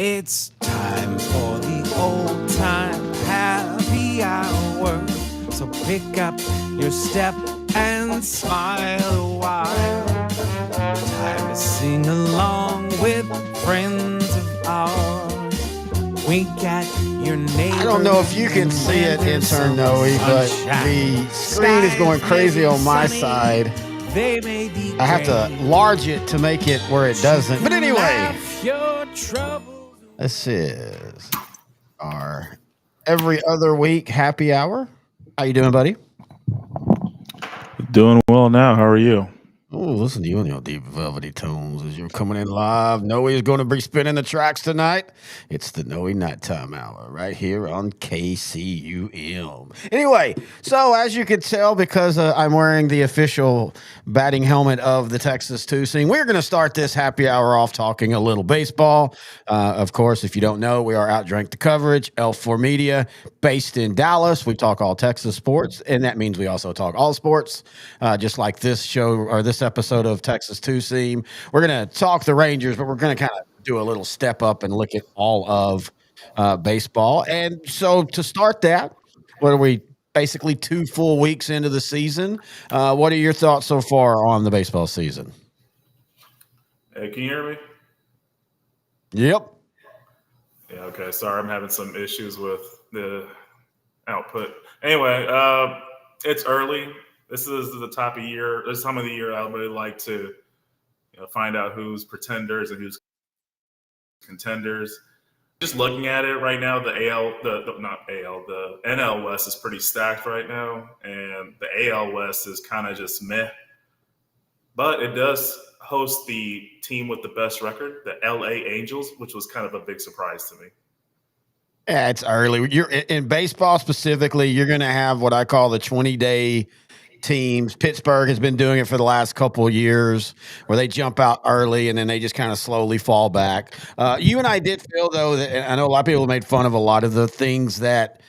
It's time for the old time happy hour. So pick up your step and smile a while. Time to sing along with friends of ours. Wink at your neighbor. I don't know if you can see it, intern Noe, but the screen is going crazy on my side. I have to enlarge it to make it where it doesn't. But anyway, this is our every other week happy hour. How you doing, buddy? Doing well now. How are you? Oh, listen to you in your deep velvety tones as you're coming in live. Noe is going to be spinning the tracks tonight. It's the Noe Nighttime Hour right here on KCUM. Anyway, so as you can tell, because I'm wearing the official batting helmet of the Texas 2 team, we're going to start this happy hour off talking a little baseball. Of course, if you don't know, we are OutDrank The Coverage, L4 Media, based in Dallas. We talk all Texas sports, and that means we also talk all sports, just like this show or this episode of Texas 2 Seam. We're going to talk the Rangers, but we're going to kind of do a little step up and look at all of baseball. And so to start that, what are we basically 2 full weeks into the season? What are your thoughts so far on the baseball season? Hey, can you hear me? Yep. Yeah, okay. Sorry, I'm having some issues with the output. Anyway, it's early. This is the top of year. This time of the year I really like to find out who's pretenders and who's contenders. Just looking at it right now, the NL West is pretty stacked right now, and the AL West is kind of just meh. But it does host the team with the best record, the LA Angels, which was kind of a big surprise to me. Yeah, it's early. You're in baseball specifically. You're going to have what I call the 20-day teams. Pittsburgh has been doing it for the last couple of years, where they jump out early and then they just kind of slowly fall back. You and I did feel, though, that, and I know a lot of people made fun of a lot of the things that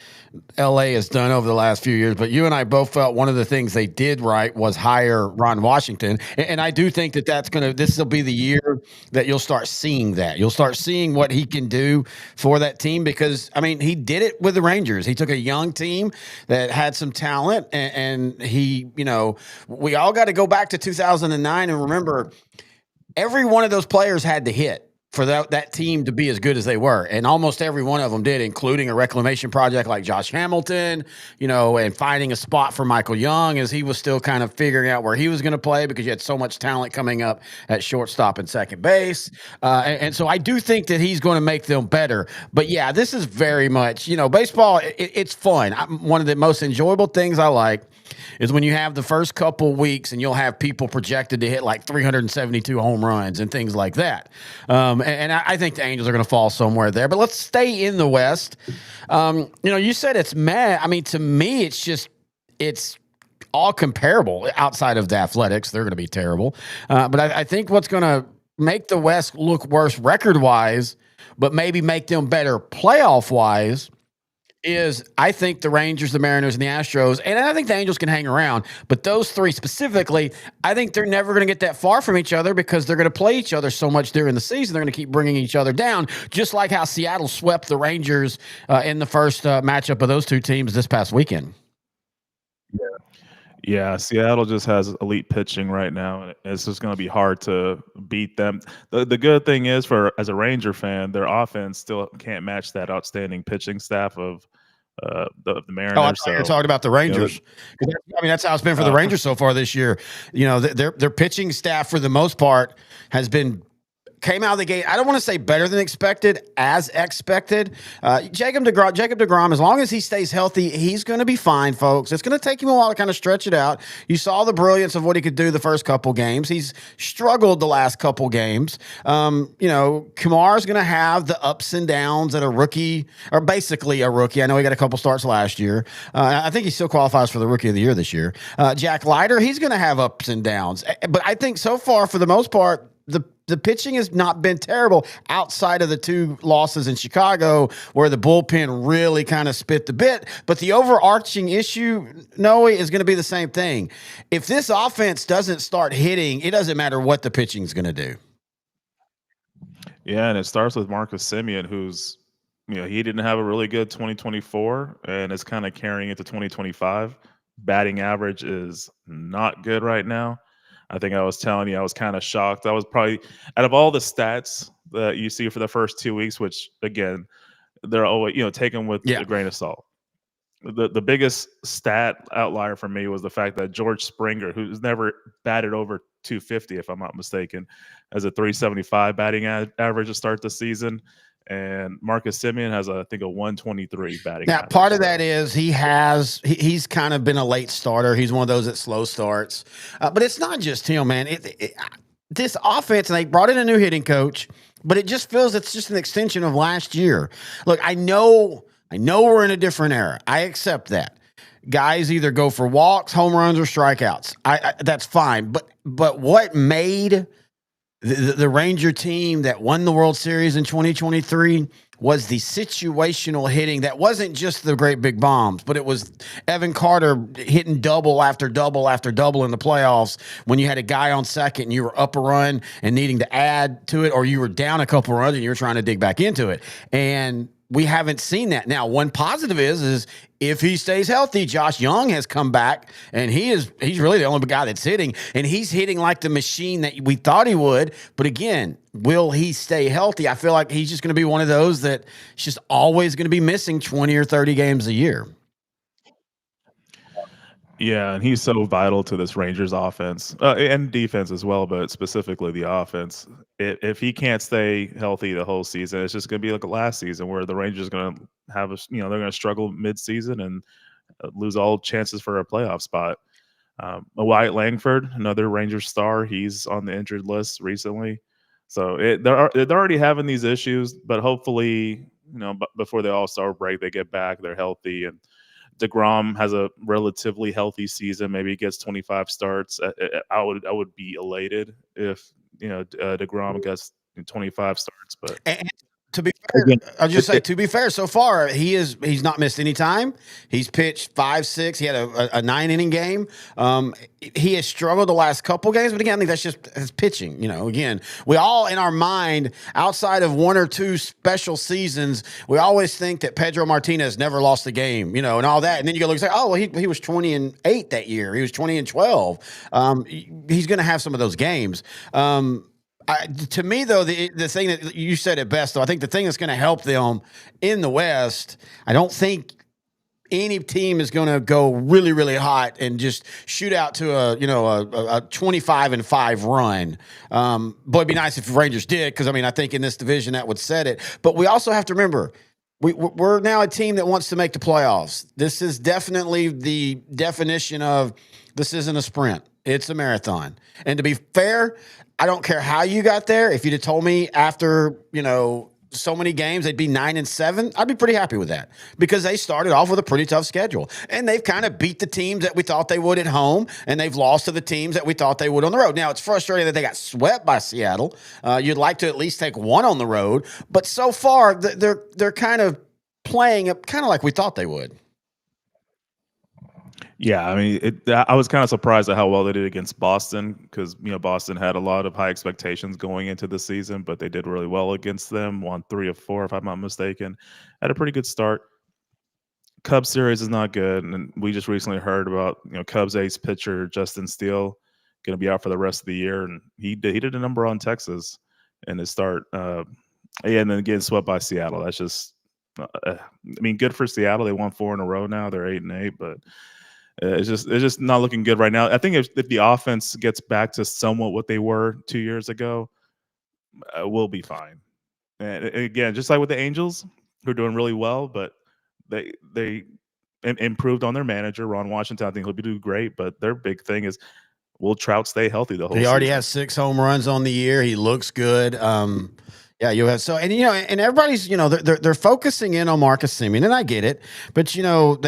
LA has done over the last few years, but you and I both felt one of the things they did right was hire Ron Washington. And I do think that this will be the year that you'll start seeing that. You'll start seeing what he can do for that team, because, I mean, he did it with the Rangers. He took a young team that had some talent, and he, we all got to go back to 2009 and remember every one of those players had to hit for that team to be as good as they were. And almost every one of them did, including a reclamation project like Josh Hamilton, and finding a spot for Michael Young as he was still kind of figuring out where he was going to play, because you had so much talent coming up at shortstop and second base. And so I do think that he's going to make them better. But yeah, this is very much, baseball, it's fun. One of the most enjoyable things I like is when you have the first couple weeks and you'll have people projected to hit like 372 home runs and things like that. And I think the Angels are going to fall somewhere there. But let's stay in the West. You said it's meh. I mean, to me, it's all comparable outside of the Athletics. They're going to be terrible. But I think what's going to make the West look worse record-wise, but maybe make them better playoff-wise, is I think the Rangers, the Mariners, and the Astros, and I think the Angels can hang around, but those three specifically, I think they're never going to get that far from each other, because they're going to play each other so much during the season. They're going to keep bringing each other down, just like how Seattle swept the Rangers in the first matchup of those two teams this past weekend. Yeah, Seattle just has elite pitching right now, and it's just going to be hard to beat them. The good thing is, as a Ranger fan, their offense still can't match that outstanding pitching staff of the Mariners. Oh, I thought you were talking about the Rangers. That's how it's been for the Rangers so far this year. Their pitching staff, for the most part, came out of the gate, I don't want to say better than expected, as expected. Jacob DeGrom, as long as he stays healthy, he's going to be fine, folks. It's going to take him a while to kind of stretch it out. You saw the brilliance of what he could do the first couple games. He's struggled the last couple games. Kamar's going to have the ups and downs that a rookie, or basically a rookie. I know he got a couple starts last year. I think he still qualifies for the Rookie of the Year this year. Jack Leiter, he's going to have ups and downs. But I think so far, for the most part, the pitching has not been terrible outside of the 2 losses in Chicago, where the bullpen really kind of spit the bit. But the overarching issue, Noe, is going to be the same thing. If this offense doesn't start hitting, it doesn't matter what the pitching is going to do. Yeah, and it starts with Marcus Simeon, who's he didn't have a really good 2024, and is kind of carrying it to 2025. Batting average is not good right now. I think I was telling you I was kind of shocked. I was probably out of all the stats that you see for the first 2 weeks, which again they're always taken with Yeah. a grain of salt. The biggest stat outlier for me was the fact that George Springer, who's never batted over 250, if I'm not mistaken, has a 375 batting average to start the season, and Marcus Simeon has I think a 123 batting Now, average. part of that is he's kind of been a late starter. He's one of those that slow starts, but it's not just him, man. This offense, and they brought in a new hitting coach, but it just feels it's just an extension of last year. Look, I know we're in a different era. I accept that. Guys either go for walks, home runs, or strikeouts. That's fine. But what made the Ranger team that won the World Series in 2023 was the situational hitting that wasn't just the great big bombs, but it was Evan Carter hitting double after double after double in the playoffs when you had a guy on second and you were up a run and needing to add to it, or you were down a couple runs and you were trying to dig back into it. And we haven't seen that. Now, one positive is if he stays healthy, Josh Young has come back, and he's really the only guy that's hitting, and he's hitting like the machine that we thought he would. But again, will he stay healthy? I feel like he's just going to be one of those that is just always going to be missing 20 or 30 games a year. Yeah, and he's so vital to this Rangers offense and defense as well, but specifically the offense. If he can't stay healthy the whole season, it's just going to be like last season where the Rangers are going to have they're going to struggle mid-season and lose all chances for a playoff spot. Wyatt Langford, another Rangers star, he's on the injured list recently, so they're already having these issues. But hopefully, before the All-Star break, they get back, they're healthy, and DeGrom has a relatively healthy season. Maybe he gets 25 starts. I would be elated if DeGrom gets 25 starts. But And to be fair, again, I'll just say, to be fair, so far he's not missed any time. He's pitched 5, 6. He had a 9-inning game. He has struggled the last couple games, but again, I think that's just his pitching. Again, we all in our mind, outside of 1 or 2 special seasons, we always think that Pedro Martinez never lost a game, and all that. And then you go look and say, oh, well, he was 20-8 that year. He was 20-12. He's going to have some of those games. To me, though, the thing that you said it best, though, I think the thing that's going to help them in the West, I don't think any team is going to go really, really hot and just shoot out to a 25-5 run. But it'd be nice if the Rangers did, because I think in this division that would set it. But we also have to remember, we're now a team that wants to make the playoffs. This is definitely the definition of this isn't a sprint. It's a marathon. And to be fair, I don't care how you got there. If you'd have told me after, so many games, they'd be 9-7, I'd be pretty happy with that, because they started off with a pretty tough schedule, and they've kind of beat the teams that we thought they would at home, and they've lost to the teams that we thought they would on the road. Now, it's frustrating that they got swept by Seattle. You'd like to at least take one on the road, but so far they're kind of playing kind of like we thought they would. Yeah, I was kind of surprised at how well they did against Boston, because Boston had a lot of high expectations going into the season, but they did really well against them. Won 3 of 4, if I'm not mistaken. Had a pretty good start. Cubs series is not good, and we just recently heard about Cubs ace pitcher Justin Steele going to be out for the rest of the year, and he did a number on Texas in his start. And then getting swept by Seattle. That's just, good for Seattle. They won 4 in a row now. They're 8-8, but. It's just not looking good right now. I think if the offense gets back to somewhat what they were 2 years ago, we'll be fine. And again, just like with the Angels, who are doing really well, but they improved on their manager, Ron Washington. I think he'll be doing great, but their big thing is, will Trout stay healthy the whole season? He already has 6 home runs on the year. He looks good. Yeah, you have so, and and everybody's they're focusing in on Marcus Simeon, and I get it, but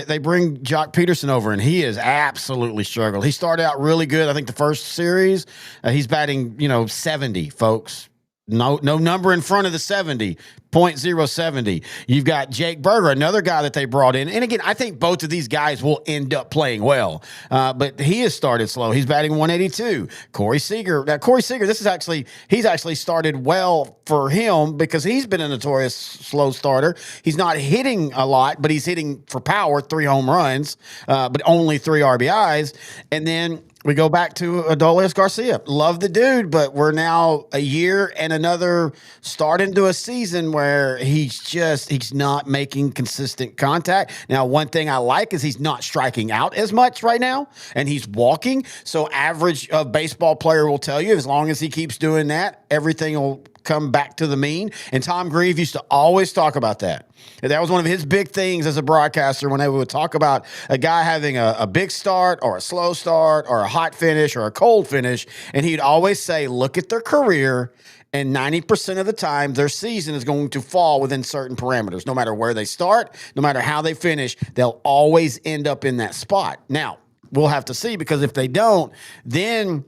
they bring Jock Peterson over, and he has absolutely struggled. He started out really good. I think the first series, he's batting 70, folks. No number in front of the 70. .070. You've got Jake Berger, another guy that they brought in. And again, I think both of these guys will end up playing well. But he has started slow. He's batting 182. Corey Seager. Now, Corey Seager, he's actually started well for him because he's been a notorious slow starter. He's not hitting a lot, but he's hitting for power, 3 home runs, but only 3 RBIs. And then we go back to Adolis Garcia. Love the dude, but we're now a year and another start into a season where he's not making consistent contact. Now, one thing I like is he's not striking out as much right now, and he's walking. So average baseball player will tell you, as long as he keeps doing that, everything will come back to the mean. And Tom Grieve used to always talk about that. And that was one of his big things as a broadcaster when they would talk about a guy having a big start or a slow start or a hot finish or a cold finish. And he'd always say, look at their career, and 90% of the time their season is going to fall within certain parameters. No matter where they start, no matter how they finish, they'll always end up in that spot. Now, we'll have to see, because if they don't, then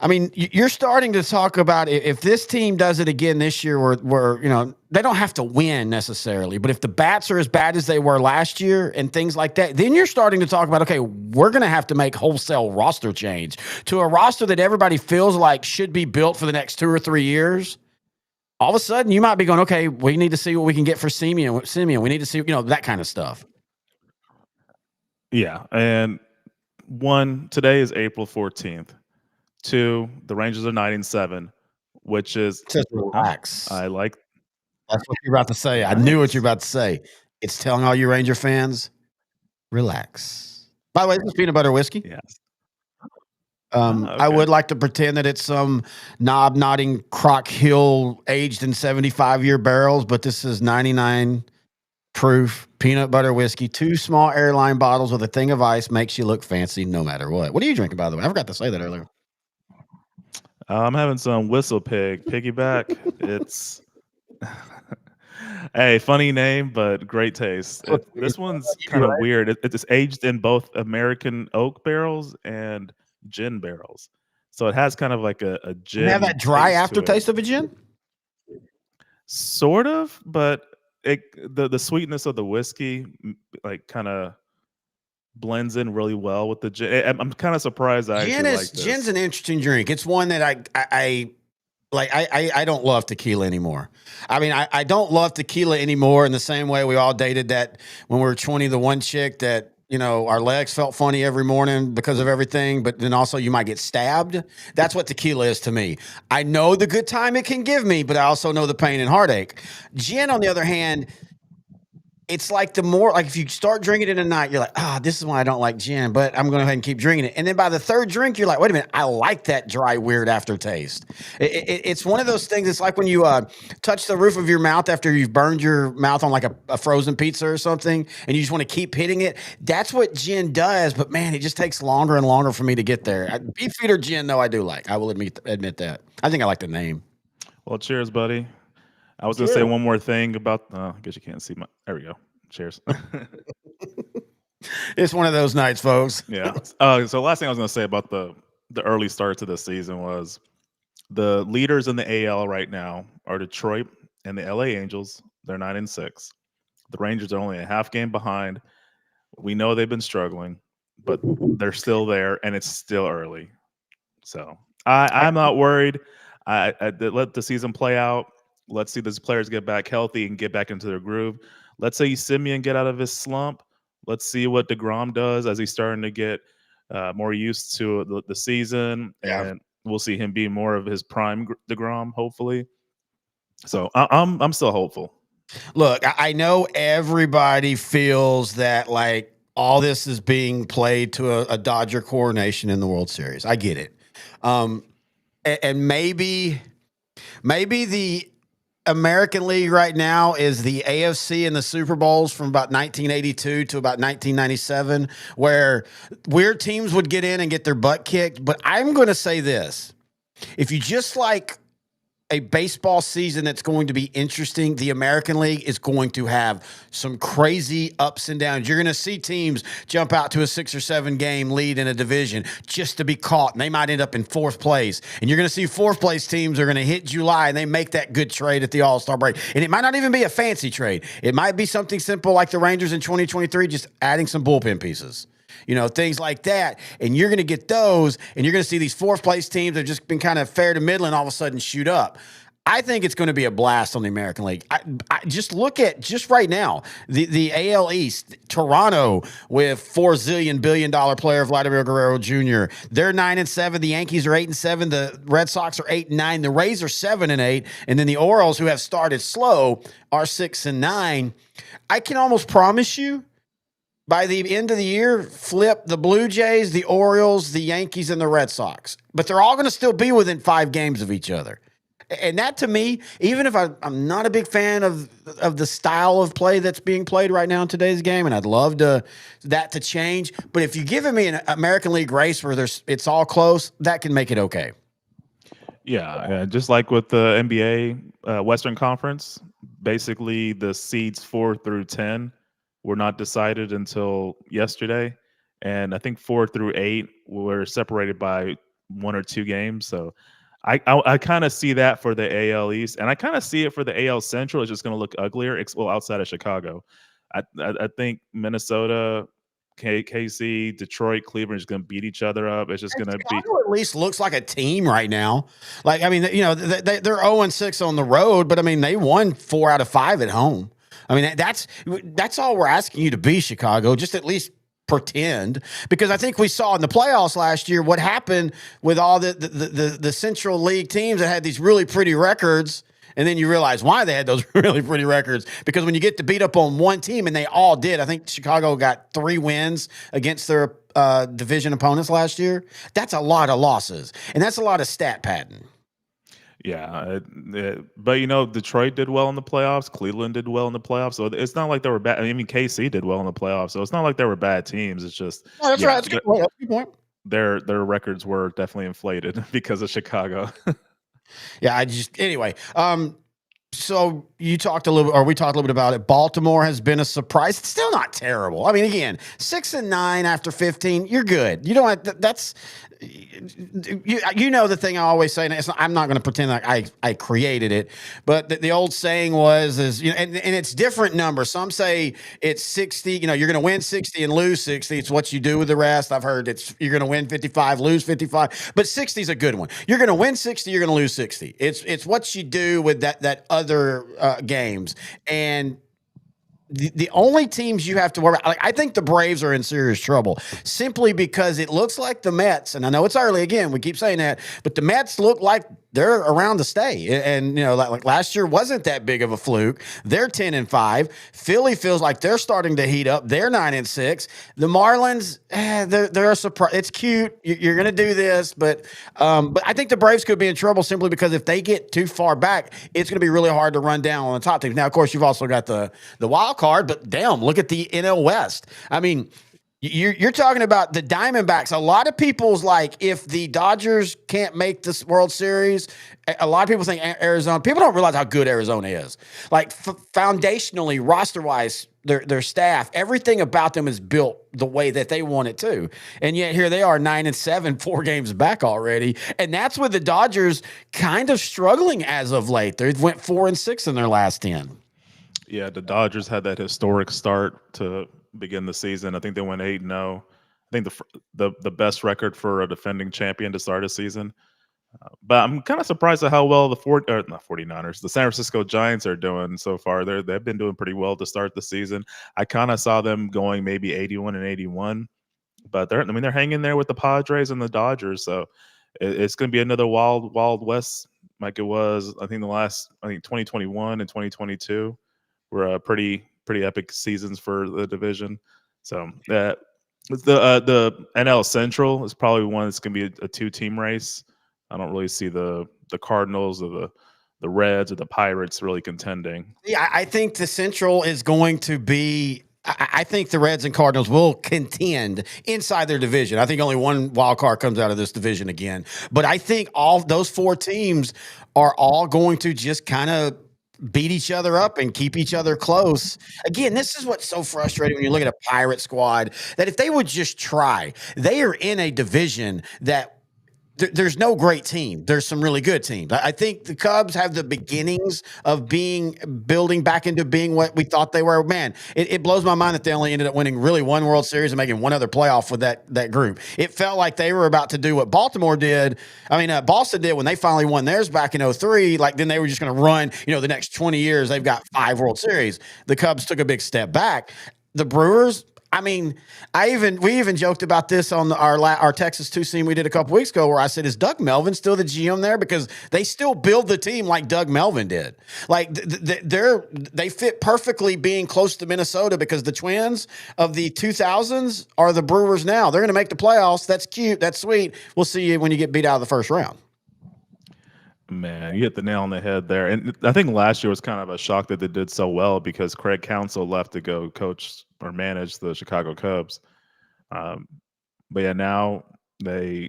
I mean, you're starting to talk about if this team does it again this year, where they don't have to win necessarily, but if the bats are as bad as they were last year and things like that, then you're starting to talk about, okay, we're going to have to make wholesale roster change to a roster that everybody feels like should be built for the next 2 or 3 years. All of a sudden, you might be going, okay, we need to see what we can get for Simeon. We need to see, that kind of stuff. Yeah, and today is April 14th. 2, the Rangers are 9-7, which is just relax. That's what you're about to say. Nice. I knew what you're about to say. It's telling all you Ranger fans, relax. By the way, this is peanut butter whiskey. Yes. Okay. I would like to pretend that it's some knob-nodding Croc Hill aged in 75-year barrels, but this is 99 proof peanut butter whiskey. 2 small airline bottles with a thing of ice makes you look fancy no matter what. What are you drinking, by the way? I forgot to say that earlier. I'm having some Whistle Pig Piggyback. It's hey, funny name, but great taste. This one's kind of weird. It's aged in both American oak barrels and gin barrels, so it has kind of like a gin. You have that dry aftertaste of a gin, sort of, but the sweetness of the whiskey like kind of blends in really well with the gin. I'm kind of surprised. Gin's an interesting drink. It's one that I like. I don't love tequila anymore. I mean, I don't love tequila anymore in the same way we all dated that when we were 20, the one chick that, our legs felt funny every morning because of everything, but then also you might get stabbed. That's what tequila is to me. I know the good time it can give me, but I also know the pain and heartache. Gin, on the other hand, it's like if you start drinking it at night, you're like, this is why I don't like gin, but I'm going to go ahead and keep drinking it. And then by the 3rd drink, you're like, wait a minute, I like that dry, weird aftertaste. It's one of those things. It's like when you touch the roof of your mouth after you've burned your mouth on like a frozen pizza or something, and you just want to keep hitting it. That's what gin does. But man, it just takes longer and longer for me to get there. Beefeater gin, though, I do like. I will admit that. I think I like the name. Well, cheers, buddy. I was going to say one more thing about, I guess you can't see there we go. Cheers. It's one of those nights, folks. Yeah. So last thing I was going to say about the early start to the season was the leaders in the AL right now are Detroit and the LA Angels. They're 9-6. The Rangers are only a half game behind. We know they've been struggling, but they're still there, and it's still early. So I'm not worried. I let the season play out. Let's see these players get back healthy and get back into their groove. Let's say Simeon get out of his slump. Let's see what DeGrom does as he's starting to get more used to the season. Yeah. And we'll see him be more of his prime DeGrom, hopefully. So I'm still hopeful. Look, I know everybody feels that like all this is being played to a Dodger coronation in the World Series. I get it. And maybe the American League right now is the AFC and the Super Bowls from about 1982 to about 1997, where weird teams would get in and get their butt kicked. But I'm going to say this. If you just like a baseball season that's going to be interesting, the American League is going to have some crazy ups and downs. You're going to see teams jump out to a 6 or 7 game lead in a division just to be caught, and they might end up in 4th place. And you're going to see 4th place teams are going to hit July, and they make that good trade at the All-Star break. And it might not even be a fancy trade. It might be something simple like the Rangers in 2023, just adding some bullpen pieces. Things like that. And you're going to get those, and you're going to see these 4th place teams that have just been kind of fair to middle and all of a sudden shoot up. I think it's going to be a blast on the American League. I just look at right now, the AL East, Toronto with $4 billion player Vladimir Guerrero Jr. They're 9-7. The Yankees are 8-7. The Red Sox are 8-9. The Rays are 7-8. And then the Orioles, who have started slow, are 6-9. I can almost promise you, by the end of the year, flip the Blue Jays, the Orioles, the Yankees, and the Red Sox. But they're all going to still be within 5 games of each other. And that, to me, even if I'm not a big fan of the style of play that's being played right now in today's game, and I'd love that to change, but if you're giving me an American League race where it's all close, that can make it okay. Yeah, just like with the NBA Western Conference, basically the seeds 4 through 10 were not decided until yesterday, and I think 4 through 8 were separated by 1 or 2 games. So I kind of see that for the AL East, and I kind of see it for the AL Central. It's just going to look uglier, outside of Chicago. I think Minnesota, KC, Detroit, Cleveland is going to beat each other up. It's just going to be. Chicago at least looks like a team right now. Like, I mean, they're 0-6 on the road, but I mean, they won 4 out of 5 at home. I mean, that's all we're asking you to be, Chicago. Just at least pretend, because I think we saw in the playoffs last year what happened with all the Central League teams that had these really pretty records, and then you realize why they had those really pretty records, because when you get to beat up on one team, and they all did. I think Chicago got 3 wins against their division opponents last year. That's a lot of losses, and that's a lot of stat padding. Yeah, but Detroit did well in the playoffs. Cleveland did well in the playoffs. So it's not like they were bad. I mean, KC did well in the playoffs. So it's not like they were bad teams. It's just that's right. That's a good point. Their records were definitely inflated because of Chicago. Yeah, anyway. So we talked a little bit about it. Baltimore has been a surprise. It's still not terrible. I mean, again, 6-9 after 15, you're good. You don't have that's. The thing I always say, and I'm not going to pretend like I created it, but the old saying and it's different numbers. Some say it's 60, you're going to win 60 and lose 60. It's what you do with the rest. I've heard you're going to win 55, lose 55, but 60 is a good one. You're going to win 60, you're going to lose 60. It's what you do with that other games. And the only teams you have to worry about, like, I think the Braves are in serious trouble simply because it looks like the Mets, and I know it's early again, we keep saying that, but the Mets look like they're around to stay. And like last year wasn't that big of a fluke. They're 10-5. Philly feels like they're starting to heat up. They're 9-6. The Marlins, they're a surprise. It's cute. You're going to do this, but I think the Braves could be in trouble simply because if they get too far back, it's going to be really hard to run down on the top teams. Now, of course, you've also got the wild card, but damn, look at the NL West. I mean, you're talking about the Diamondbacks. A lot of people's like, if the Dodgers can't make this World Series, a lot of people think Arizona. People don't realize how good Arizona is. Like foundationally, roster-wise, their staff, everything about them is built the way that they want it to. And yet here they are 9-7, 4 games back already. And that's with the Dodgers kind of struggling as of late. They went 4-6 in their last 10. Yeah, the Dodgers had that historic start to begin the season. I think they went 8-0. I think the best record for a defending champion to start a season. But I'm kind of surprised at how well the 49ers, the San Francisco Giants are doing so far. They've been doing pretty well to start the season. I kind of saw them going maybe 81-81, but they're hanging there with the Padres and the Dodgers. So it's going to be another wild west like it was. I think 2021 and 2022 were pretty epic seasons for the division. So the NL Central is probably one that's going to be a 2-team race. I don't really see the Cardinals or the Reds or the Pirates really contending. Yeah, I think the Central is going to be I think the Reds and Cardinals will contend inside their division. I think only one wild card comes out of this division again. But I think all those 4 teams are all going to just kind of beat each other up and keep each other close. Again, this is what's so frustrating when you look at a Pirate squad, that if they would just try, they are in a division that there's no great team. There's some really good teams. I think the Cubs have the beginnings of building back into being what we thought they were. Man, it blows my mind that they only ended up winning really 1 World Series and making 1 other playoff with that group. It felt like they were about to do what Baltimore did. I mean, Boston did when they finally won theirs back in 03. Like, then they were just going to run, the next 20 years, they've got 5 World Series. The Cubs took a big step back. The Brewers, I mean, we even joked about this on our Texas 2 scene we did a couple weeks ago, where I said, is Doug Melvin still the GM there? Because they still build the team like Doug Melvin did. Like, they fit perfectly being close to Minnesota, because the Twins of the 2000s are the Brewers now. They're going to make the playoffs. That's cute. That's sweet. We'll see you when you get beat out of the first round. Man, you hit the nail on the head there. And I think last year was kind of a shock that they did so well, because Craig Counsell left to go coach or manage the Chicago Cubs. But yeah, now they're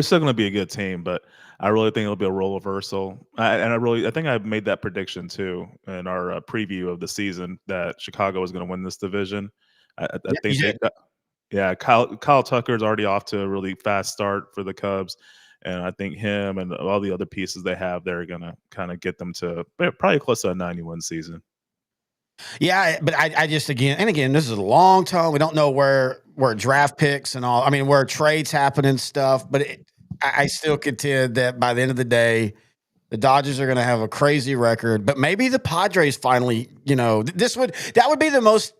still going to be a good team, but I really think it'll be a role reversal. I think I made that prediction too in our preview of the season, that Chicago was going to win this division. I think Kyle Tucker's already off to a really fast start for the Cubs. And I think him and all the other pieces they have, they're going to kind of get them to probably close to a 91 season. Yeah, but I just, again, this is a long time. We don't know where draft picks and all, where trades happen and stuff. But I still contend that by the end of the day, the Dodgers are going to have a crazy record. But maybe the Padres finally, that would be the most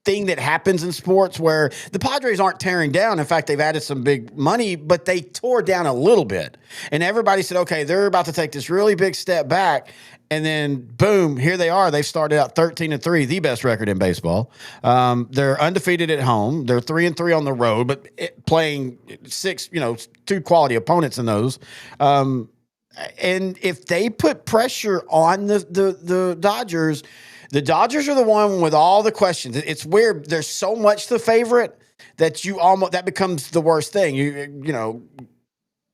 thing that happens in sports, where the Padres aren't tearing down. In fact, they've added some big money, but they tore down a little bit. And everybody said, okay, they're about to take this really big step back. And then boom, here they are. They've started out 13-3, the best record in baseball. They're undefeated at home. They're 3-3 on the road, but playing 2 quality opponents in those. And if they put pressure on the Dodgers, the Dodgers are the one with all the questions. It's weird. There's so much the favorite that that becomes the worst thing.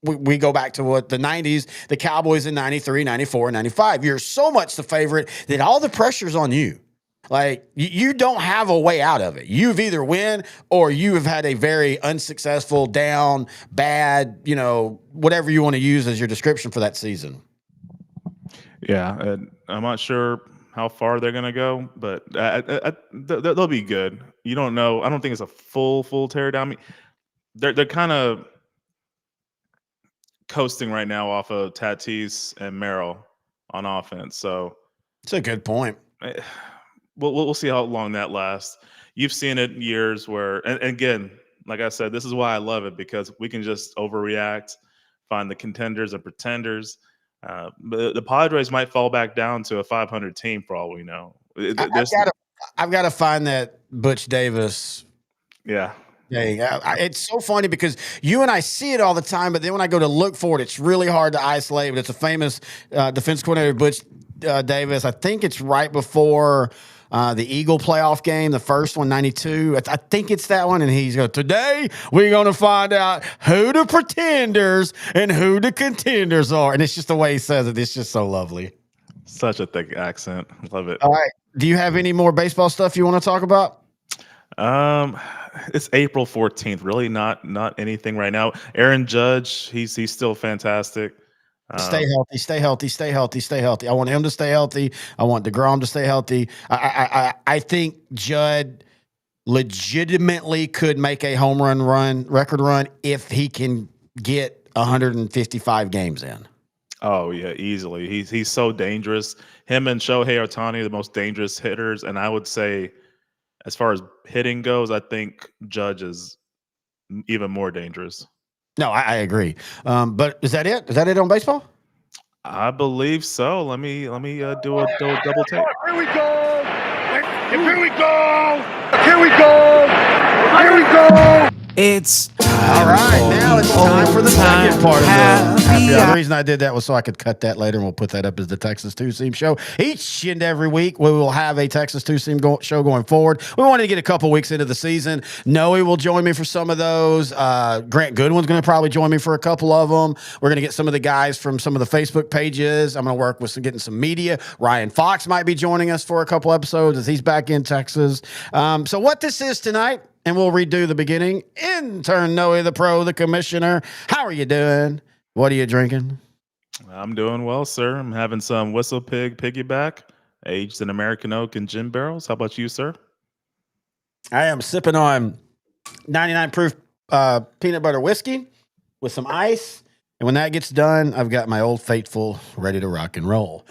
We go back to what the 90s, the Cowboys in 93, 94, 95. You're so much the favorite that all the pressure's on you. Like, you don't have a way out of it. You've either win or you have had a very unsuccessful, down, bad, whatever you want to use as your description for that season. Yeah, and I'm not sure how far they're going to go, but they'll be good. You don't know. I don't think it's a full tear down. They're kind of coasting right now off of Tatis and Merrill on offense. So it's a good point. We'll see how long that lasts. You've seen it in years where, and again, like I said, this is why I love it, because we can just overreact, find the contenders and pretenders. But the Padres might fall back down to a 500 team for all we know. I've got to find that Butch Davis. Yeah. It's so funny because you and I see it all the time, but then when I go to look for it, it's really hard to isolate. But it's a famous defense coordinator, Butch Davis. I think it's right before the Eagle playoff game, the first one, 92. I think it's that one. And he's going, today we're going to find out who the pretenders and who the contenders are. And it's just the way he says it. It's just so lovely. Such a thick accent. Love it. All right. Do you have any more baseball stuff you want to talk about? It's April 14th. Really not anything right now. Aaron Judge, he's still fantastic. Stay healthy. I want him to stay healthy. I want DeGrom to stay healthy. I think Judd legitimately could make a home run record run if he can get 155 games in. Oh yeah, easily. He's so dangerous. Him and Shohei Ohtani are the most dangerous hitters, and I would say, as far as hitting goes, I think Judge is even more dangerous. No, I agree. But is that it? Is that it on baseball? I believe so. Let me do a double take. Here we go. Here we go. Here we go. Here we go. It's time. All right, now it's time for the second part of the Happy The Hour. reason I did that was so I could cut that later, and we'll put that up as the Texas Two-Seam Show. Each and every week, we will have a Texas Two-Seam show going forward. We wanted to get a couple weeks into the season. Noe will join me for some of those. Grant Goodwin's going to probably join me for a couple of them. We're going to get some of the guys from some of the Facebook pages. I'm going to work with getting some media. Ryan Fox might be joining us for a couple episodes as he's back in Texas. So what this is tonight, and we'll redo the beginning. Intern Noe, the pro, the commissioner. How are you doing? What are you drinking? I'm doing well, sir. I'm having some Whistle Pig Piggyback, aged in American oak and gin barrels. How about you, sir? I am sipping on 99 proof peanut butter whiskey with some ice. And when that gets done, I've got my Old Faithful ready to rock and roll.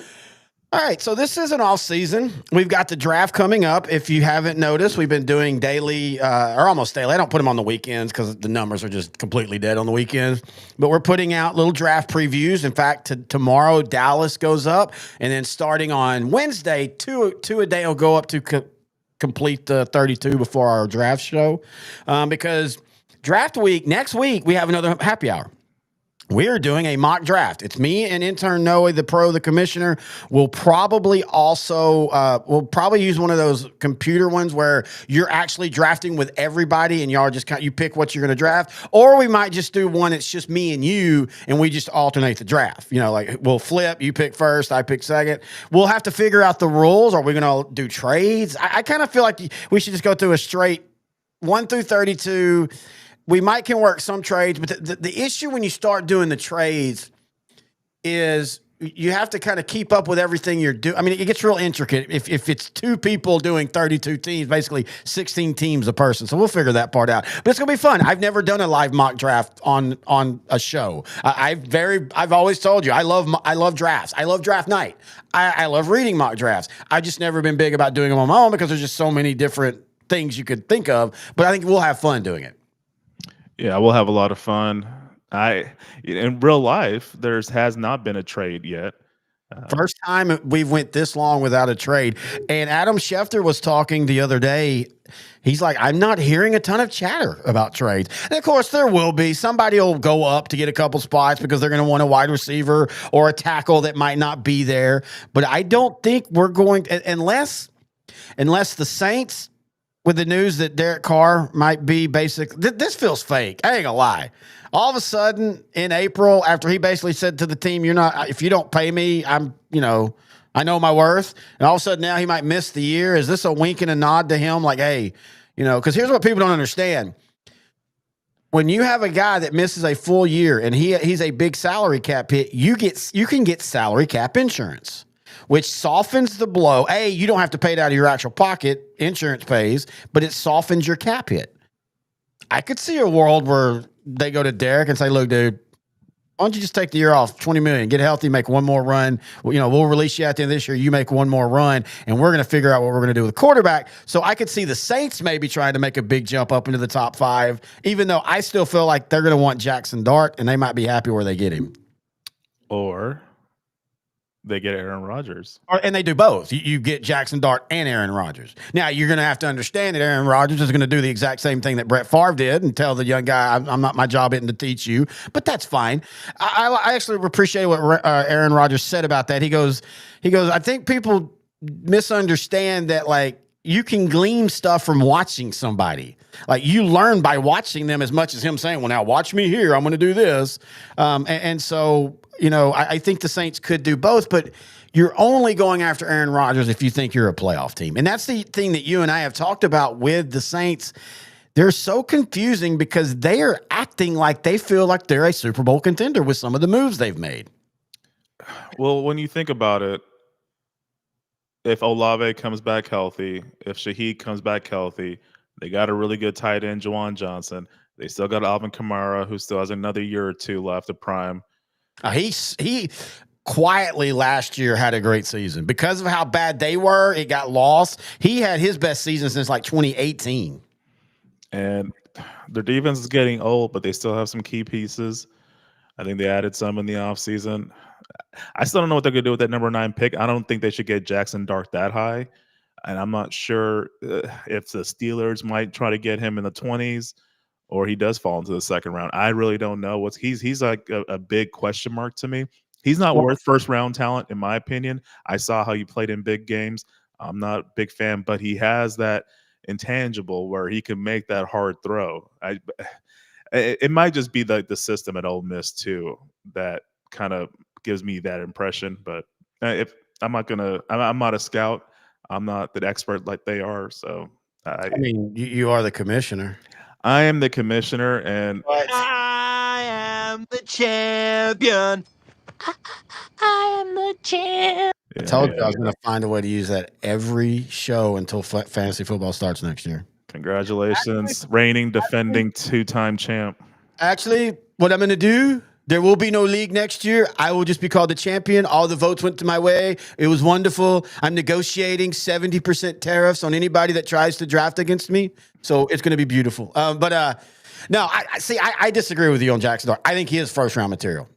All right, so this is an off season. We've got the draft coming up. If you haven't noticed, we've been doing daily or almost daily. I don't put them on the weekends because the numbers are just completely dead on the weekends. But we're putting out little draft previews. In fact, tomorrow Dallas goes up, and then starting on Wednesday, two a day will go up to complete the 32 before our draft show. Because draft week next week we have another happy hour. We're doing a mock draft. It's me and intern Noe, the pro, the commissioner. We'll probably also use one of those computer ones where you're actually drafting with everybody and y'all just you pick what you're going to draft. Or we might just do one that's just me and you, and we just alternate the draft. You know, like we'll flip. You pick first, I pick second. We'll have to figure out the rules. Are we going to do trades? I kind of feel like we should just go through a straight 1 through 32. We can work some trades, but the issue when you start doing the trades is you have to kind of keep up with everything you're doing. I mean, it gets real intricate if it's two people doing 32 teams, basically 16 teams a person. So we'll figure that part out. But it's gonna be fun. I've never done a live mock draft on a show. I've always told you I love drafts. I love draft night. I love reading mock drafts. I've just never been big about doing them on my own because there's just so many different things you could think of. But I think we'll have fun doing it. Yeah, we'll have a lot of fun. In real life, has not been a trade yet. First time we've went this long without a trade. And Adam Schefter was talking the other day. He's like, I'm not hearing a ton of chatter about trades. And of course, there will be. Somebody will go up to get a couple spots because they're going to want a wide receiver or a tackle that might not be there. But I don't think we're going unless the Saints, with the news that Derek Carr might be this feels fake. I ain't gonna lie. All of a sudden in April, after he basically said to the team, if you don't pay me, I know my worth. And all of a sudden now he might miss the year. Is this a wink and a nod to him? Like, hey, because here's what people don't understand. When you have a guy that misses a full year and he's a big salary cap hit, you can get salary cap insurance, which softens the blow. You don't have to pay it out of your actual pocket. Insurance pays, but it softens your cap hit. I could see a world where they go to Derek and say, look, dude, why don't you just take the year off, $20 million, get healthy, make one more run. We'll release you at the end of this year. You make one more run, and we're going to figure out what we're going to do with the quarterback. So I could see the Saints maybe trying to make a big jump up into the top 5, even though I still feel like they're going to want Jackson Dart, and they might be happy where they get him. Or they get Aaron Rodgers. And they do both. You get Jackson Dart and Aaron Rodgers. Now, you're going to have to understand that Aaron Rodgers is going to do the exact same thing that Brett Favre did and tell the young guy, my job isn't to teach you. But that's fine. I actually appreciate what Aaron Rodgers said about that. He goes, I think people misunderstand that, like, you can glean stuff from watching somebody. Like, you learn by watching them as much as him saying, well, now watch me here. I'm going to do this. And so, I think the Saints could do both, but you're only going after Aaron Rodgers if you think you're a playoff team. And that's the thing that you and I have talked about with the Saints. They're so confusing because they are acting like they feel like they're a Super Bowl contender with some of the moves they've made. Well, when you think about it, if Olave comes back healthy, if Shaheed comes back healthy, they got a really good tight end, Juwan Johnson. They still got Alvin Kamara, who still has another year or two left of prime. He quietly last year had a great season. Because of how bad they were, it got lost. He had his best season since like 2018. And their defense is getting old, but they still have some key pieces. I think they added some in the offseason. I still don't know what they're going to do with that number 9 pick. I don't think they should get Jackson Dart that high. And I'm not sure if the Steelers might try to get him in the 20s or he does fall into the second round. I really don't know he's like a big question mark to me. He's not worth first round talent, in my opinion. I saw how he played in big games. I'm not a big fan, but he has that intangible where he can make that hard throw. It might just be the system at Ole Miss too that kind of gives me that impression. But if I'm not a scout. I'm not the expert like they are. So I mean, you are the commissioner. I am the commissioner, and I am the champion. I am the champ. I told you I was going to find a way to use that every show until fantasy football starts next year. Congratulations, reigning, defending, 2-time champ. Actually, what I'm going to do, there will be no league next year. I will just be called the champion. All the votes went to my way. It was wonderful. I'm negotiating 70% tariffs on anybody that tries to draft against me. So it's going to be beautiful. No, I disagree with you on Jackson Dart. I think he is first-round material.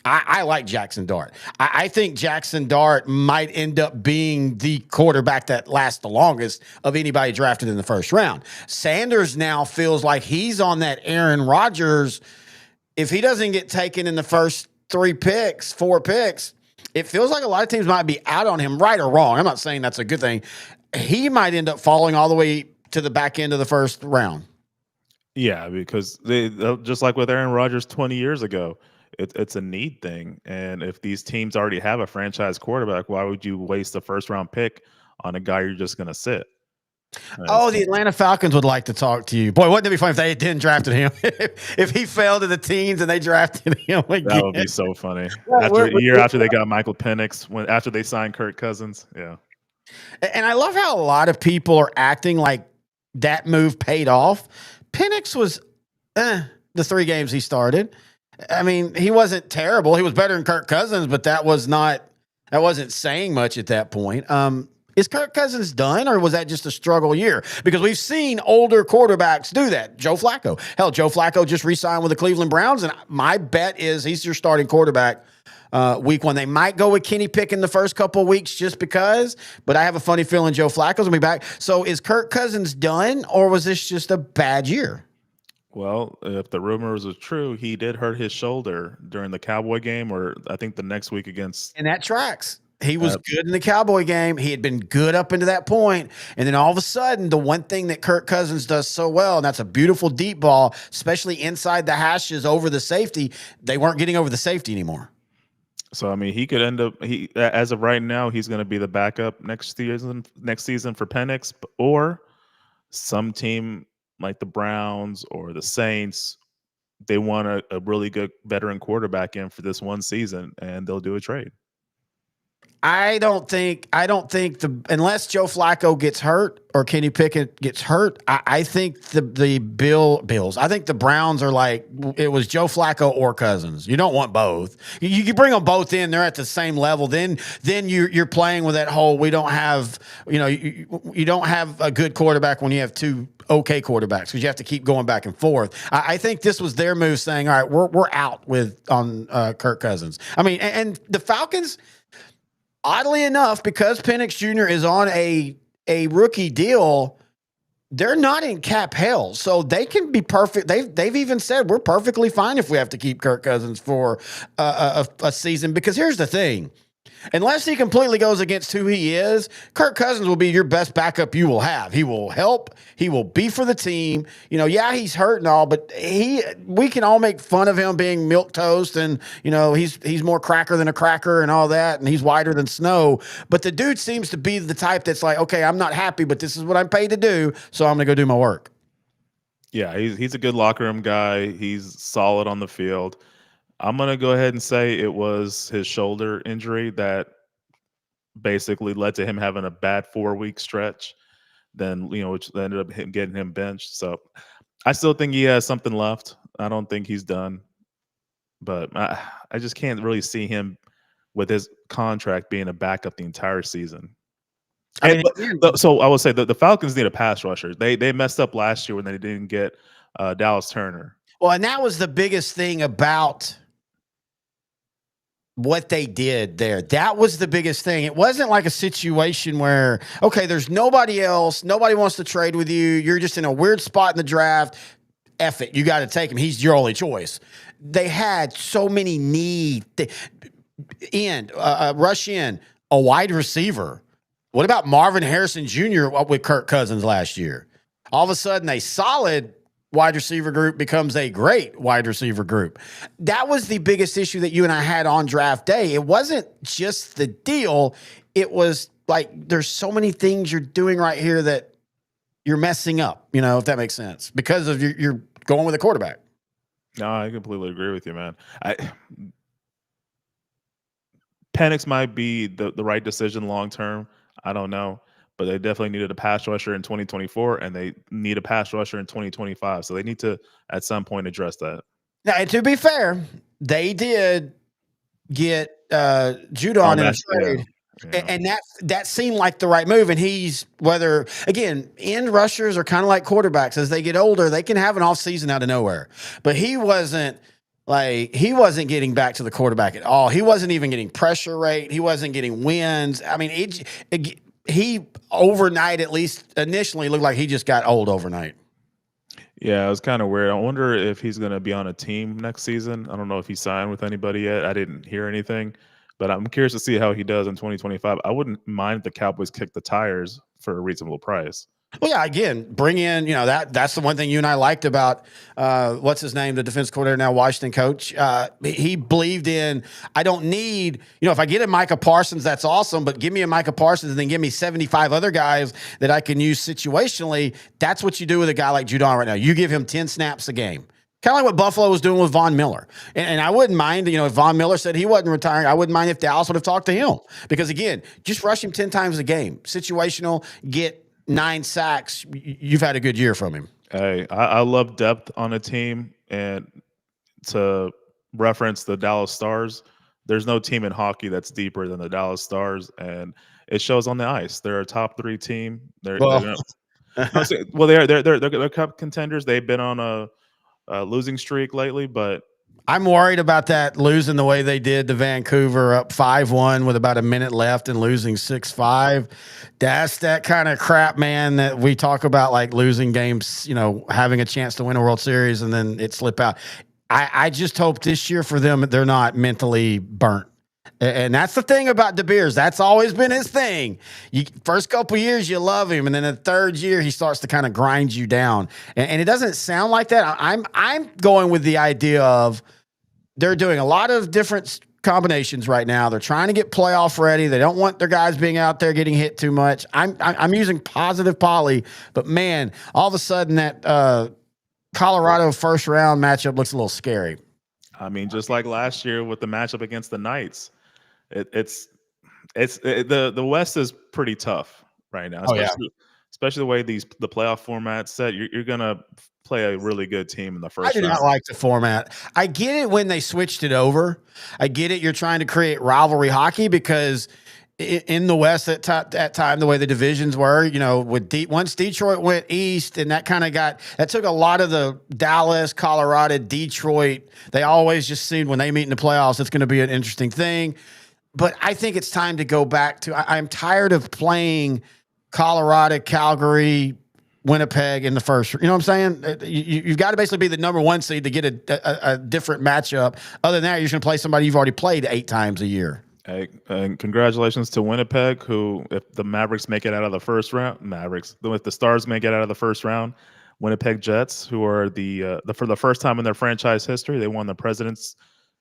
I like Jackson Dart. I think Jackson Dart might end up being the quarterback that lasts the longest of anybody drafted in the first round. Sanders now feels like he's on that Aaron Rodgers. If he doesn't get taken in the first 4 picks, it feels like a lot of teams might be out on him, right or wrong. I'm not saying that's a good thing. He might end up falling all the way to the back end of the first round. Yeah, because they just like with Aaron Rodgers 20 years ago, it's a need thing. And if these teams already have a franchise quarterback, why would you waste a first-round pick on a guy you're just going to sit? The Atlanta Falcons would like to talk to you. Boy, wouldn't it be funny if they didn't drafted him? If he fell to the teens and they drafted him again. That would be so funny. After they got Michael Penix, after they signed Kirk Cousins. Yeah. And I love how a lot of people are acting like that move paid off. Penix was the 3 games he started. I mean, he wasn't terrible. He was better than Kirk Cousins, but that wasn't saying much at that point. Is Kirk Cousins done, or was that just a struggle year? Because we've seen older quarterbacks do that. Joe Flacco. Hell, Joe Flacco just re-signed with the Cleveland Browns, and my bet is he's your starting quarterback week 1. They might go with Kenny Pickett the first couple of weeks just because, but I have a funny feeling Joe Flacco's going to be back. So is Kirk Cousins done, or was this just a bad year? Well, if the rumors are true, he did hurt his shoulder during the Cowboy game, or I think the next week against. And that tracks. He was good in the Cowboy game. He had been good up into that point. And then all of a sudden, the one thing that Kirk Cousins does so well, and that's a beautiful deep ball, especially inside the hashes over the safety, they weren't getting over the safety anymore. So, I mean, he could end up, as of right now, he's going to be the backup next season for Penix, or some team like the Browns or the Saints, they want a really good veteran quarterback in for this one season, and they'll do a trade. I don't think unless Joe Flacco gets hurt or Kenny Pickett gets hurt, I think the Bills, I think the Browns are like, it was Joe Flacco or Cousins. You don't want both. You bring them both in, they're at the same level. Then you're playing with that whole, we don't have, you don't have a good quarterback when you have 2 okay quarterbacks, because you have to keep going back and forth. I think this was their move saying, all right, we're out on Kirk Cousins. I mean, and the Falcons, oddly enough, because Penix Jr. is on a rookie deal, they're not in cap hell, so they can be perfect. They've even said we're perfectly fine if we have to keep Kirk Cousins for a season. Because here's the thing. Unless he completely goes against who he is, Kirk Cousins will be your best backup you will have. He will help. He will be for the team. He's hurt and all, but we can all make fun of him being milquetoast and, he's more cracker than a cracker and all that, and he's whiter than snow. But the dude seems to be the type that's like, okay, I'm not happy, but this is what I'm paid to do, so I'm going to go do my work. Yeah, he's a good locker room guy. He's solid on the field. I'm going to go ahead and say it was his shoulder injury that basically led to him having a bad 4-week stretch, which ended up getting him benched. So I still think he has something left. I don't think he's done. But I just can't really see him with his contract being a backup the entire season. So I will say the Falcons need a pass rusher. They messed up last year when they didn't get Dallas Turner. Well, and that was the biggest thing about what they did there. That was the biggest thing. It wasn't like a situation where, okay, there's nobody else. Nobody wants to trade with you. You're just in a weird spot in the draft. F it, you got to take him. He's your only choice. They had so many rush in a wide receiver. What about Marvin Harrison Jr. with Kirk Cousins last year? All of a sudden, a solid wide receiver group becomes a great wide receiver group. That was the biggest issue that you and I had on draft day. It wasn't just the deal. It was like, there's so many things you're doing right here that you're messing up, if that makes sense, because of you're going with a quarterback. No, I completely agree with you, man. Penix might be the right decision long term. I don't know. But they definitely needed a pass rusher in 2024, and they need a pass rusher in 2025. So they need to, at some point, address that. Now, and to be fair, they did get Judon in a trade, and that seemed like the right move. And he's, whether, again, end rushers are kind of like quarterbacks. As they get older, they can have an off season out of nowhere. But he wasn't getting back to the quarterback at all. He wasn't even getting pressure rate. He wasn't getting wins. I mean, he overnight, at least initially, looked like he just got old overnight. Yeah, it was kind of weird. I wonder if he's going to be on a team next season. I don't know if he signed with anybody yet. I didn't hear anything, but I'm curious to see how he does in 2025. I wouldn't mind if the Cowboys kick the tires for a reasonable price. Well, yeah, again, bring in, that's the one thing you and I liked about, what's his name, the defense coordinator now, Washington coach. He believed in, I don't need, if I get a Micah Parsons, that's awesome, but give me a Micah Parsons and then give me 75 other guys that I can use situationally. That's what you do with a guy like Judon right now. You give him 10 snaps a game. Kind of like what Buffalo was doing with Von Miller. And I wouldn't mind, if Von Miller said he wasn't retiring, I wouldn't mind if Dallas would have talked to him. Because, again, just rush him 10 times a game. Situational, get 9 sacks. You've had a good year from him. Hey, I love depth on a team. And to reference the Dallas Stars, there's no team in hockey that's deeper than the Dallas Stars. And it shows on the ice. They're a top 3 team. They're cup contenders. They've been on a losing streak lately, but I'm worried about that losing the way they did to Vancouver, up 5-1 with about a minute left and losing 6-5. That's that kind of crap, man, that we talk about, like losing games, having a chance to win a World Series and then it slip out. I just hope this year for them they're not mentally burnt. And that's the thing about De Beers. That's always been his thing. First couple years, you love him. And then the third year, he starts to kind of grind you down. And it doesn't sound like that. I'm going with the idea of they're doing a lot of different combinations right now. They're trying to get playoff ready. They don't want their guys being out there getting hit too much. I'm using positive poly. But, man, all of a sudden that Colorado first round matchup looks a little scary. I mean, just like last year with the matchup against the Knights. The West is pretty tough right now, especially the way the playoff format's set. You're gonna play a really good team in the first round. I do not like the format. I get it when they switched it over. I get it. You're trying to create rivalry hockey because in the West at that time, the way the divisions were, once Detroit went east, and that took a lot of the Dallas, Colorado, Detroit. They always just seemed when they meet in the playoffs, it's going to be an interesting thing. But I think it's time to go back to. I'm tired of playing Colorado, Calgary, Winnipeg in the first. You know what I'm saying? You've got to basically be the number 1 seed to get a different matchup. Other than that, you're going to play somebody you've already played 8 times a year. Hey, and congratulations to Winnipeg, who, if the Mavericks make it out of the first round, if the Stars make it out of the first round, Winnipeg Jets, who are for the first time in their franchise history, they won the President's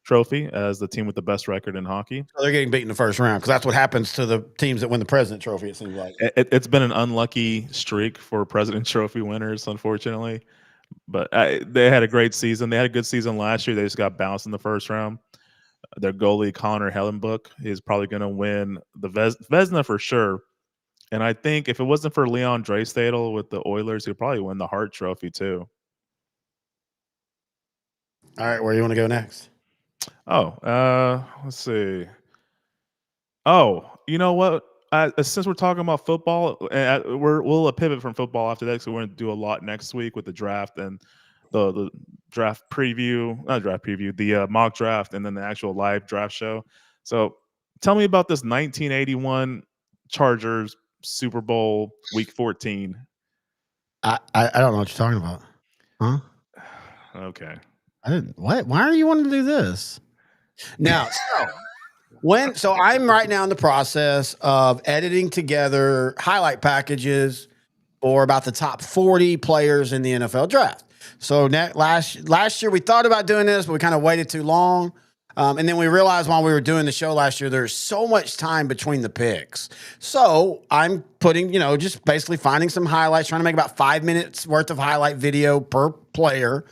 Trophy as the team with the best record in hockey. So they're getting beat in the first round because that's what happens to the teams that win the President Trophy, it seems like. It's been an unlucky streak for President Trophy winners, unfortunately. But they had a great season. They had a good season last year. They just got bounced in the first round. Their goalie, Connor Hellenbuck, is probably going to win the Vezina for sure. And I think if it wasn't for Leon Draisaitl with the Oilers, he'd probably win the Hart Trophy too. All right, where do you want to go next? Let's see. Oh, you know what? Since we're talking about football, we'll pivot from football after that because we're going to do a lot next week with the draft and the draft preview, not draft preview, the mock draft, and then the actual live draft show. So tell me about this 1981 Chargers Super Bowl Week 14. I don't know what you're talking about. Huh? Okay. I didn't. What? Why are you wanting to do this? Now, so I'm right now in the process of editing together highlight packages for about the top 40 players in the NFL draft. So last year we thought about doing this, but we kind of waited too long. And then we realized while we were doing the show last year, there's so much time between the picks. So I'm putting, just basically finding some highlights, trying to make about 5 minutes worth of highlight video per player.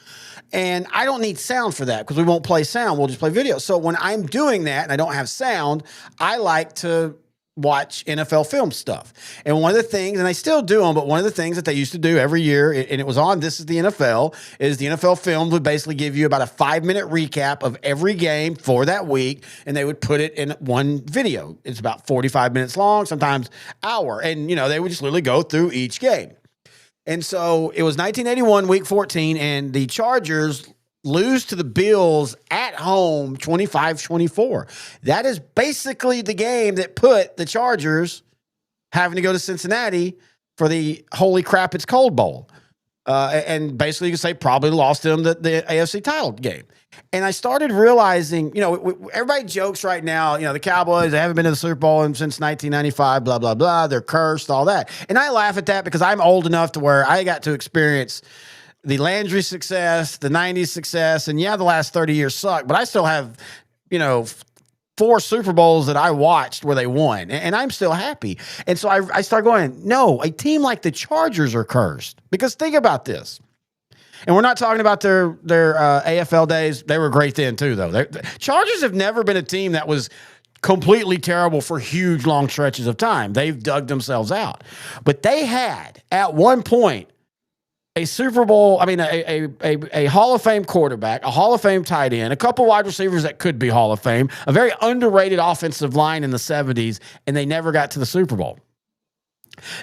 And I don't need sound for that because we won't play sound. We'll just play video. So when I'm doing that and I don't have sound, I like to watch NFL film stuff. And one of the things, and they still do them, but one of the things that they used to do every year, and it was on This Is the NFL, is the NFL Films would basically give you about a 5-minute recap of every game for that week, and they would put it in one video. It's about 45 minutes long, sometimes hour. And, they would just literally go through each game. And so it was 1981, week 14, and the Chargers lose to the Bills at home 25-24. That is basically the game that put the Chargers having to go to Cincinnati for the Holy Crap It's Cold Bowl. And basically you could say probably lost them the AFC title game. And I started realizing, everybody jokes right now, the Cowboys, they haven't been to the Super Bowl since 1995, blah, blah, blah. They're cursed, all that. And I laugh at that because I'm old enough to where I got to experience the Landry success, the 90s success, and the last 30 years suck, but I still have, 4 Super Bowls that I watched where they won, and I'm still happy. And so I start going, no, a team like the Chargers are cursed. Because think about this. And we're not talking about their AFL days. They were great then too, though. The Chargers have never been a team that was completely terrible for huge, long stretches of time. They've dug themselves out. But they had, at one point, a Super Bowl, a Hall of Fame quarterback, a Hall of Fame tight end, a couple wide receivers that could be Hall of Fame, a very underrated offensive line in the 70s, and they never got to the Super Bowl.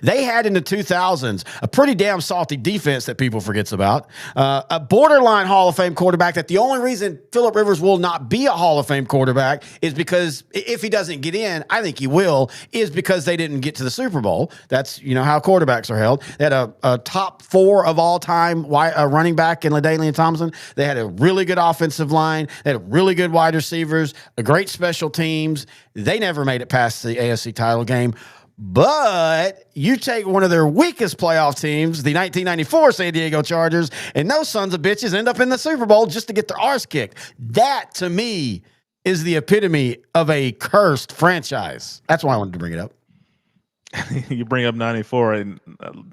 They had in the 2000s a pretty damn salty defense that people forgets about, a borderline Hall of Fame quarterback that the only reason Phillip Rivers will not be a Hall of Fame quarterback is because if he doesn't get in, I think he will, is because they didn't get to the Super Bowl. That's, how quarterbacks are held. They had a top 4 of all time running back in LaDainian Thompson. They had a really good offensive line. They had really good wide receivers, a great special teams. They never made it past the AFC title game. But you take one of their weakest playoff teams, the 1994 San Diego Chargers, and those sons of bitches end up in the Super Bowl just to get their arse kicked. That, to me, is the epitome of a cursed franchise. That's why I wanted to bring it up. You bring up 94, and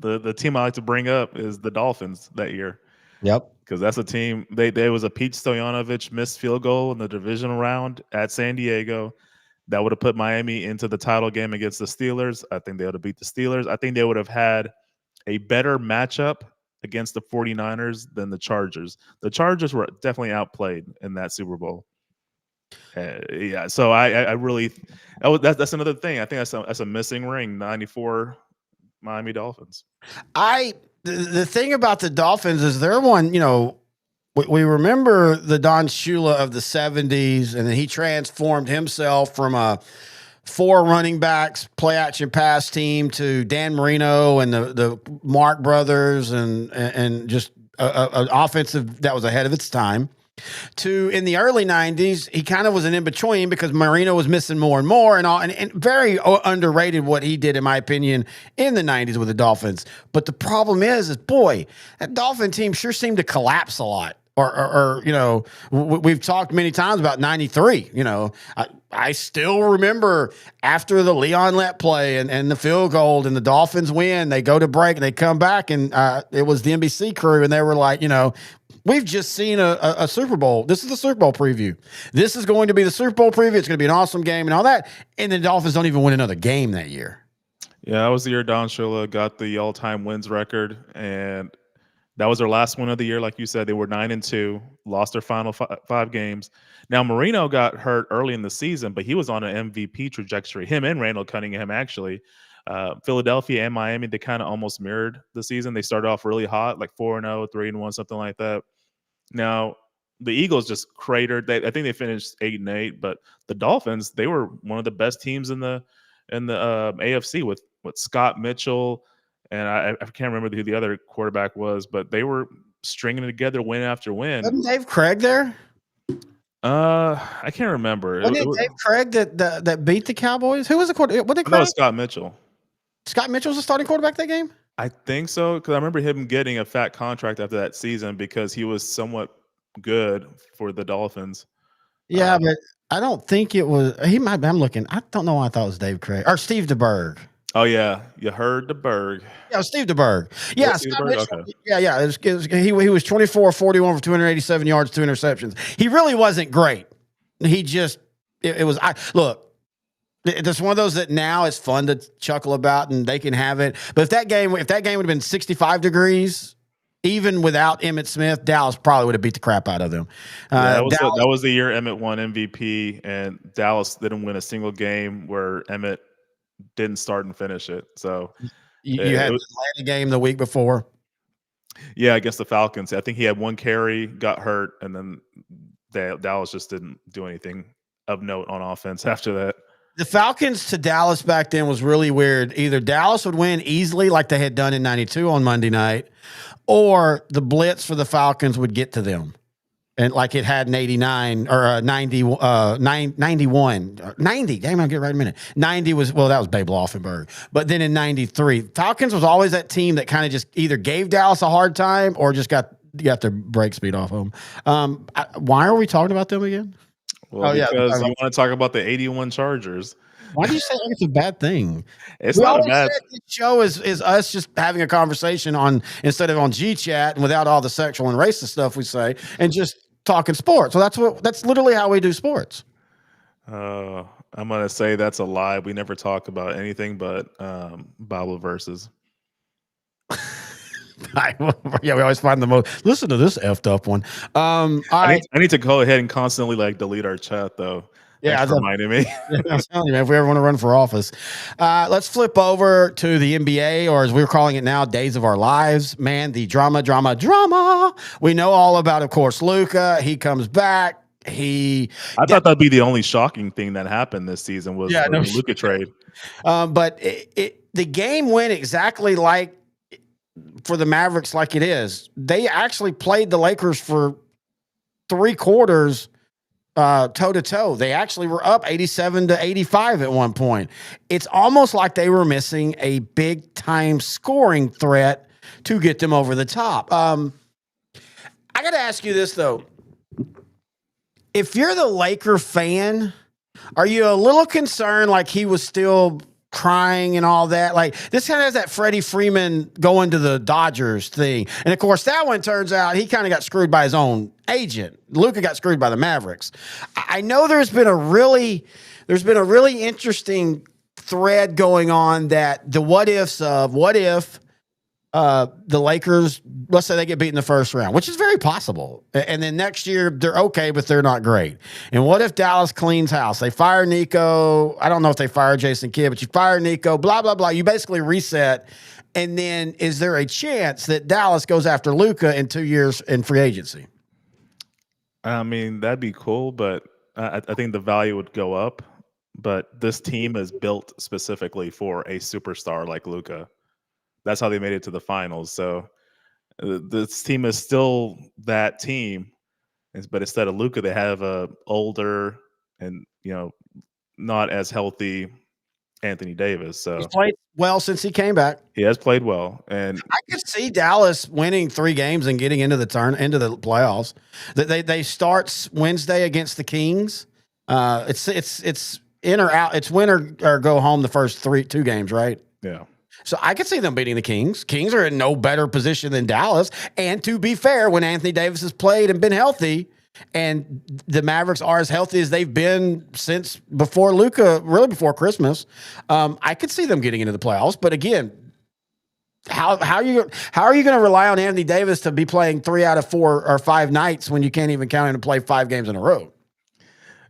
the team I like to bring up is the Dolphins that year. Yep. Because that's a team, there was a Pete Stoyanovich missed field goal in the divisional round at San Diego. That would have put Miami into the title game against the Steelers. I think they would have beat the Steelers. I think they would have had a better matchup against the 49ers than the Chargers. The Chargers were definitely outplayed in that Super Bowl. So I really that's another thing. I think that's a missing ring. 94 Miami Dolphins. The thing about the Dolphins is they're one. We remember the Don Shula of the 70s, and then he transformed himself from a 4 running backs play action pass team to Dan Marino and the Mark brothers and just an offensive that was ahead of its time. To in the early 90s, he kind of was an in-between because Marino was missing more and more and very underrated what he did, in my opinion, in the 90s with the Dolphins. But the problem is boy, that Dolphin team sure seemed to collapse a lot. Or we've talked many times about 93. I still remember after the Leon Lett play and the field goal and the Dolphins win, they go to break and they come back and it was the NBC crew and they were like, we've just seen a Super Bowl. This is the Super Bowl preview. This is going to be the Super Bowl preview. It's going to be an awesome game and all that. And the Dolphins don't even win another game that year. Yeah, that was the year Don Shula got the all-time wins record, and that was their last win of the year. Like you said, they were 9-2, lost their final 5 games. Now, Marino got hurt early in the season, but he was on an MVP trajectory. Him and Randall Cunningham, actually. Philadelphia and Miami, they kind of almost mirrored the season. They started off really hot, like 4-0, 3-1, something like that. Now, the Eagles just cratered. I think they finished 8-8, but the Dolphins, they were one of the best teams in the AFC with Scott Mitchell. And I can't remember who the other quarterback was, but they were stringing together win after win. Wasn't Dave Craig there? I can't remember. Wasn't it Dave Craig that beat the Cowboys? Who was the quarterback? What did No, Craig? Scott Mitchell. Scott Mitchell was the starting quarterback that game? I think so, because I remember him getting a fat contract after that season because he was somewhat good for the Dolphins. Yeah, but I don't think it was. He might be. I'm looking. I don't know why I thought it was Dave Craig or Steve DeBerg. Oh yeah, you heard the Berg. Yeah, it was Steve DeBerg. Yeah, Steve Scott DeBerg? Mitchell, Okay. yeah. He was 24 41 for 287 yards, 2 interceptions. He really wasn't great. He just it was. Look. It's one of those that now it's fun to chuckle about and they can have it. But if that game would have been 65 degrees, even without Emmitt Smith, Dallas probably would have beat the crap out of them. That was the year Emmett won MVP, and Dallas didn't win a single game where Emmett didn't start and finish it. So you had the Atlanta game the week before. Yeah, against the Falcons. I think he had one carry, got hurt, and then Dallas just didn't do anything of note on offense after that. The Falcons to Dallas back then was really weird. Either Dallas would win easily like they had done in 92 on Monday night, or the blitz for the Falcons would get to them. And like it had in 89 or 90, 91, 90. Damn, I'll get right in a minute. 90 was, well, that was Babe Laufenberg. But then in 93, Falcons was always that team that kind of just either gave Dallas a hard time or just got their break speed off them. Why are we talking about them again? Well, because you want to talk about the 81 Chargers. Why do you say it's a bad thing? It's not a bad. This show is us just having a conversation instead of on G Chat and without all the sexual and racist stuff we say, and just talking sports. So that's literally how we do sports. I'm gonna say that's a lie. We never talk about anything but Bible verses. Yeah, we always find the most. Listen to this effed up one. I need to go ahead and constantly delete our chat though. Yeah, that's reminding me. I'm telling you, man, if we ever want to run for office, let's flip over to the NBA, or as we're calling it now, Days of Our Lives. Man, the drama. We know all about, of course, Luka. He comes back. I thought that'd be the only shocking thing that happened this season was the Luka trade. But the game went exactly like for the Mavericks, like it is. They actually played the Lakers for 3 quarters. Toe to toe. They actually were up 87-85 at one point. It's almost like they were missing a big time scoring threat to get them over the top. I got to ask you this though. If you're the Laker fan, are you a little concerned like he was still crying and all that? Like this kind of has that Freddie Freeman going to the Dodgers thing. And of course that one turns out he kind of got screwed by his own agent. Luka got screwed by the Mavericks. I know there's been a really interesting thread going on that the what ifs of what if the Lakers, let's say they get beat in the first round, which is very possible. And then next year they're okay, but they're not great. And what if Dallas cleans house? They fire Nico. I don't know if they fire Jason Kidd, but you fire Nico, blah, blah, blah. You basically reset. And then is there a chance that Dallas goes after Luka in 2 years in free agency? I mean, that'd be cool, but I think the value would go up. But this team is built specifically for a superstar like Luka. That's how they made it to the finals. So this team is still that team, but instead of Luka, they have a older and not as healthy Anthony Davis. So he's played well since he came back. He has played well, and I could see Dallas winning 3 games and getting into the playoffs. They start Wednesday against the Kings. It's in or out. It's win or go home the first 2 games, right? Yeah. So I could see them beating the Kings. Kings are in no better position than Dallas. And to be fair, when Anthony Davis has played and been healthy, and the Mavericks are as healthy as they've been since before Luka, really before Christmas, I could see them getting into the playoffs. But again, how are you going to rely on Anthony Davis to be playing 3 out of 4 or 5 nights when you can't even count him to play 5 games in a row?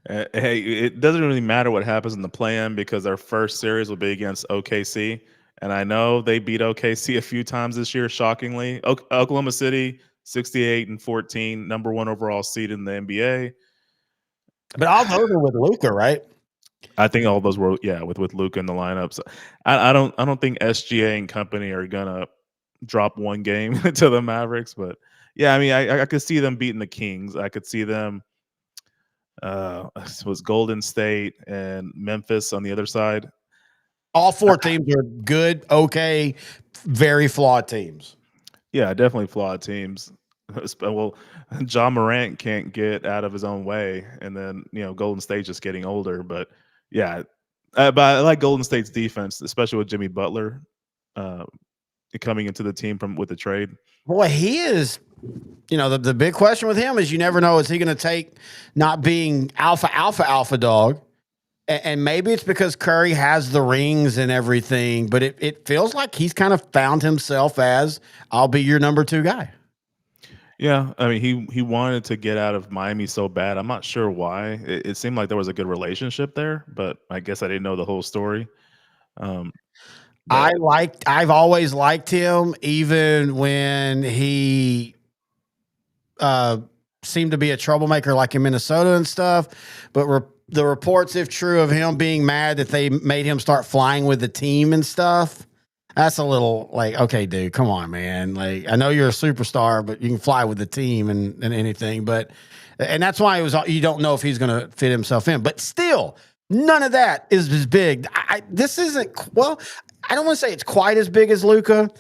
Hey, it doesn't really matter what happens in the play-in because their first series will be against OKC. And I know they beat OKC a few times this year, shockingly. Oklahoma City, 68-14, number 1 overall seed in the NBA. But all those are with Luka, right? I think all those were, with Luka in the lineup. So I don't think SGA and company are gonna drop 1 game to the Mavericks, but Yeah, I mean, I could see them beating the Kings. I could see them. It was Golden State and Memphis on the other side. All four teams are good, okay, very flawed teams. Yeah, definitely flawed teams. Well, John Morant can't get out of his own way, and then Golden State's just getting older. But yeah, but I like Golden State's defense, especially with Jimmy Butler uh, coming into the team with the trade. Boy, he is. The big question with him is you never know, is he going to take not being alpha dog? And maybe it's because Curry has the rings and everything, but it feels like he's kind of found himself as, I'll be your number 2 guy. Yeah, I mean, he wanted to get out of Miami so bad. I'm not sure why. It seemed like there was a good relationship there, but I guess I didn't know the whole story. I've always liked him, even when he seemed to be a troublemaker like in Minnesota and stuff. But the reports, if true, of him being mad that they made him start flying with the team and stuff, that's a little like, okay, dude, come on, man. Like, I know you're a superstar, but you can fly with the team and anything. And that's why you don't know if he's going to fit himself in. But still, none of that is as big. This isn't, well, I don't want to say it's quite as big as Luka,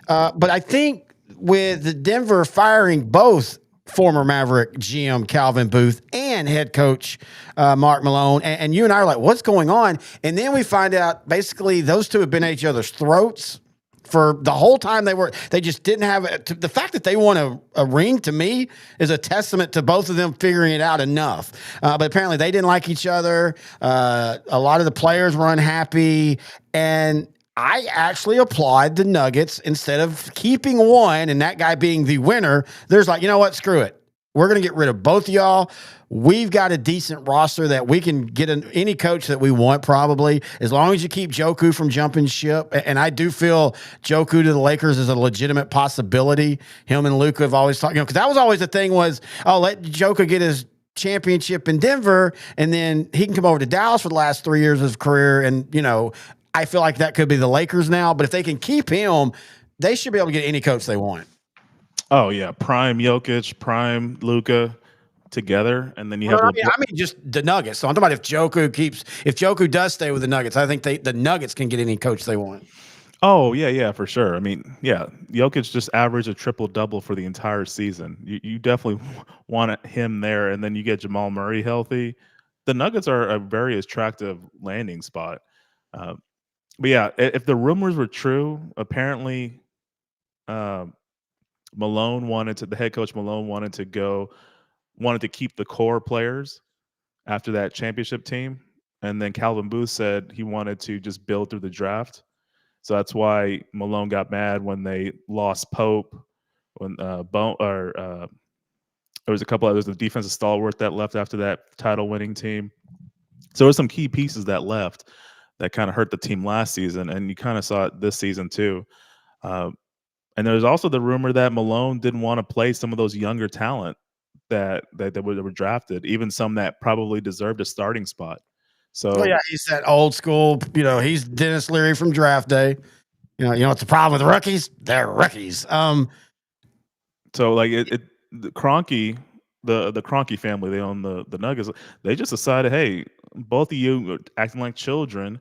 but I think with Denver firing both former Maverick GM Calvin Booth and head coach Mark Malone, and you and I are like, what's going on? And then we find out basically those two have been at each other's throats for the whole time they just didn't have it. The fact that they won a ring, to me, is a testament to both of them figuring it out enough. But apparently they didn't like each other. A lot of the players were unhappy, and I actually applaud the Nuggets. Instead of keeping one and that guy being the winner, there's like, you know what? Screw it. We're going to get rid of both of y'all. We've got a decent roster that we can get any coach that we want, probably, as long as you keep Joku from jumping ship. And I do feel Joku to the Lakers is a legitimate possibility. Him and Luka have always talked, because that was always the thing was, let Joku get his championship in Denver, and then he can come over to Dallas for the last 3 years of his career. And, I feel like that could be the Lakers now, but if they can keep him, they should be able to get any coach they want. Oh yeah, prime Jokic, prime Luka together, and then you have. I mean, just the Nuggets. So I'm talking about if Joku does stay with the Nuggets, I think the Nuggets can get any coach they want. Oh yeah, for sure. I mean, yeah, Jokic just averaged a triple-double for the entire season. You definitely want him there, and then you get Jamal Murray healthy. The Nuggets are a very attractive landing spot. But yeah, if the rumors were true, apparently the head coach Malone wanted to keep the core players after that championship team. And then Calvin Booth said he wanted to just build through the draft. So that's why Malone got mad when they lost Pope, when there was a couple others, the defensive stalwart that left after that title winning team. So there were some key pieces that left that kind of hurt the team last season, and you kind of saw it this season too. And there's also the rumor that Malone didn't want to play some of those younger talent that were drafted, even some that probably deserved a starting spot. So yeah, he's that old school. He's Dennis Leary from draft day. What's the problem with rookies? They're rookies. So like the Kroenke, the Kroenke family, they own the Nuggets. They just decided, hey, both of you are acting like children,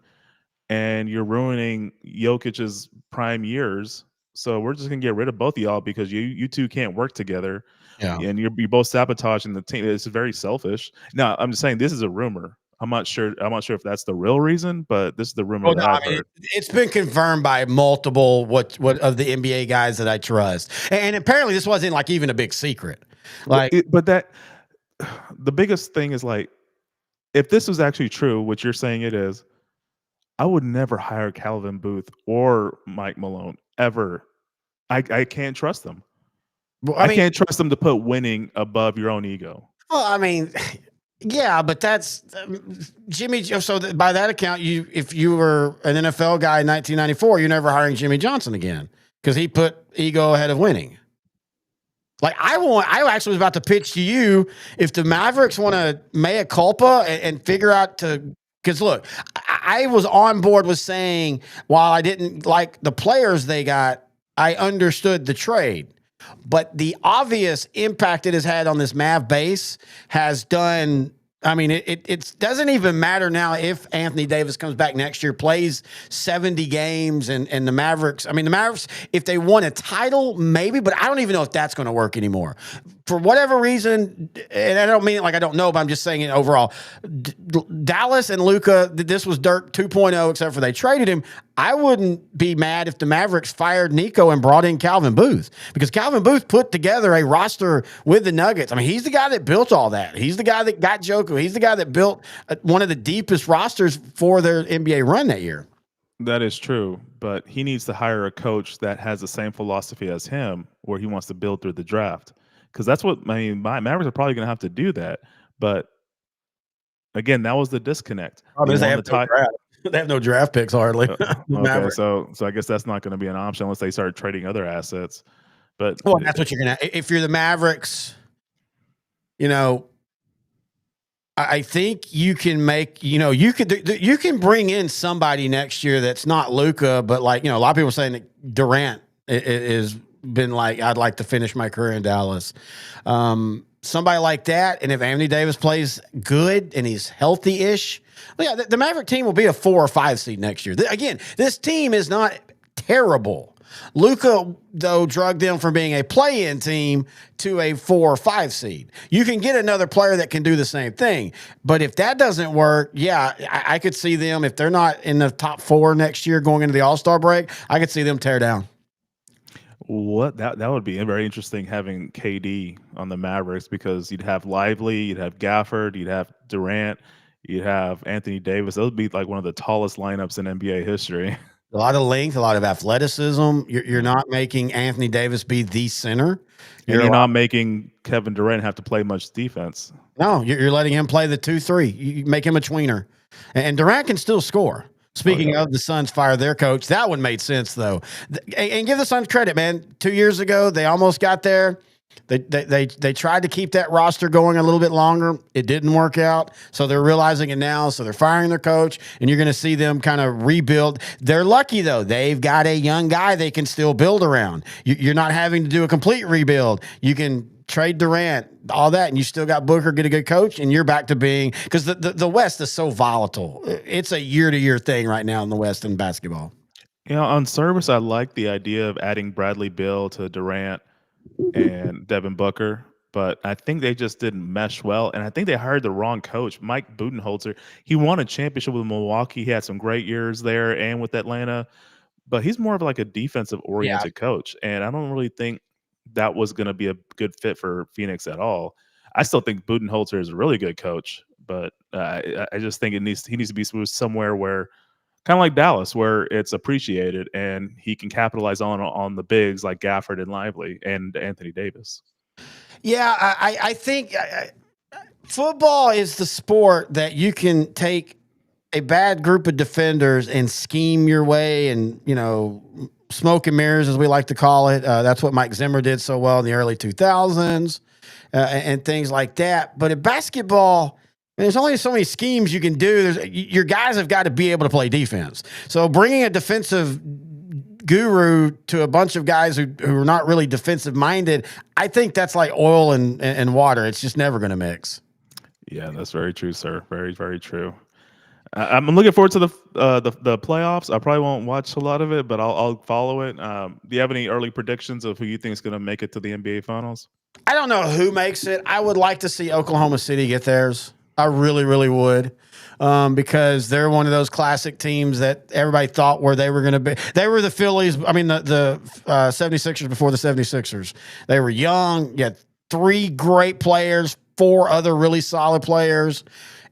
and you're ruining Jokic's prime years. So we're just gonna get rid of both of y'all because you two can't work together. Yeah, and you're both sabotaging the team. It's very selfish. Now, I'm just saying this is a rumor. I'm not sure if that's the real reason, but this is the rumor that I've heard. It's been confirmed by multiple what of the NBA guys that I trust, and apparently this wasn't like even a big secret. Like, The biggest thing is like, if this was actually true, what you're saying it is, I would never hire Calvin Booth or Mike Malone ever. I can't trust them. well, I can't trust them to put winning above your own ego. Well, I mean, yeah, but that's Jimmy. So by that account, if you were an NFL guy in 1994, you're never hiring Jimmy Johnson again because he put ego ahead of winning. Like I actually was about to pitch to you if the Mavericks want to mea culpa and figure out because look, I was on board with saying while I didn't like the players they got, I understood the trade. but the obvious impact it has had on this Mav base has done. I mean, it doesn't even matter now if Anthony Davis comes back next year, plays 70 games, and the Mavericks. I mean, the Mavericks, if they won a title, maybe, but I don't even know if that's going to work anymore. For whatever reason, and I don't mean it like I don't know, but I'm just saying it overall. Dallas and Luka, this was Dirk 2.0, except for they traded him. I wouldn't be mad if the Mavericks fired Nico and brought in Calvin Booth, because Calvin Booth put together a roster with the Nuggets. I mean, he's the guy that built all that. He's the guy that got Jokic. He's the guy that built one of the deepest rosters for their NBA run that year. That is true, but he needs to hire a coach that has the same philosophy as him, where he wants to build through the draft. Because that's what my Mavericks are probably going to have to do that. But again, that was the disconnect. They have no draft picks hardly. Okay, so I guess that's not going to be an option unless they start trading other assets. But that's what you're going to. If you're the Mavericks, I think you can make. You can bring in somebody next year that's not Luka, but like a lot of people are saying that Durant is been like, I'd like to finish my career in Dallas. Somebody like that, and if Anthony Davis plays good and he's healthy-ish, the Maverick team will be a 4 or 5 seed next year. Again, this team is not terrible. Luka, though, drugged them from being a play-in team to a 4 or 5 seed. You can get another player that can do the same thing. But if that doesn't work, I could see them, if they're not in the top 4 next year going into the All-Star break, I could see them tear down. That would be very interesting, having KD on the Mavericks, because you'd have Lively, you'd have Gafford, you'd have Durant, you'd have Anthony Davis. Those would be like one of the tallest lineups in NBA history. A lot of length, a lot of athleticism. You're not making Anthony Davis be the center. You're not making Kevin Durant have to play much defense. No, you're letting him play the 2-3. You make him a tweener. And Durant can still score. Speaking of the Suns fire their coach, that one made sense, though. And give the Suns credit, man. 2 years ago, they almost got there. They tried to keep that roster going a little bit longer. It didn't work out, so they're realizing it now. So they're firing their coach, and you're going to see them kind of rebuild. They're lucky, though. They've got a young guy they can still build around. You're not having to do a complete rebuild. You can trade Durant, all that, and you still got Booker, get a good coach, and you're back to being, because the West is so volatile. It's a year-to-year thing right now in the West in basketball. On service, I like the idea of adding Bradley Beal to Durant and Devin Booker, but I think they just didn't mesh well, and I think they hired the wrong coach, Mike Budenholzer. He won a championship with Milwaukee. He had some great years there and with Atlanta, but he's more of like a defensive-oriented coach, and I don't really think that was going to be a good fit for Phoenix at all. I still think Budenholzer is a really good coach, but I just think he needs to be somewhere where, kind of like Dallas, where it's appreciated and he can capitalize on the bigs like Gafford and Lively and Anthony Davis. Yeah, I think football is the sport that you can take a bad group of defenders and scheme your way, and smoke and mirrors, as we like to call it. That's what Mike Zimmer did so well in the early 2000s and things like that. But in basketball, there's only so many schemes you can do. Your guys have got to be able to play defense. So bringing a defensive guru to a bunch of guys who are not really defensive minded, I think that's like oil and water. It's just never going to mix. Yeah, that's very true, sir. Very, very true. I'm looking forward to the playoffs. I probably won't watch a lot of it, but I'll follow it. Do you have any early predictions of who you think is going to make it to the NBA Finals? I don't know who makes it. I would like to see Oklahoma City get theirs. I really, really would, because they're one of those classic teams that everybody thought where they were going to be. They were the Phillies. I mean, the 76ers before the 76ers. They were young. You had 3 great players, 4 other really solid players,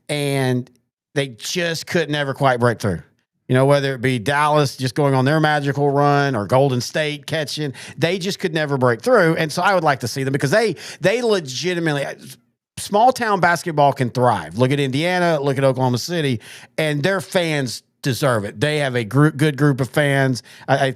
and they just could never quite break through. Whether it be Dallas just going on their magical run or Golden State catching, they just could never break through. And so I would like to see them, because they legitimately, small town basketball can thrive. Look at Indiana, look at Oklahoma City, and their fans deserve it. They have a good group of fans. I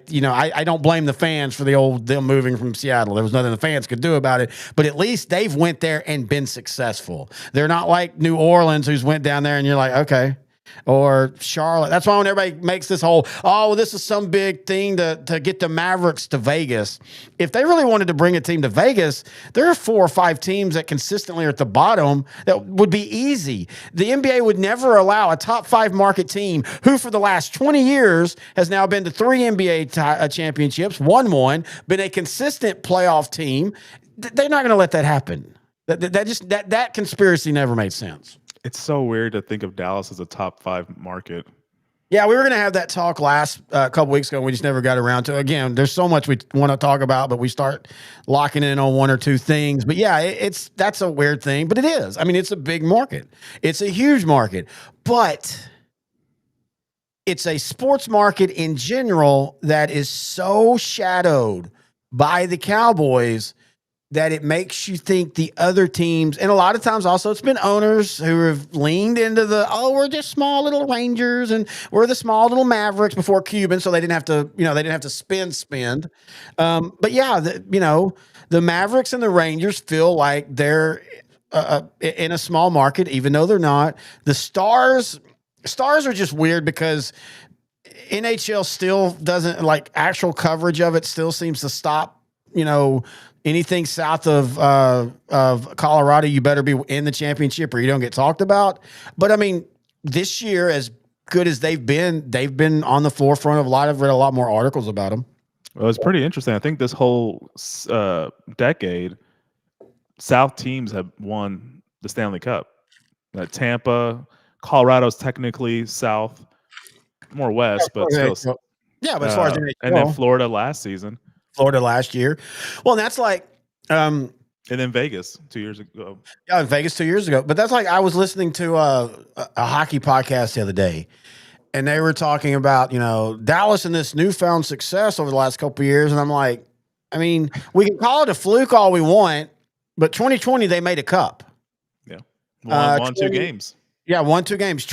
don't blame the fans for them moving from Seattle. There was nothing the fans could do about it, but at least they've went there and been successful. They're not like New Orleans, who's went down there and you're like, okay. or Charlotte. That's why when everybody makes this whole, oh, well, this is some big thing to get the Mavericks to Vegas. If they really wanted to bring a team to Vegas, there are 4 or 5 teams that consistently are at the bottom that would be easy. The NBA would never allow a top 5 market team who for the last 20 years has now been to 3 NBA championships, won one, been a consistent playoff team. They're not going to let that happen. That conspiracy never made sense. It's so weird to think of Dallas as a top 5 market. Yeah, we were going to have that talk last couple weeks ago. We just never got around to it. Again, there's so much we want to talk about, but we start locking in on 1 or 2 things. But yeah, that's a weird thing, but it is. I mean, it's a big market. It's a huge market, but it's a sports market in general that is so shadowed by the Cowboys that it makes you think the other teams, and a lot of times also it's been owners who have leaned into we're just small little Rangers and we're the small little Mavericks before Cuban, so they didn't have to spend. But yeah, the Mavericks and the Rangers feel like they're in a small market, even though they're not. The Stars are just weird because NHL still doesn't like actual coverage of it. Still seems to stop, anything south of Colorado, you better be in the championship or you don't get talked about. But I mean, this year, as good as they've been on the forefront of I've read a lot more articles about them. Well, it's pretty interesting. I think this whole decade, South teams have won the Stanley Cup. Tampa, Colorado's technically South, more West, but still. Yeah, but as far as and then Florida last season. Florida last year. Well, that's like and then Vegas 2 years ago. Yeah, in Vegas 2 years ago. But that's like I was listening to a hockey podcast the other day, and they were talking about, Dallas and this newfound success over the last couple of years. And I'm like, I mean, we can call it a fluke all we want, but 2020 they made a cup. Yeah. Won 2 games. Yeah, won 2 games.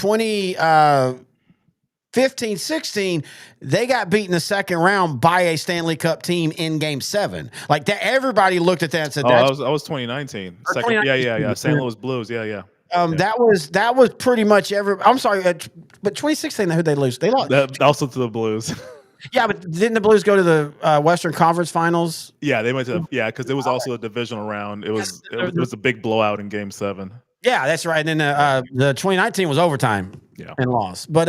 15-16, they got beat in the second round by a Stanley Cup team in Game 7. Like that, everybody looked at that and said, "That was 2019." Second, yeah. St. Louis Blues, yeah. That was pretty much I'm sorry, but 2016, who'd they lose? They lost also to the Blues. Yeah, but didn't the Blues go to the Western Conference Finals? Yeah, they went to because it was also a divisional round. It was a big blowout in Game 7. Yeah, that's right. And then the 2019 was overtime and lost. But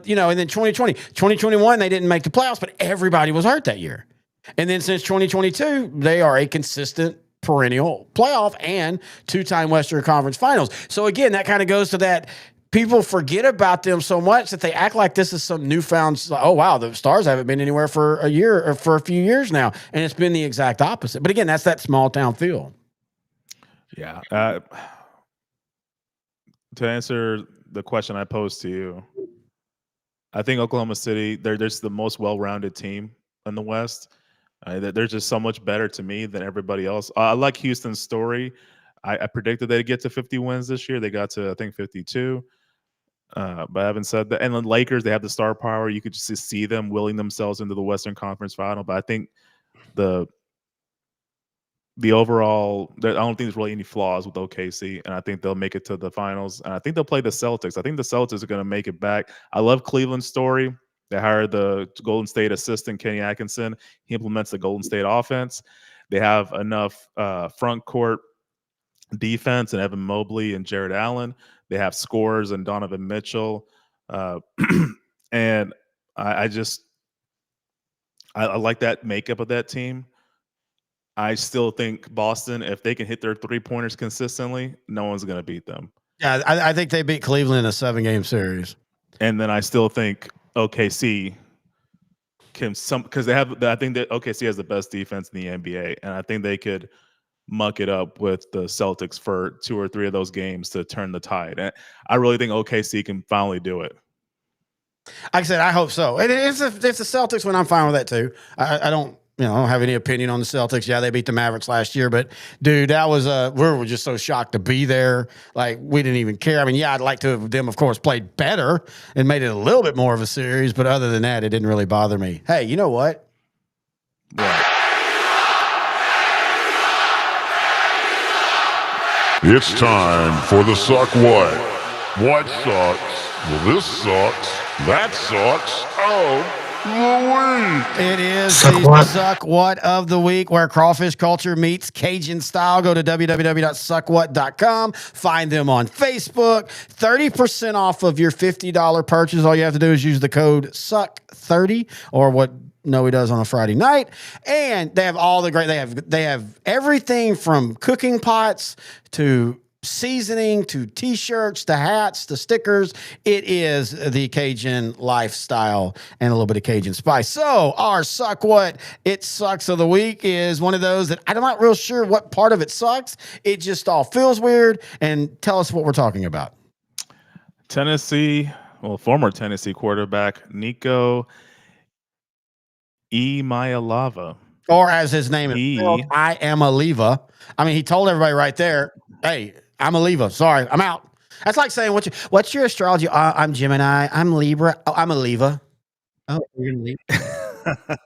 and then 2021, they didn't make the playoffs, but everybody was hurt that year. And then since 2022, they are a consistent perennial playoff and 2-time Western Conference Finals. So again, that kind of goes to that people forget about them so much that they act like this is some newfound, oh wow, the Stars haven't been anywhere for a year or for a few years now. And it's been the exact opposite. But again, that's that small town feel. Yeah. To answer the question I posed to you, I think Oklahoma City, they're just the most well-rounded team in the West. They're just so much better to me than everybody else. I like Houston's story. I predicted they'd get to 50 wins this year. They got to, I think, 52. But having said that, and the Lakers, they have the star power. You could just see them willing themselves into the Western Conference Final. But I think the overall, I don't think there's really any flaws with OKC, and I think they'll make it to the finals. And I think they'll play the Celtics. I think the Celtics are going to make it back. I love Cleveland's story. They hired the Golden State assistant, Kenny Atkinson. He implements the Golden State offense. They have enough front court defense and Evan Mobley and Jared Allen. They have scorers and Donovan Mitchell. And I like that makeup of that team. I still think Boston, if they can hit their 3-pointers consistently, no one's going to beat them. Yeah, I think they beat Cleveland in a 7-game series. And then I still think OKC because I think that OKC has the best defense in the NBA, and I think they could muck it up with the Celtics for 2 or 3 of those games to turn the tide. And I really think OKC can finally do it. Like I said, I hope so. And if the Celtics win, I'm fine with that too. I don't have any opinion on the Celtics. Yeah, they beat the Mavericks last year, but dude, that was we were just so shocked to be there. Like we didn't even care. I mean, yeah, I'd like to have them, of course, played better and made it a little bit more of a series, but other than that, it didn't really bother me. Hey, you know what? Yeah. It's time for the Suck What? What sucks? Well, this sucks. That sucks. Oh, the week. It is Suck the what? Suck What of the Week, where crawfish culture meets Cajun style. Go to www.suckwhat.com. Find them on Facebook. 30% off of your $50 purchase. All you have to do is use the code SUCK30, or what Noe does on a Friday night. And they have all the great, they have everything from cooking pots to seasoning to t-shirts to hats to stickers. It is the Cajun lifestyle and a little bit of Cajun spice. So our Suck What It Sucks of the Week is one of those that I'm not real sure what part of it sucks. It just all feels weird. And tell us what we're talking about. Former Tennessee quarterback Nico Iamaleava. Or as his name is spelled, I am a Leva. I mean, he told everybody right there, hey, I'm a Leva. Sorry, I'm out. That's like saying, what's your astrology? I'm Gemini. I'm Libra. Oh, I'm a Leva. Oh, you're going to leave.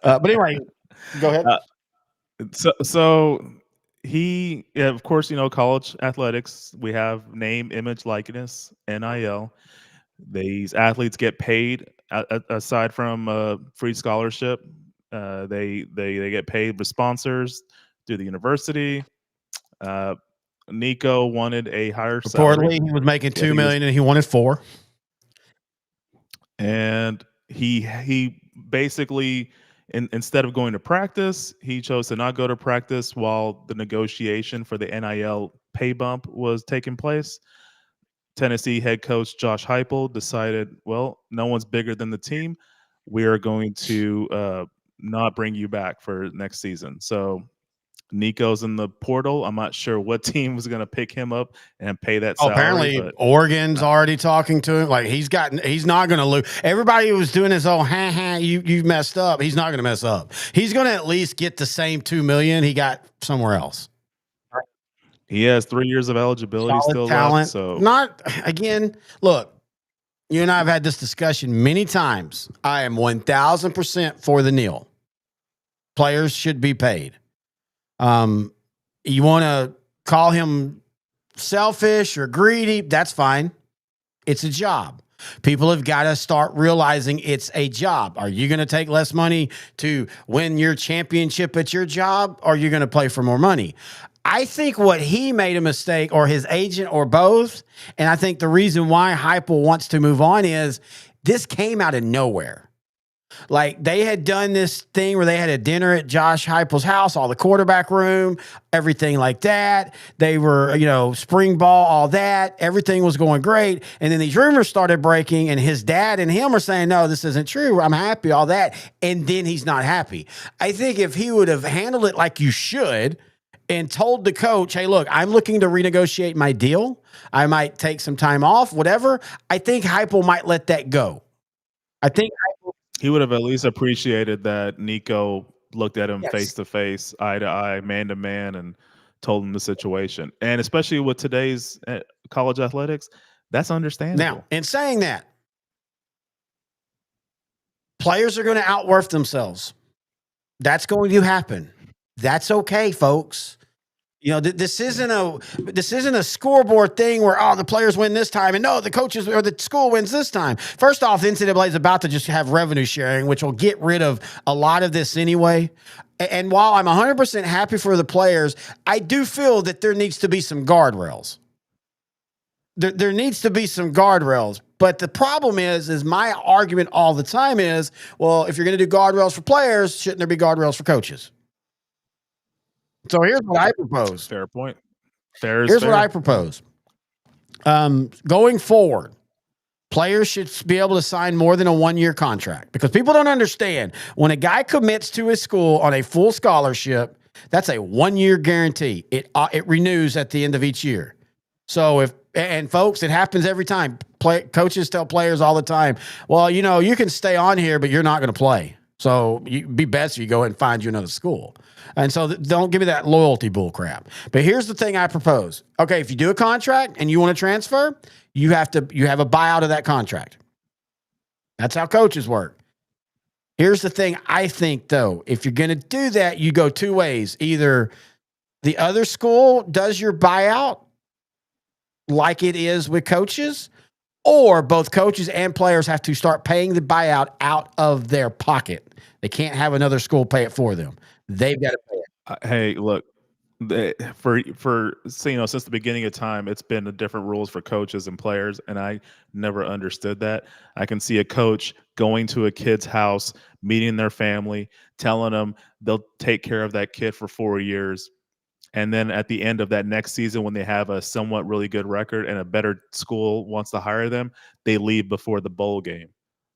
But anyway, go ahead. So he, of course, college athletics, we have name, image, likeness, NIL. These athletes get paid aside from free scholarship. They get paid with sponsors through the university. Nico wanted a higher salary. Reportedly, he was making $2 million and he wanted $4 million. And he basically, instead of going to practice, he chose to not go to practice while the negotiation for the NIL pay bump was taking place. Tennessee head coach Josh Heupel decided, well, no one's bigger than the team. We are going to not bring you back for next season. So Nico's in the portal. I'm not sure what team was going to pick him up and pay that salary. Apparently, Oregon's already talking to him. Like he's not going to lose. Everybody was doing his own, you messed up. He's not going to mess up. He's going to at least get the same $2 million he got somewhere else. He has 3 years of eligibility Solid still talent. left. So not again. Look, you and I have had this discussion many times. I am 1,000% for the nil. Players should be paid. You want to call him selfish or greedy? That's fine. It's a job. People have got to start realizing it's a job. Are you going to take less money to win your championship at your job, or are you going to play for more money? I think what he made a mistake, or his agent, or both, and I think the reason why Heupel wants to move on is this came out of nowhere. Like they had done this thing where they had a dinner at Josh Heupel's house, all the quarterback room, everything like that. They were, spring ball, all that. Everything was going great. And then these rumors started breaking, and his dad and him are saying, no, this isn't true. I'm happy, all that. And then he's not happy. I think if he would have handled it like you should and told the coach, hey, look, I'm looking to renegotiate my deal. I might take some time off, whatever. I think Heupel might let that go. I think he would have at least appreciated that Nico looked at him Yes. face to face, eye to eye, man to man, and told him the situation. And especially with today's college athletics, that's understandable. Now, in saying that, players are going to outworth themselves. That's going to happen. That's okay, folks. This isn't a scoreboard thing where, the players win this time and no, the coaches or the school wins this time. First off, the NCAA is about to just have revenue sharing, which will get rid of a lot of this anyway. And while I'm 100% happy for the players, I do feel that there needs to be some guardrails. There needs to be some guardrails. But the problem is my argument all the time is, well, if you're going to do guardrails for players, shouldn't there be guardrails for coaches? So here's what I propose. Fair point. Here's what I propose. Going forward, players should be able to sign more than a 1-year contract, because people don't understand when a guy commits to his school on a full scholarship, that's a 1-year guarantee. It renews at the end of each year. So folks, it happens every time. Coaches tell players all the time, well, you can stay on here, but you're not going to play. So it'd be best if you go and find you another school. And so don't give me that loyalty bull crap. But here's the thing I propose. Okay, if you do a contract and you want to transfer, you have a buyout of that contract. That's how coaches work. Here's the thing I think, though. If you're going to do that, you go two ways. Either the other school does your buyout like it is with coaches, or both coaches and players have to start paying the buyout out of their pocket. They can't have another school pay it for them. They've got to pay it. Hey, look, for since the beginning of time, it's been a different rules for coaches and players, and I never understood that. I can see a coach going to a kid's house, meeting their family, telling them they'll take care of that kid for 4 years, and then at the end of that next season, when they have a somewhat really good record and a better school wants to hire them, they leave before the bowl game.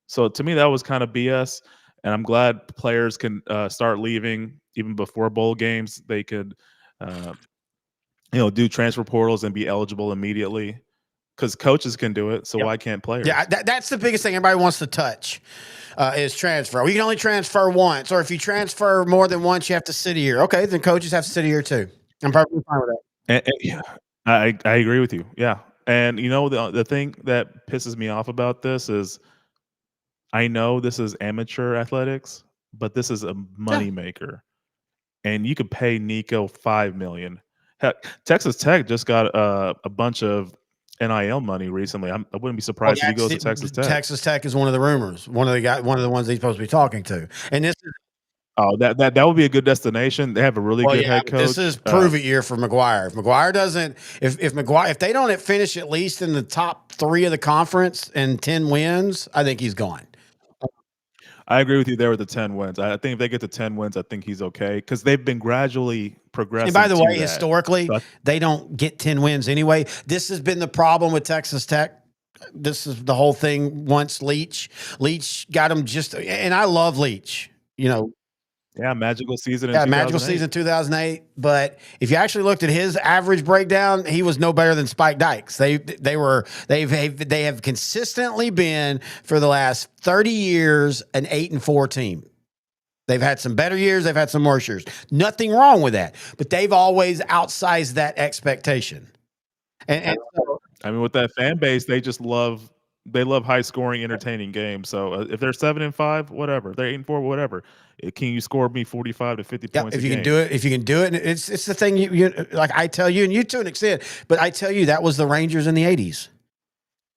So to me, that was kind of BS. And I'm glad players can start leaving even before bowl games. They could, uh, do transfer portals and be eligible immediately because coaches can do it. So why can't players? Yeah, that's the biggest thing everybody wants to touch is transfer. Well, you can only transfer once, or if you transfer more than once, you have to sit a year. Okay, then coaches have to sit a year too. I'm perfectly fine with that. Yeah, I agree with you. Yeah. And the thing that pisses me off about this is I know this is amateur athletics, but this is a moneymaker. And you could pay Nico $5 million. Heck, Texas Tech just got a bunch of NIL money recently. I wouldn't be surprised if he goes to Texas Tech. Texas Tech is one of the rumors. One of the ones he's supposed to be talking to. And this is that would be a good destination. They have a really good head coach. This is prove it year for McGuire. If McGuire doesn't, if they don't finish at least in the top 3 of the conference and 10 wins, I think he's gone. I agree with you there with the 10 wins. I think if they get to 10 wins, I think he's okay because they've been gradually progressing. And by the way, historically, they don't get 10 wins anyway. This has been the problem with Texas Tech. This is the whole thing. Once Leach got them and I love Leach. Yeah, magical season. Magical season 2008. But if you actually looked at his average breakdown, he was no better than Spike Dykes. They have consistently been for the last 30 years an 8-4 team. They've had some better years. They've had some worse years. Nothing wrong with that. But they've always outsized that expectation. And so, I mean, with that fan base, they love high scoring, entertaining games. So if they're 7-5, whatever. If they're 8-4, whatever. Can you score me 45 to 50 points? If you can do it, and it's the thing you like. I tell you, and you to an extent, but I tell you that was the Rangers in the '80s.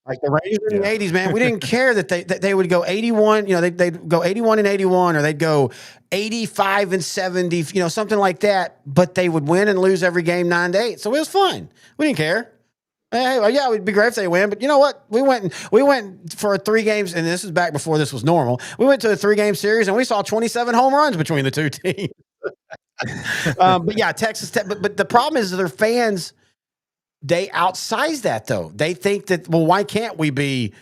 Like the Rangers in the '80s, man, we didn't care that they would go 81. They'd go 81-81, or they'd go 85-70. Something like that. But they would win and lose every game 9-8. So it was fun. We didn't care. Hey, well, yeah, it'd be great if they win, but you know what? We went for 3 games, and this is back before this was normal. We went to a 3-game series, and we saw 27 home runs between the two teams. But yeah, Texas Tech. But the problem is their fans. They outsize that though. They think that why can't we be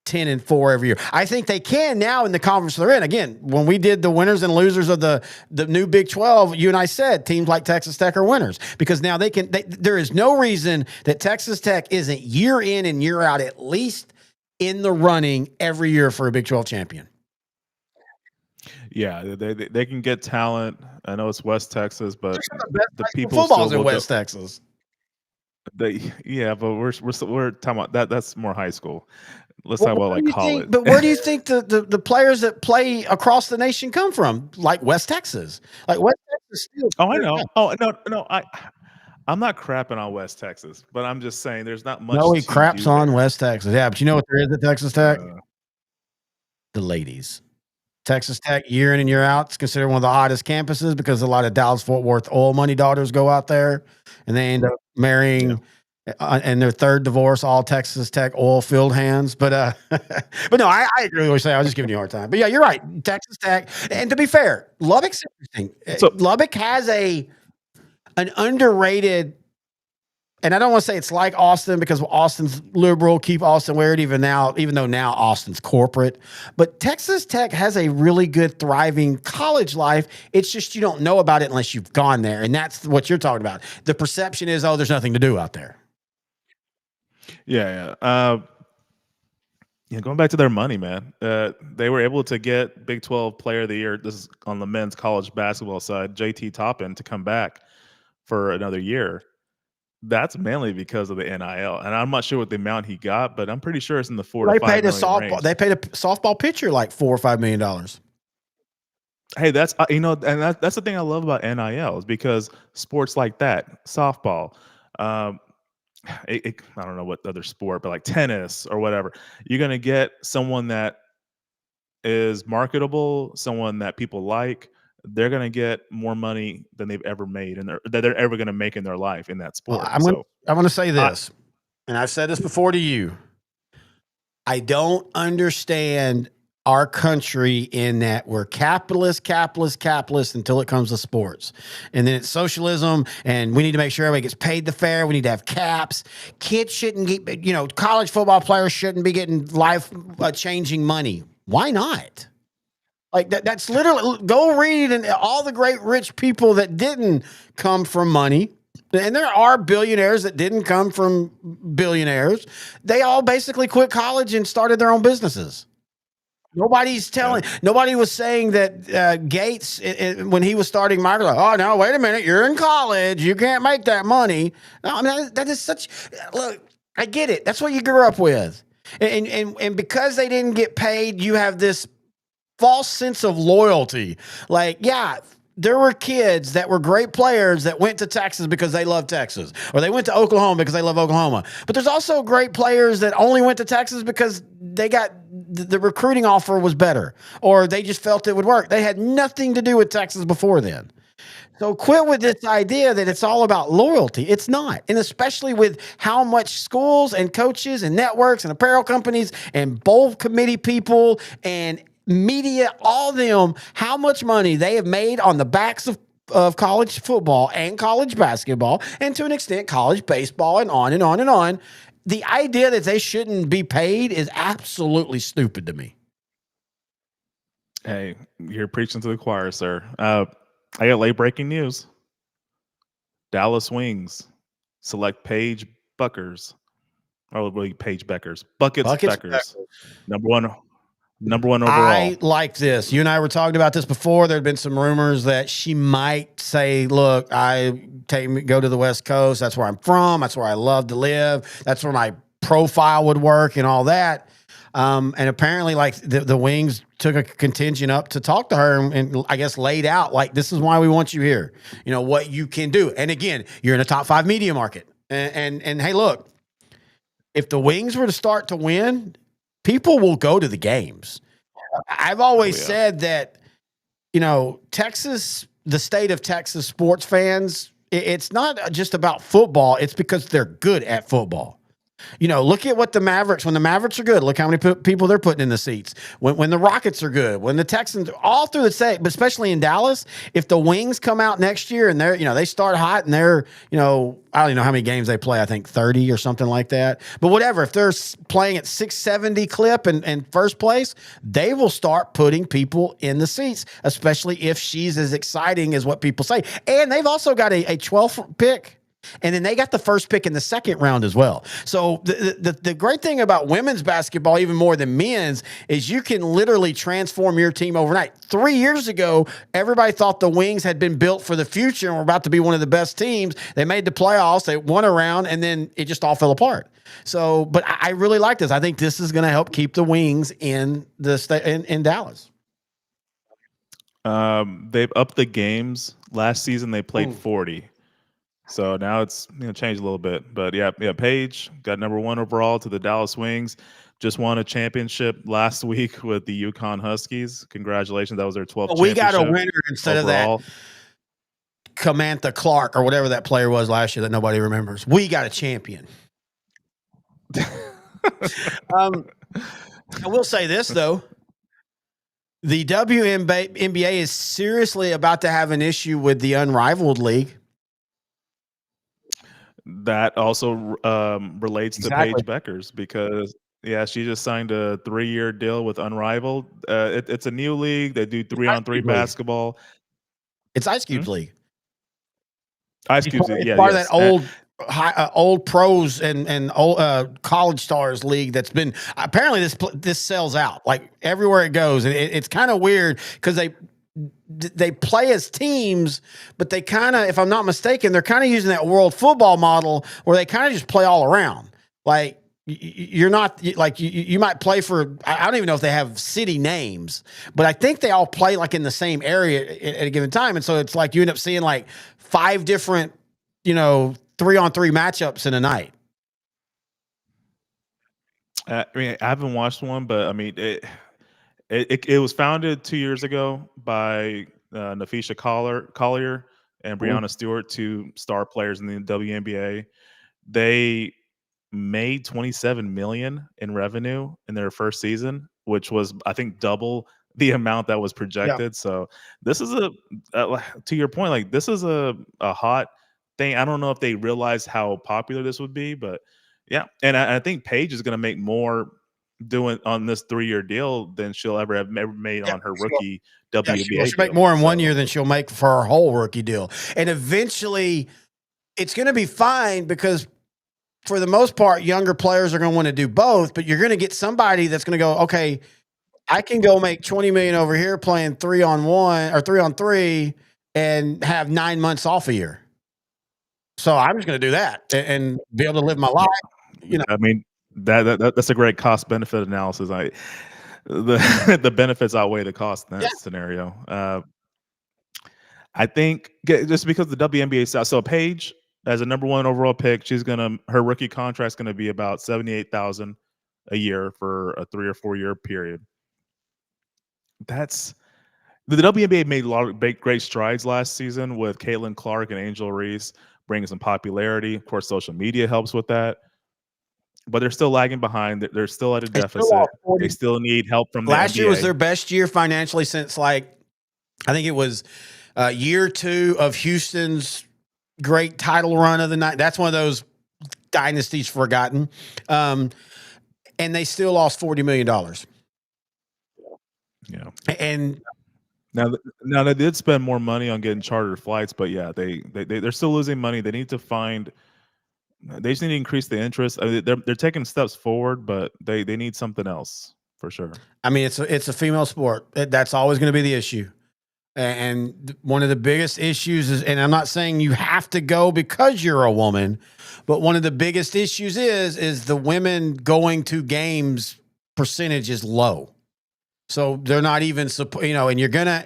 10-4 every year? I think they can now in the conference they're in. Again, when we did the winners and losers of the new Big 12, you and I said teams like Texas Tech are winners because now there is no reason that Texas Tech isn't year in and year out at least in the running every year for a Big 12 champion. Yeah, they can get talent. I know it's West Texas, but the people football's in West Texas. But we're talking about that. That's more high school. Let's talk about college. But where do you think the players that play across the nation come from? Like West Texas, West Texas. I know. Oh no, I'm not crapping on West Texas, but I'm just saying there's not much. No, he craps on West Texas. Yeah, but you know what there is at Texas Tech? The ladies. Texas Tech, year in and year out, it's considered one of the hottest campuses because a lot of Dallas-Fort Worth oil money daughters go out there, and they end up marrying, and their third divorce, all Texas Tech oil field hands. But no, I agree with what you're saying. I was just giving you a hard time. But yeah, you're right. Texas Tech, and to be fair, Lubbock's interesting. So Lubbock has an underrated. And I don't want to say it's like Austin because Austin's liberal, keep Austin weird even though now Austin's corporate. But Texas Tech has a really good, thriving college life. It's just you don't know about it unless you've gone there. And that's what you're talking about. The perception is, there's nothing to do out there. Yeah. Going back to their money, man. They were able to get Big 12 Player of the Year. This is on the men's college basketball side, JT Toppin, to come back for another year. That's mainly because of the NIL, and I'm not sure what the amount he got, but I'm pretty sure it's in the $4 to $5 million range. They paid a softball pitcher like $4 or $5 million. Hey, that's and that's the thing I love about NIL is because sports like that, softball, I don't know what other sport, but like tennis or whatever, you're going to get someone that is marketable, someone that people like. They're going to get more money than they've ever made that they're ever going to make in their life in that Well, sport. I'm going to say this, and I've said this before to you. I don't understand our country in that we're capitalist until it comes to sports. And then it's socialism, and we need to make sure everybody gets paid the fair. We need to have caps. Kids shouldn't get, college football players shouldn't be getting life changing money. Why not? Like that's literally, go read and all the great rich people that didn't come from money. And there are billionaires that didn't come from billionaires. They all basically quit college and started their own businesses. Nobody was saying that Gates, when he was starting Microsoft, oh, no, wait a minute, you're in college. You can't make that money. No, I mean, that is look, I get it. That's what you grew up with. And because they didn't get paid, you have this false sense of loyalty. Like, yeah, there were kids that were great players that went to Texas because they love Texas, or they went to Oklahoma because they love Oklahoma. But there's also great players that only went to Texas because they got the recruiting offer was better, or they just felt it would work. They had nothing to do with Texas before then. So quit with this idea that it's all about loyalty. It's not. And especially with how much schools and coaches and networks and apparel companies and bowl committee people and media, all of them, how much money they have made on the backs of college football and college basketball, and to an extent college baseball, and on and on and on. The idea that they shouldn't be paid is absolutely stupid to me. Hey, you're preaching to the choir, sir. I got late breaking news. Dallas Wings select Paige Buckers. Oh, really, Paige Beckers. Buckets Beckers. Number one overall. I like this. You and I were talking about this before. There had been some rumors that she might say, look, go to the West Coast. That's where I'm from. That's where I love to live. That's where my profile would work and all that. And apparently, like the Wings took a contingent up to talk to her and I guess laid out, like, this is why we want you here. You know, what you can do. And again, you're in a top 5 media market. And hey, look, if the Wings were to start to win, people will go to the games. I've always said that, Texas, the state of Texas sports fans, it's not just about football. It's because they're good at football. Look at what when the Mavericks are good, look how many people they're putting in the seats. When the Rockets are good, when the Texans, all through the state, but especially in Dallas, if the Wings come out next year and they start hot and they're, I don't even know how many games they play. I think 30 or something like that. But whatever, if they're playing at 670 clip and first place, they will start putting people in the seats, especially if she's as exciting as what people say. And they've also got a 12th pick. And then they got the first pick in the second round as well. So the great thing about women's basketball, even more than men's, is you can literally transform your team overnight. 3 years ago, everybody thought the Wings had been built for the future and were about to be one of the best teams. They made the playoffs, they won a round, and then it just all fell apart. So, but I really like this. I think this is going to help keep the Wings in the state in Dallas. They've upped the games. Last season they played 40. So now it's changed a little bit, but yeah. Paige got number 1 overall to the Dallas Wings. Just won a championship last week with the Yukon Huskies. Congratulations, that was their 12th. We got a winner instead overall. Of that Samantha Clark or whatever that player was last year that nobody remembers. We got a champion. I will say this though. The WNBA is seriously about to have an issue with the Unrivaled League. That also relates to Paige Beckers because, she just signed a 3-year deal with Unrivaled. It's a new league. They do 3-on-3 basketball. It's Ice Cube's league. Ice Cube's league, yeah. Part of that old pros and old college stars league that's been apparently this sells out like everywhere it goes, and it's kind of weird because they play as teams, but they kind of, if I'm not mistaken, they're kind of using that world football model where they kind of just play all around. Like you're not like you might play for, I don't even know if they have city names, but I think they all play like in the same area at a given time. And so it's like you end up seeing like 5 different, 3-on-3 matchups in a night. I mean, I haven't watched one, but I mean, it was founded 2 years ago by Nafisha Collier and Mhm. Breonna Stewart, two star players in the WNBA. They made 27 million in revenue in their first season, which was I think double the amount that was Yeah. projected. So this is to your point, like this is a hot thing. I don't know if they realized how popular this would be, but yeah. And I think Paige is going to make more doing on this 3-year deal than she'll ever made Yeah, on her sure. rookie Yeah, she will. WNBA She'll make deal. more in 1 year So than she'll make for her whole rookie deal. And eventually, it's going to be fine because for the most part, younger players are going to want to do both, but you're going to get somebody that's going to go, okay, I can go make 20 million over here playing 3-on-1 or 3-on-3 and have 9 months off a year. So I'm just going to do that and be able to live my life. I mean that's a great cost benefit analysis. The the benefits outweigh the cost in Yeah. that scenario. I think just because the WNBA South, so Paige as a number one overall pick, her rookie contract's gonna be about 78,000 a year for a 3 or 4 year period. That's the WNBA made a lot of great strides last season with Caitlin Clark and Angel Reese bringing some popularity. Of course, social media helps with that, but they're still lagging behind. They're still at a They still deficit. lost 40. They still need help from the Last year was NBA. their best year financially since I think it was year 2 of Houston's great title run of the night. That's one of those dynasties forgotten. And they still lost $40 million. Yeah. And now they did spend more money on getting chartered flights, but yeah, they're still losing money. They need to find. They just need to increase the interest. I mean, they're taking steps forward, but they need something else for sure. I mean, it's a female sport. That's always going to be the issue. And one of the biggest issues is, and I'm not saying you have to go because you're a woman, but one of the biggest issues is the women going to games percentage is low. So they're not even, and you're gonna,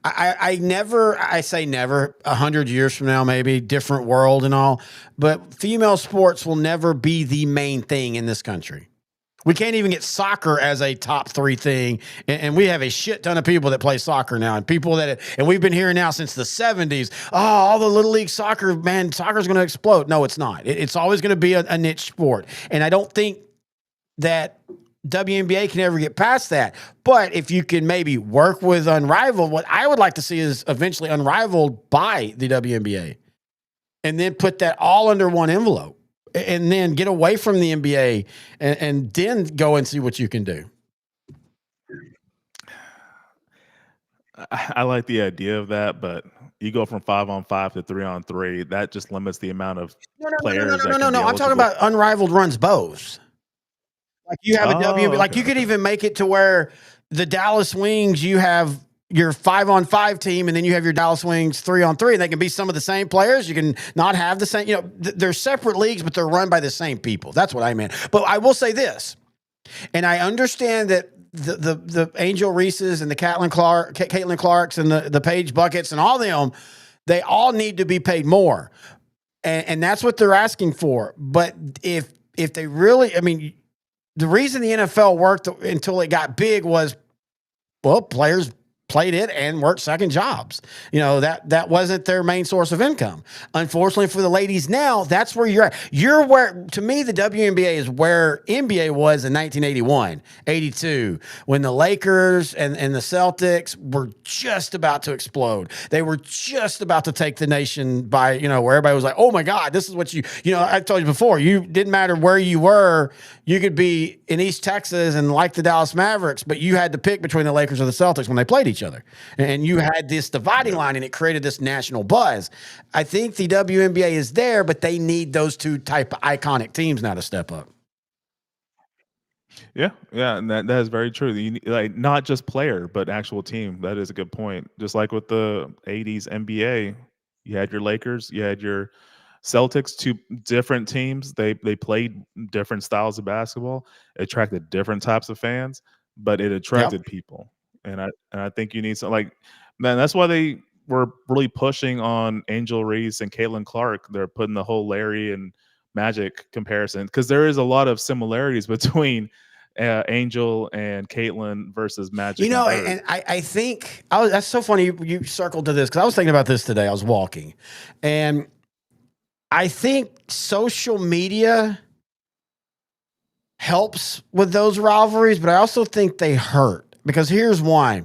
I say never, 100 years from now, maybe different world and all, but female sports will never be the main thing in this country. We can't even get soccer as a top 3 thing. And we have a shit ton of people that play soccer now and we've been hearing now since the 70s, all the little league soccer, man, soccer's going to explode. No, it's not. It's always going to be a niche sport. And I don't think that WNBA can ever get past that. But if you can maybe work with Unrivaled, what I would like to see is eventually Unrivaled by the WNBA and then put that all under one envelope and then get away from the NBA and then go and see what you can do. I like the idea of that, but you go from 5-on-5 to 3-on-3. That just limits the amount of players. No. I'm talking about Unrivaled runs both. Like you have a WNBA, like you could even make it to where the Dallas Wings, you have your 5-on-5 team, and then you have your Dallas Wings 3-on-3, and they can be some of the same players. You can not have the same, they're separate leagues, but they're run by the same people. That's what I meant. But I will say this, and I understand that the Angel Reeses and the Caitlin Clarks and the Paige Buckets and all them, they all need to be paid more. And that's what they're asking for. But if they really, I mean, the reason the NFL worked until it got big was, well, players played it and worked second jobs. That wasn't their main source of income. Unfortunately for the ladies now, that's where you're at. You're where, to me, the WNBA is where NBA was in 1981, 82, when the Lakers and the Celtics were just about to explode. They were just about to take the nation by, where everybody was like, oh my God, this is what I told you before, you didn't matter where you were. You could be in East Texas and like the Dallas Mavericks, but you had to pick between the Lakers or the Celtics when they played each other. And you had this dividing line, and it created this national buzz. I think the WNBA is there, but they need those two type of iconic teams now to step up. Yeah, and that is very true. You need, like, not just player, but actual team. That is a good point. Just like with the 80s NBA, you had your Lakers, you had your Celtics, two different teams. They played different styles of basketball, attracted different types of fans, but it attracted people. And I think you need some, like, man, that's why they were really pushing on Angel Reese and Caitlin Clark. They're putting the whole Larry and Magic comparison, because there is a lot of similarities between Angel and Caitlyn versus Magic. And I think that's so funny you circled to this, because I was thinking about this today. I was walking, and I think social media helps with those rivalries, but I also think they hurt, because here's why.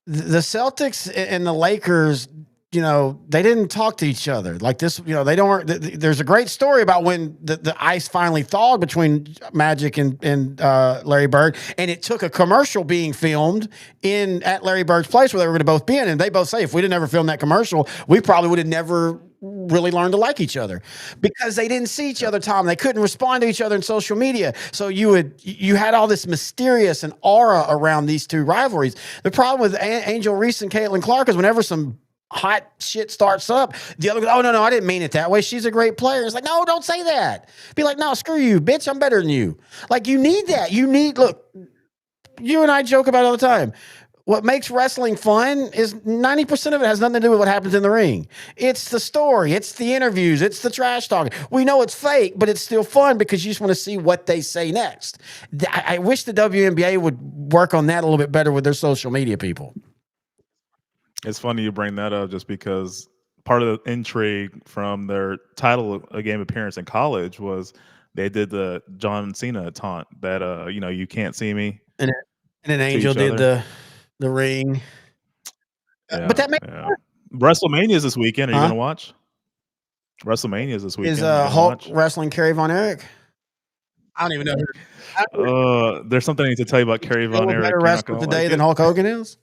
The Celtics and the Lakers, they didn't talk to each other like this. They don't. There's a great story about when the ice finally thawed between Magic and Larry Bird, and it took a commercial being filmed at Larry Bird's place where they were going to both be in, and they both say, if we didn't ever film that commercial, we probably would have never really learned to like each other, because they didn't see each other, Tom. They couldn't respond to each other in social media. So you had all this mysterious and aura around these two rivalries. The problem with Angel Reese and Caitlin Clark is whenever some hot shit starts up, the other goes, oh, no, I didn't mean it that way. She's a great player. It's like, no, don't say that. Be like, no, screw you, bitch. I'm better than you. Like, you need that. Look, you and I joke about it all the time. What makes wrestling fun is 90% of it has nothing to do with what happens in the ring. It's the story. It's the interviews. It's the trash talking. We know it's fake, but it's still fun because you just want to see what they say next. I wish the WNBA would work on that a little bit better with their social media people. It's funny you bring that up, just because part of the intrigue from their title game appearance in college was they did the John Cena taunt that you can't see me. And then Angel did the ring. Yeah, but that makes WrestleMania is this weekend. Are you going to watch? WrestleMania is this weekend. Is Hulk wrestling Kerry Von Erich? I don't even know. There's something I need to tell you about Kerry Von Erich. Better wrestler today than Hulk Hogan is?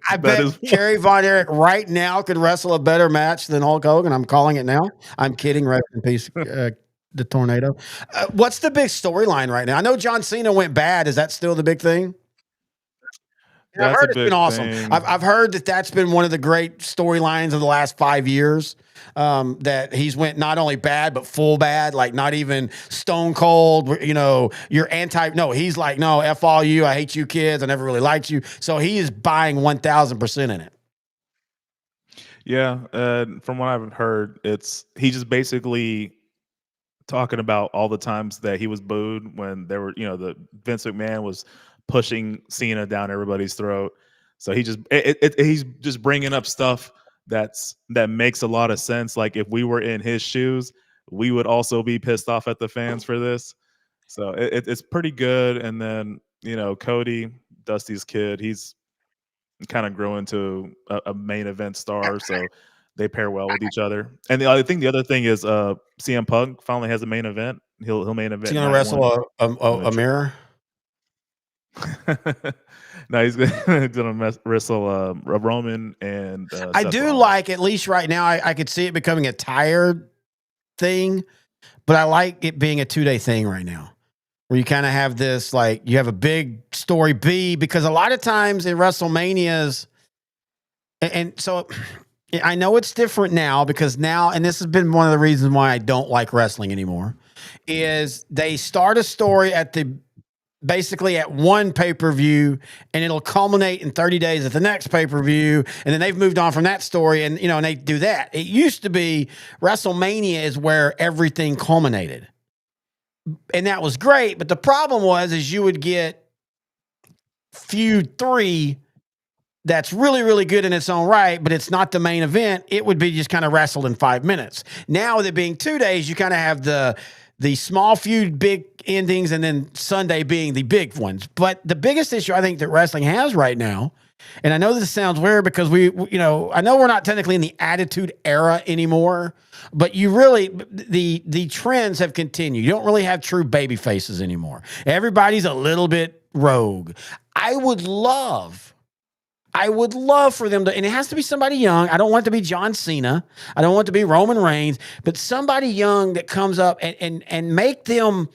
I bet Kerry Von Erich right now could wrestle a better match than Hulk Hogan. I'm calling it now. I'm kidding. Rest in peace, the tornado. What's the big storyline right now? I know John Cena went bad. Is that still the big thing? I've heard it's been awesome. I've heard that's been one of the great storylines of the last 5 years. That he's went not only bad, but full bad, like not even stone cold, you're no, he's like, no, F all you. I hate you kids. I never really liked you. So he is buying 1,000% in it. Yeah. From what I've heard, he just basically talking about all the times that he was booed when there were, the Vince McMahon was pushing Cena down everybody's throat. So he's just bringing up stuff that makes a lot of sense. Like, if we were in his shoes, we would also be pissed off at the fans for this. So it's pretty good. And then, Cody, Dusty's kid, he's kind of grew into a main event star. So they pair well with each other. And I think the other thing is CM Punk finally has a main event. He'll main event. Is he going to wrestle a mirror? No, he's gonna wrestle Roman and I Seth do Rollins. like, at least right now, I could see it becoming a tired thing, but I like it being a 2-day thing right now, where you kind of have this, like, you have a big story B, because a lot of times in WrestleManias, and so I know it's different now, because now, and this has been one of the reasons why I don't like wrestling anymore, is they start a story basically at one pay-per-view, and it'll culminate in 30 days at the next pay-per-view, and then they've moved on from that story, and and they do that. It used to be WrestleMania is where everything culminated, and that was great, but the problem is you would get feud 3 that's really, really good in its own right, but it's not the main event. It would be just kind of wrestled in 5 minutes. Now, with it being 2 days, you kind of have the small feud, big endings, and then Sunday being the big ones. But the biggest issue I think that wrestling has right now, and I know this sounds weird because I know we're not technically in the Attitude Era anymore, but the trends have continued. You don't really have true baby faces anymore. Everybody's a little bit rogue. I would love for them to, and it has to be somebody young. I don't want it to be John Cena. I don't want it to be Roman Reigns, but somebody young that comes up and make them,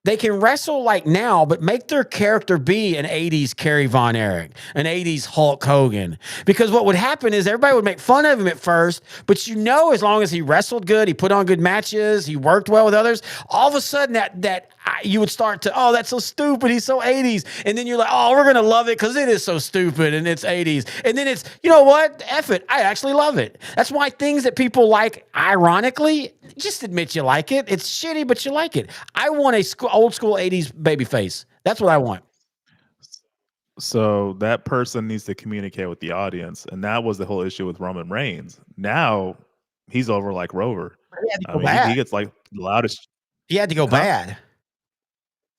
they can wrestle like now, but make their character be an 80s Kerry Von Erich, an 80s Hulk Hogan. Because what would happen is everybody would make fun of him at first, but as long as he wrestled good, he put on good matches, he worked well with others, all of a sudden that you would start to, oh, that's so stupid. He's so 80s. And then you're like, oh, we're going to love it because it is so stupid and it's 80s. And then it's, you know what? F it. I actually love it. That's why things that people like, ironically, just admit you like it. It's shitty, but you like it. I want a old school 80s baby face. That's what I want. So that person needs to communicate with the audience. And that was the whole issue with Roman Reigns. Now he's over like Rover. He had to I go mean, bad. he gets like the loudest. He had to go bad.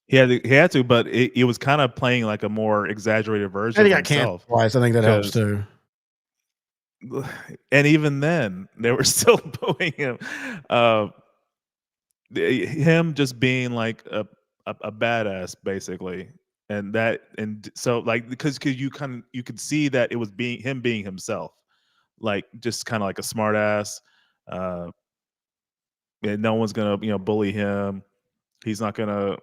He had to, but it was kind of playing like a more exaggerated version And of he got canceled himself. twice. I think that helps too. And even then, they were still booing him. Him just being like a badass, basically, and so like because you could see that it was him being himself, like just kind of like a smart ass. And no one's gonna bully him. He's not gonna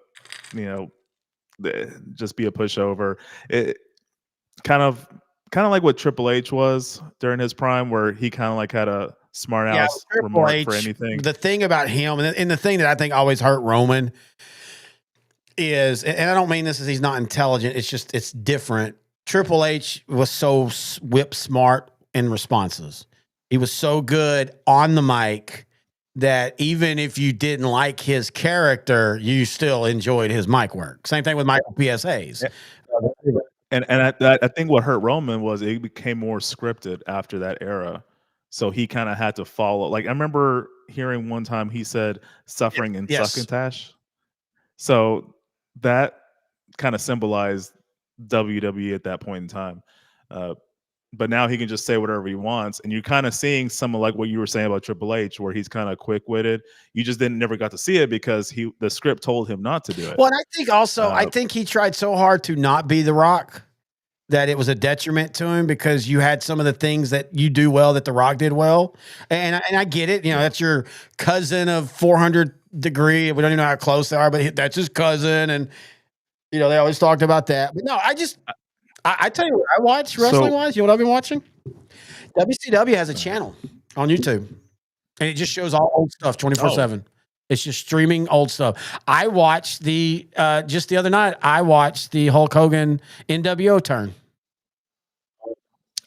just be a pushover. It kind of like what Triple H was during his prime, where he kind of like had a smart ass remark for anything. The thing about him, and the thing that I think always hurt Roman is, and I don't mean this as he's not intelligent, it's just it's different. Triple H was so whip smart in responses. He was so good on the mic that even if you didn't like his character, you still enjoyed his mic work. Same thing with Michael PSAs. And I think what hurt Roman was it became more scripted after that era. So he kind of had to follow. Like I remember hearing one time he said suffering and succotash. So that kind of symbolized WWE at that point in time. But now he can just say whatever he wants. And you're kind of seeing some of like what you were saying about Triple H, where he's kind of quick-witted. You just never got to see it because the script told him not to do it. Well, and I think also, I think he tried so hard to not be The Rock that it was a detriment to him because you had some of the things that you do well that The Rock did well. And I get it. You know, that's your cousin of 400 degree. We don't even know how close they are, but that's his cousin. And, you know, they always talked about that. But no, I tell you what I watch wrestling-wise. You know what I've been watching? WCW has a channel on YouTube, and it just shows all old stuff 24/7. It's just streaming old stuff. I watched just the other night, I watched the Hulk Hogan NWO turn.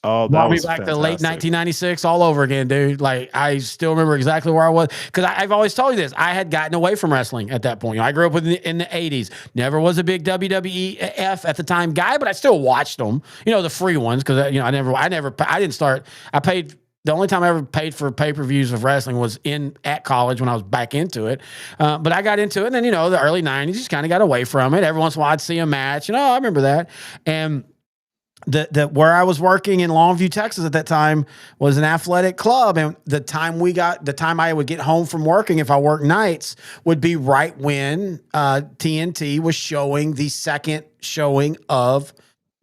Oh, that Brought me was back fantastic. to late 1996 all over again, dude. Like, I still remember exactly where I was. Because I've always told you this. I had gotten away from wrestling at that point. You know, I grew up in the 80s. Never was a big WWEF at the time guy, but I still watched them. You know, the free ones. Because, you know, I didn't start. I paid. The only time I ever paid for pay-per-views of wrestling was at college when I was back into it. But I got into it. And then, you know, the early 90s, just kind of got away from it. Every once in a while, I'd see a match. And, I remember that. And where I was working in Longview, Texas at that time was an athletic club. And the time I would get home from working, if I worked nights, would be right when TNT was showing the second showing of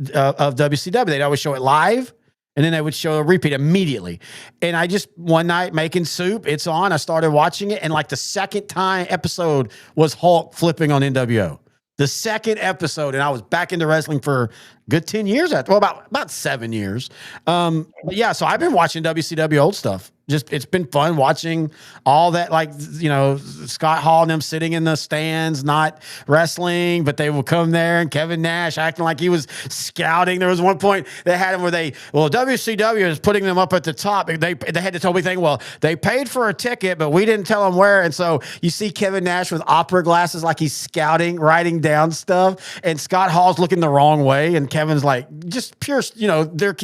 WCW. They'd always show it live, and then they would show a repeat immediately. And I just, one night making soup, it's on. I started watching it. And like the second episode was Hulk flipping on NWO. The second episode, and I was back into wrestling for a good 10 years after. Well, about 7 years. But yeah, so I've been watching WCW old stuff. Just it's been fun watching all that, like, you know, Scott Hall and them sitting in the stands, not wrestling, but they will come there, and Kevin Nash acting like he was scouting. There was one point they had him where WCW is putting them up at the top. They had to tell me thing, well, they paid for a ticket, but we didn't tell them where. And so you see Kevin Nash with opera glasses like he's scouting, writing down stuff, and Scott Hall's looking the wrong way, and Kevin's like, just pure, you know, they're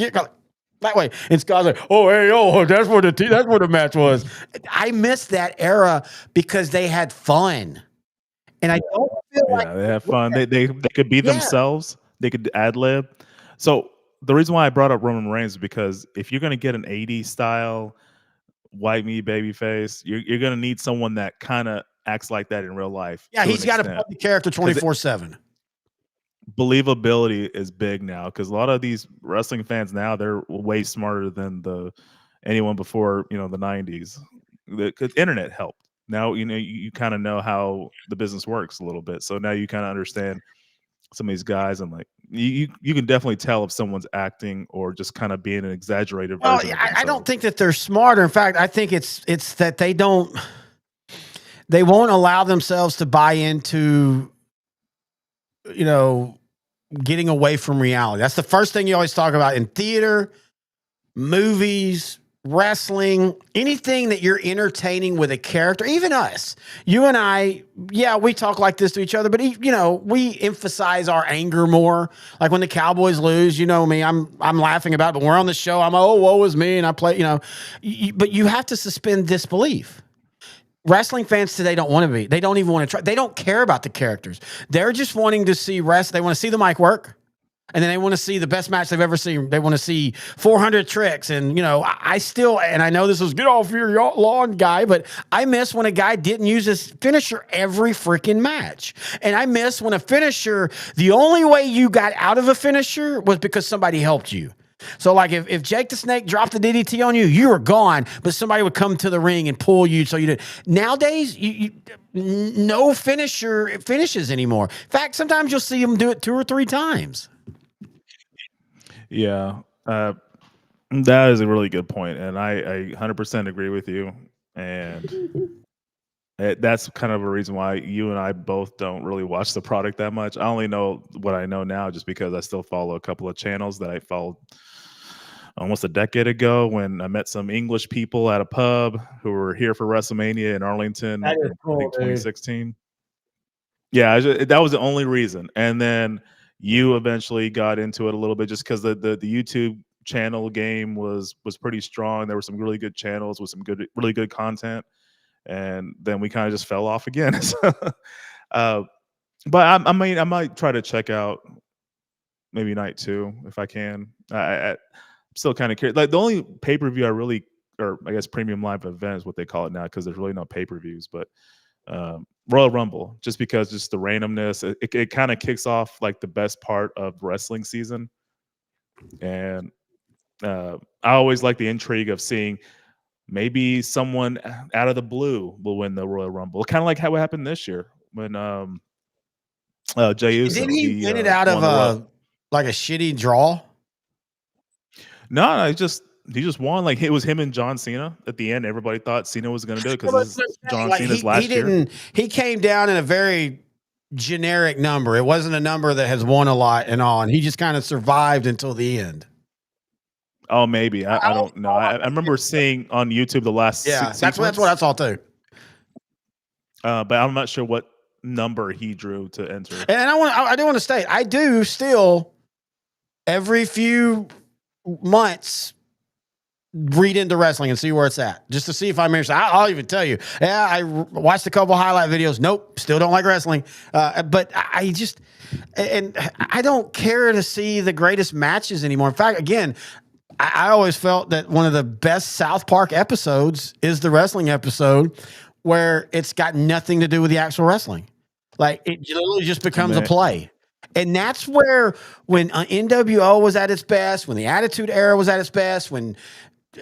that way. And Scott's like, oh, hey, that's where the match was. I miss that era because they had fun. And I don't feel like they had fun. They could be themselves. They could ad lib. So the reason why I brought up Roman Reigns is because if you're going to get an 80s style white meat baby face, you're going to need someone that kind of acts like that in real life. Yeah, he's got to play the character 24/7. Believability is big now because a lot of these wrestling fans now, they're way smarter than anyone before, you know, the 90s. Because internet helped. Now, you know, you kind of know how the business works a little bit. So now you kind of understand some of these guys, and like you can definitely tell if someone's acting or just kind of being an exaggerated version. I don't think that they're smarter. In fact, I think it's that they don't. they won't allow themselves to buy into, getting away from reality. That's the first thing you always talk about in theater, movies, wrestling, anything that you're entertaining with a character, even us, you and I, we talk like this to each other, but we emphasize our anger more. Like when the Cowboys lose, me, I'm laughing about it, but we're on the show. I'm, woe is me. And I play, but you have to suspend disbelief. Wrestling fans today don't want to be. They don't even want to try. They don't care about the characters. They're just wanting to see They want to see the mic work. And then they want to see the best match they've ever seen. They want to see 400 tricks. And, I still, and I know this was get off your lawn guy, but I miss when a guy didn't use his finisher every freaking match. And I miss when a finisher, the only way you got out of a finisher was because somebody helped you. So like if Jake the Snake dropped the DDT on you, you were gone, but somebody would come to the ring and pull you. So you did. Nowadays, no finisher finishes anymore. In fact, sometimes you'll see them do it 2 or 3 times. Yeah, that is a really good point, and I 100% agree with you. And that's kind of a reason why you and I both don't really watch the product that much. I only know what I know now just because I still follow a couple of channels that I followed almost a decade ago when I met some English people at a pub who were here for WrestleMania in Arlington, I think 2016. Yeah, that was the only reason. And then you eventually got into it a little bit just because the YouTube channel game was pretty strong. There were some really good channels with some really good content. And then we kind of just fell off again. But I might try to check out maybe night 2 if I can. I'm still kind of curious. Like the only pay-per-view I really, or I guess premium live event is what they call it now because there's really no pay-per-views, but Royal Rumble, just because just the randomness, it kind of kicks off like the best part of wrestling season. And I always like the intrigue of seeing maybe someone out of the blue will win the Royal Rumble. Kind of like how it happened this year when Jey Uso. Didn't he win it out of like a shitty draw? No, he just won. Like it was him and John Cena at the end. Everybody thought Cena was going to do it because this is John Cena's last year. He came down in a very generic number. It wasn't a number that has won a lot and all, and he just kind of survived until the end. Oh, maybe. I don't know. I remember seeing on YouTube the last. Yeah, that's what I saw too. But I'm not sure what number he drew to enter. And I do want to state, I do still every few months read into wrestling and see where it's at, just to see if I'm interested. I'll even tell you, I watched a couple highlight videos. Nope, still don't like wrestling. But I just, and I don't care to see the greatest matches anymore. In fact, again, I always felt that one of the best South Park episodes is the wrestling episode where it's got nothing to do with the actual wrestling. Like it literally just becomes a play. And that's where when NWO was at its best, when the Attitude Era was at its best, when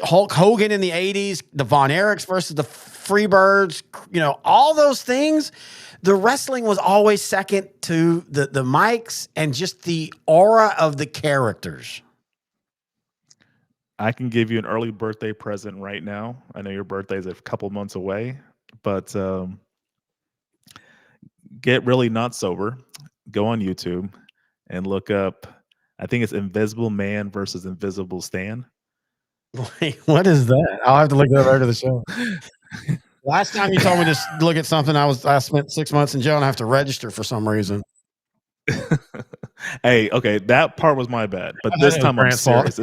Hulk Hogan in the 80s, the Von Erichs versus the Freebirds, all those things, the wrestling was always second to the mics and just the aura of the characters. I can give you an early birthday present right now. I know your birthday is a couple months away, but get really not sober. Go on YouTube and look up, I think it's Invisible Man versus Invisible Stan. Wait, what is that? I'll have to look it up after the show. Last time you told me to look at something, I spent 6 months in jail and I have to register for some reason. Hey, okay, that part was my bad, but this time I'm serious.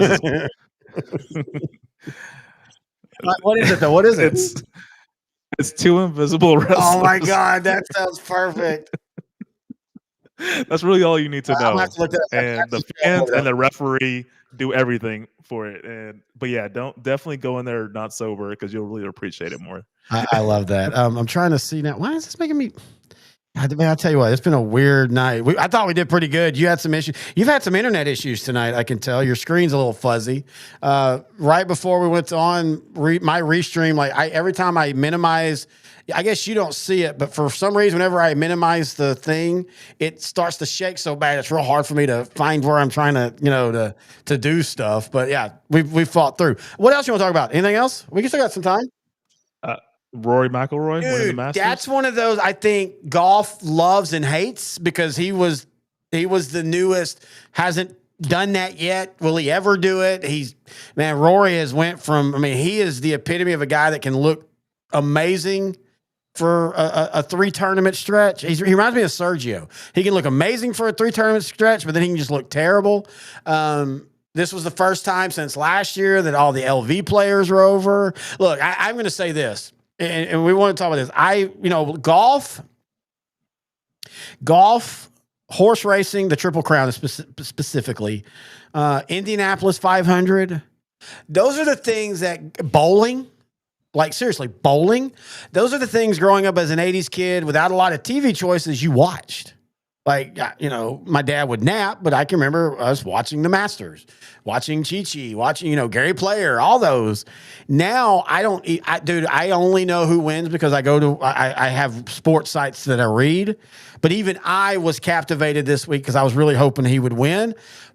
What is it though? What is it? It's 2 invisible wrestlers. Oh my god, that sounds perfect. That's really all you need to know. Have to look and the fans and the referee do everything for it. But yeah, definitely go in there not sober because you'll really appreciate it more. I love that. I'm trying to see now. Why is this making me? I'll tell you what, it's been a weird night. I thought we did pretty good. You had some issues. You've had some internet issues tonight, I can tell. Your screen's a little fuzzy. Right before we went on my restream, like every time I minimize, I guess you don't see it, but for some reason, whenever I minimize the thing, it starts to shake so bad. It's real hard for me to find where I'm trying to, to do stuff. But yeah, we fought through. What else you want to talk about? Anything else? We can still got some time. Rory McIlroy winning the Dude, Masters? that's one of those I think golf loves and hates because he was the newest, hasn't done that yet. Will he ever do it? Rory has went from, he is the epitome of a guy that can look amazing for a 3-tournament stretch. He reminds me of Sergio. He can look amazing for a 3-tournament stretch, but then he can just look terrible. This was the first time since last year that all the LV players were over. Look, I'm going to say this. And we want to talk about this. Golf, horse racing, the Triple Crown specifically, Indianapolis 500. Those are the things that bowling, like seriously, bowling. Those are the things growing up as an 80s kid without a lot of TV choices you watched. Like, my dad would nap, but I can remember us watching the Masters, watching Chi-Chi, watching, Gary Player, all those. Now I don't, I only know who wins because I have sports sites that I read, but even I was captivated this week because I was really hoping he would win.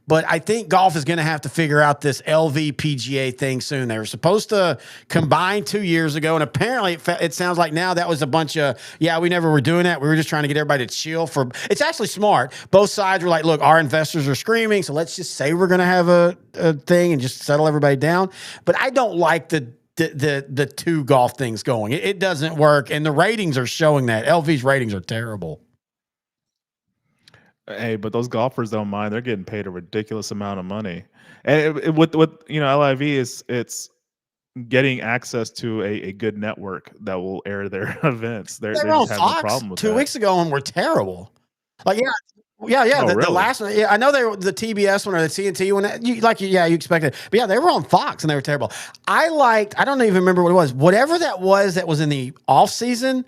But I think golf is going to have to figure out this LV PGA thing soon. They were supposed to combine 2 years ago, and apparently it sounds like now that was a bunch of, we never were doing that. We were just trying to get everybody to chill. It's actually smart. Both sides were like, look, our investors are screaming, so let's just say we're going to have a thing and just settle everybody down. But I don't like the two golf things going. It doesn't work, and the ratings are showing that. LV's ratings are terrible. Hey, but those golfers don't mind. They're getting paid a ridiculous amount of money. And with LIV it's getting access to a good network that will air their events. They were on just have no Fox problem with 2 weeks ago and were terrible. Like, Oh, the really? last one. Yeah, I know they were the TBS one or the TNT one. You expected. But they were on Fox and they were terrible. I don't even remember what it was. Whatever that was in the off season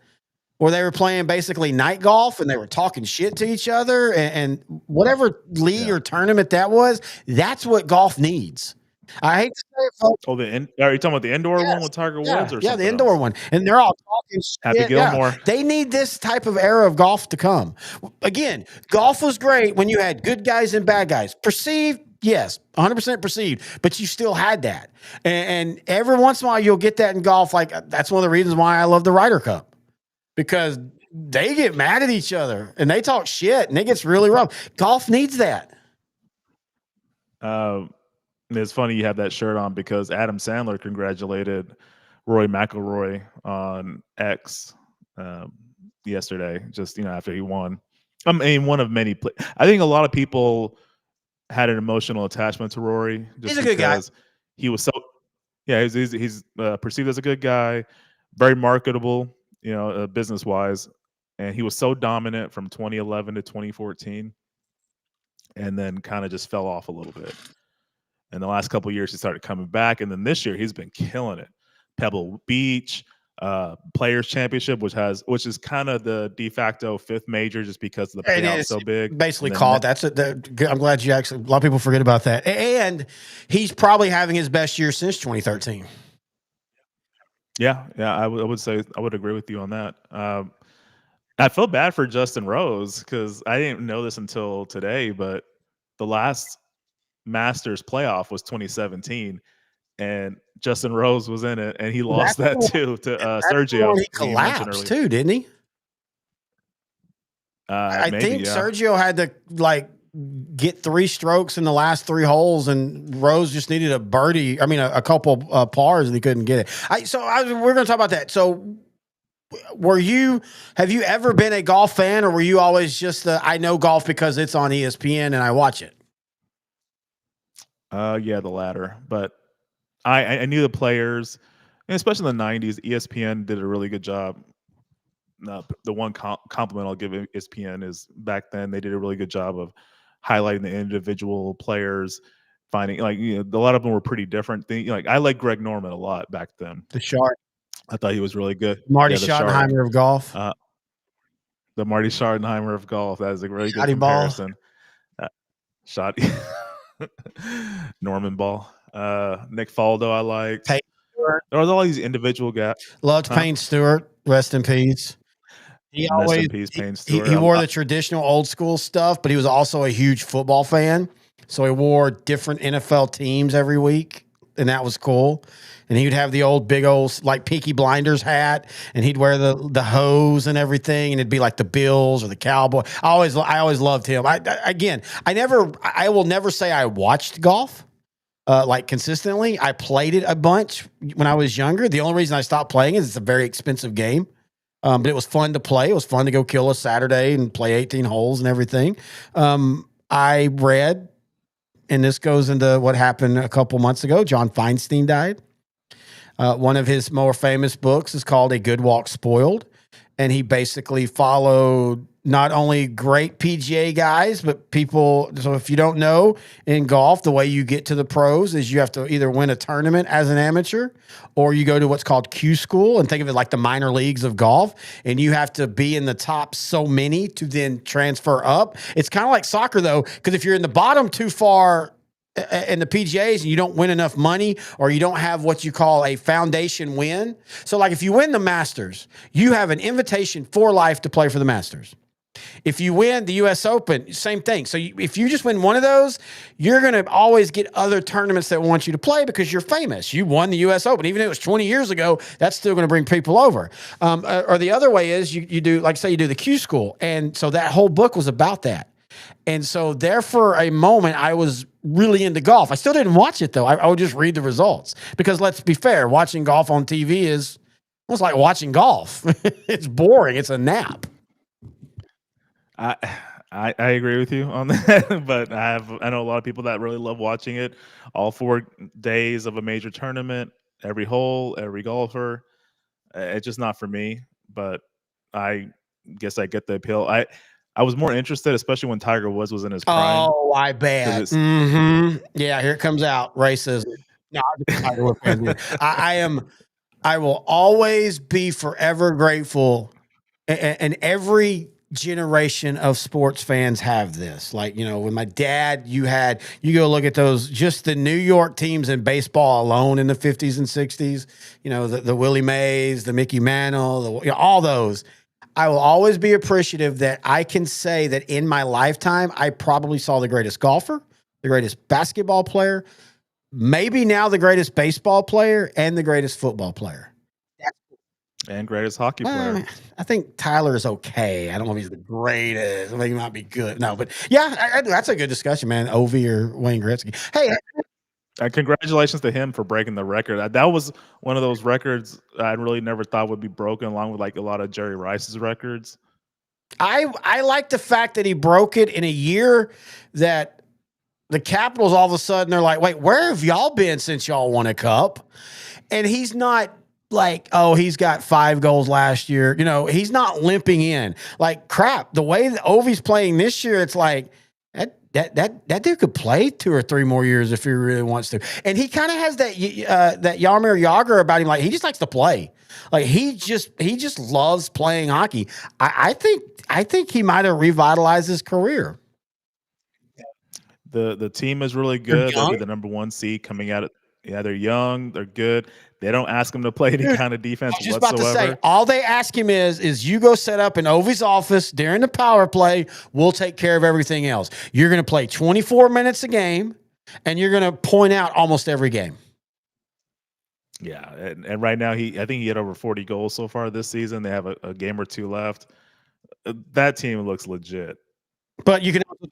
where they were playing basically night golf and they were talking shit to each other and whatever league or tournament that was, that's what golf needs. I hate to say it, folks. Oh, are you talking about the indoor one with Tiger Woods or something? The indoor one. And they're all talking shit. Happy Gilmore. They need this type of era of golf to come. Again, golf was great when you had good guys and bad guys. Perceived, yes, 100% perceived, but you still had that. And every once in a while you'll get that in golf. Like, that's one of the reasons why I love the Ryder Cup. Because they get mad at each other and they talk shit and it gets really rough. Golf needs that. It's funny you have that shirt on because Adam Sandler congratulated Rory McIlroy on X yesterday, just after he won. One of many. I think a lot of people had an emotional attachment to Rory. Just he's a good guy. He was so, he's perceived as a good guy, very marketable, business wise, and he was so dominant from 2011 to 2014, and then kind of just fell off a little bit. And the last couple of years, he started coming back, and then this year he's been killing it. Pebble Beach, Players Championship, which is kind of the de facto fifth major, just because the payout's so big. Basically called. I'm glad you actually. A lot of people forget about that. And he's probably having his best year since 2013. Yeah, I would say I would agree with you on that. I feel bad for Justin Rose because I didn't know this until today, but the last Masters playoff was 2017, and Justin Rose was in it, and he lost to Sergio. He collapsed too, didn't he? I think Sergio had to get 3 strokes in the last 3 holes, and Rose just needed a birdie. A couple pars, and he couldn't get it. We're going to talk about that. So, have you ever been a golf fan, or were you always just I know golf because it's on ESPN and I watch it? The latter. But I knew the players, and especially in the 90s, ESPN did a really good job. The one compliment I'll give ESPN is back then they did a really good job of highlighting the individual players, finding a lot of them were pretty different. I like Greg Norman a lot back then. The Shark. I thought he was really good. Marty Schottenheimer of golf. The Marty Schottenheimer of golf. That is a really good comparison. Shotty. Norman Ball. Nick Faldo I liked. There was all these individual guys. Loved Payne Stewart. Rest in peace. Rest in peace, Payne Stewart. He wore the traditional old school stuff, but he was also a huge football fan. So he wore different NFL teams every week. and that was cool. And he would have the big old like Peaky Blinders hat, and he'd wear the hose and everything, and it'd be like the Bills or the Cowboy. I always loved him. I will never say I watched golf like consistently. I played it a bunch when I was younger. The only reason I stopped playing is it's a very expensive game. But it was fun to play. It was fun to go kill a Saturday and play 18 holes and everything. I read, and this goes into what happened a couple months ago. John Feinstein died. One of his more famous books is called A Good Walk Spoiled. And he basically followed not only great PGA guys, but people. So if you don't know, in golf, the way you get to the pros is you have to either win a tournament as an amateur, or you go to what's called Q school, and think of it like the minor leagues of golf. And you have to be in the top so many to then transfer up. It's kind of like soccer though, because if you're in the bottom too far in the PGAs and you don't win enough money, or you don't have what you call a foundation win. So like if you win the Masters, you have an invitation for life to play for the Masters. If you win the U.S. Open, same thing. So if you just win one of those, you're going to always get other tournaments that want you to play because you're famous. You won the U.S. Open. Even if it was 20 years ago, that's still going to bring people over. Or the other way is you do, like say you do the Q school. And so that whole book was about that. And so there for a moment, I was really into golf. I still didn't watch it though. I would just read the results because let's be fair, watching golf on TV is almost like watching golf. It's boring. It's a nap. I agree with you on that, but I know a lot of people that really love watching it. All 4 days of a major tournament, every hole, every golfer. It's just not for me. But I guess I get the appeal. I was more interested, especially when Tiger Woods was in his prime. Oh, I bet. Mm-hmm. Yeah, here it comes out. Racism. No, Tiger Woods fan. I will always be forever grateful, and every generation of sports fans have this. Like, you know, with my dad, you go look at those, just the New York teams in baseball alone in the 50s and 60s, you know, the Willie Mays, the Mickey Mantle, all those. I will always be appreciative that I can say that in my lifetime, I probably saw the greatest golfer, the greatest basketball player, maybe now the greatest baseball player, and the greatest football player. And greatest hockey player. I think Tyler is okay. I don't know if he's the greatest. I think he might be good. No, but yeah, that's a good discussion, man. Ovi or Wayne Gretzky. Hey, congratulations to him for breaking the record. That was one of those records I really never thought would be broken, along with like a lot of Jerry Rice's records. I like the fact that he broke it in a year that the Capitals all of a sudden they're like, wait, where have y'all been since y'all won a cup? And he's not like, oh, he's got 5 goals last year. You know, he's not limping in. Like, crap, the way that Ovi's playing this year, it's like, that dude could play 2 or 3 more years if he really wants to. And he kind of has that Jaromir Jagr about him. Like, he just likes to play. Like, he just loves playing hockey. I think he might have revitalized his career. The team is really good. They'll be the number 1 seed coming out. Yeah, they're young. They're good. They don't ask him to play any kind of defense I was just whatsoever. about to say, all they ask him is you go set up in Ovi's office during the power play. We'll take care of everything else. You're going to play 24 minutes a game, and you're going to point out almost every game. Yeah, and right now I think he had over 40 goals so far this season. They have a game or 2 left. That team looks legit. But you can also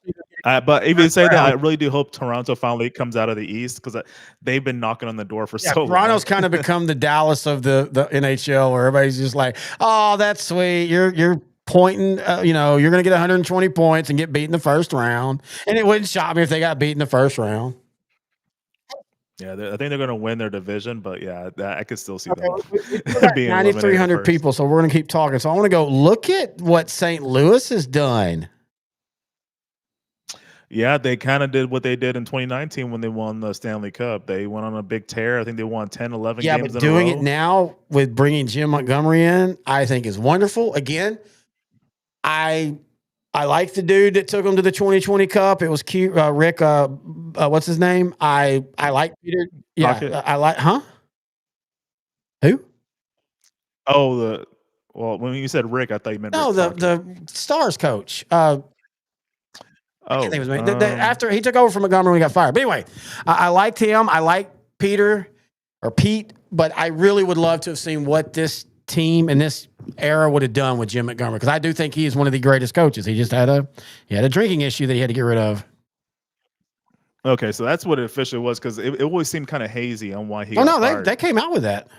but even say that, I really do hope Toronto finally comes out of the East, because they've been knocking on the door for so long. Toronto's kind of become the Dallas of the NHL, where everybody's just like, oh, that's sweet. You're pointing, you're going to get 120 points and get beat in the first round. And it wouldn't shock me if they got beat in the first round. Yeah, I think they're going to win their division, but yeah, I could still see them being 9,300 people, so we're going to keep talking. So I want to go look at what St. Louis has done. Yeah, they kind of did what they did in 2019 when they won the Stanley Cup. They went on a big tear. I think they won 10, 11 games in a row. Yeah, but doing it now with bringing Jim Montgomery in, I think is wonderful. Again, I like the dude that took him to the 2020 Cup. It was cute. Rick, what's his name? I like Peter. Yeah, I like, huh? Who? Oh, when you said Rick, I thought you meant the Stars coach. After he took over from Montgomery, we got fired. But anyway, I liked him. I like Peter or Pete, but I really would love to have seen what this team and this era would have done with Jim Montgomery, because I do think he is one of the greatest coaches. He just had a drinking issue that he had to get rid of. Okay, so that's what it officially was, because it always seemed kind of hazy on why he. Oh no, they came out with that.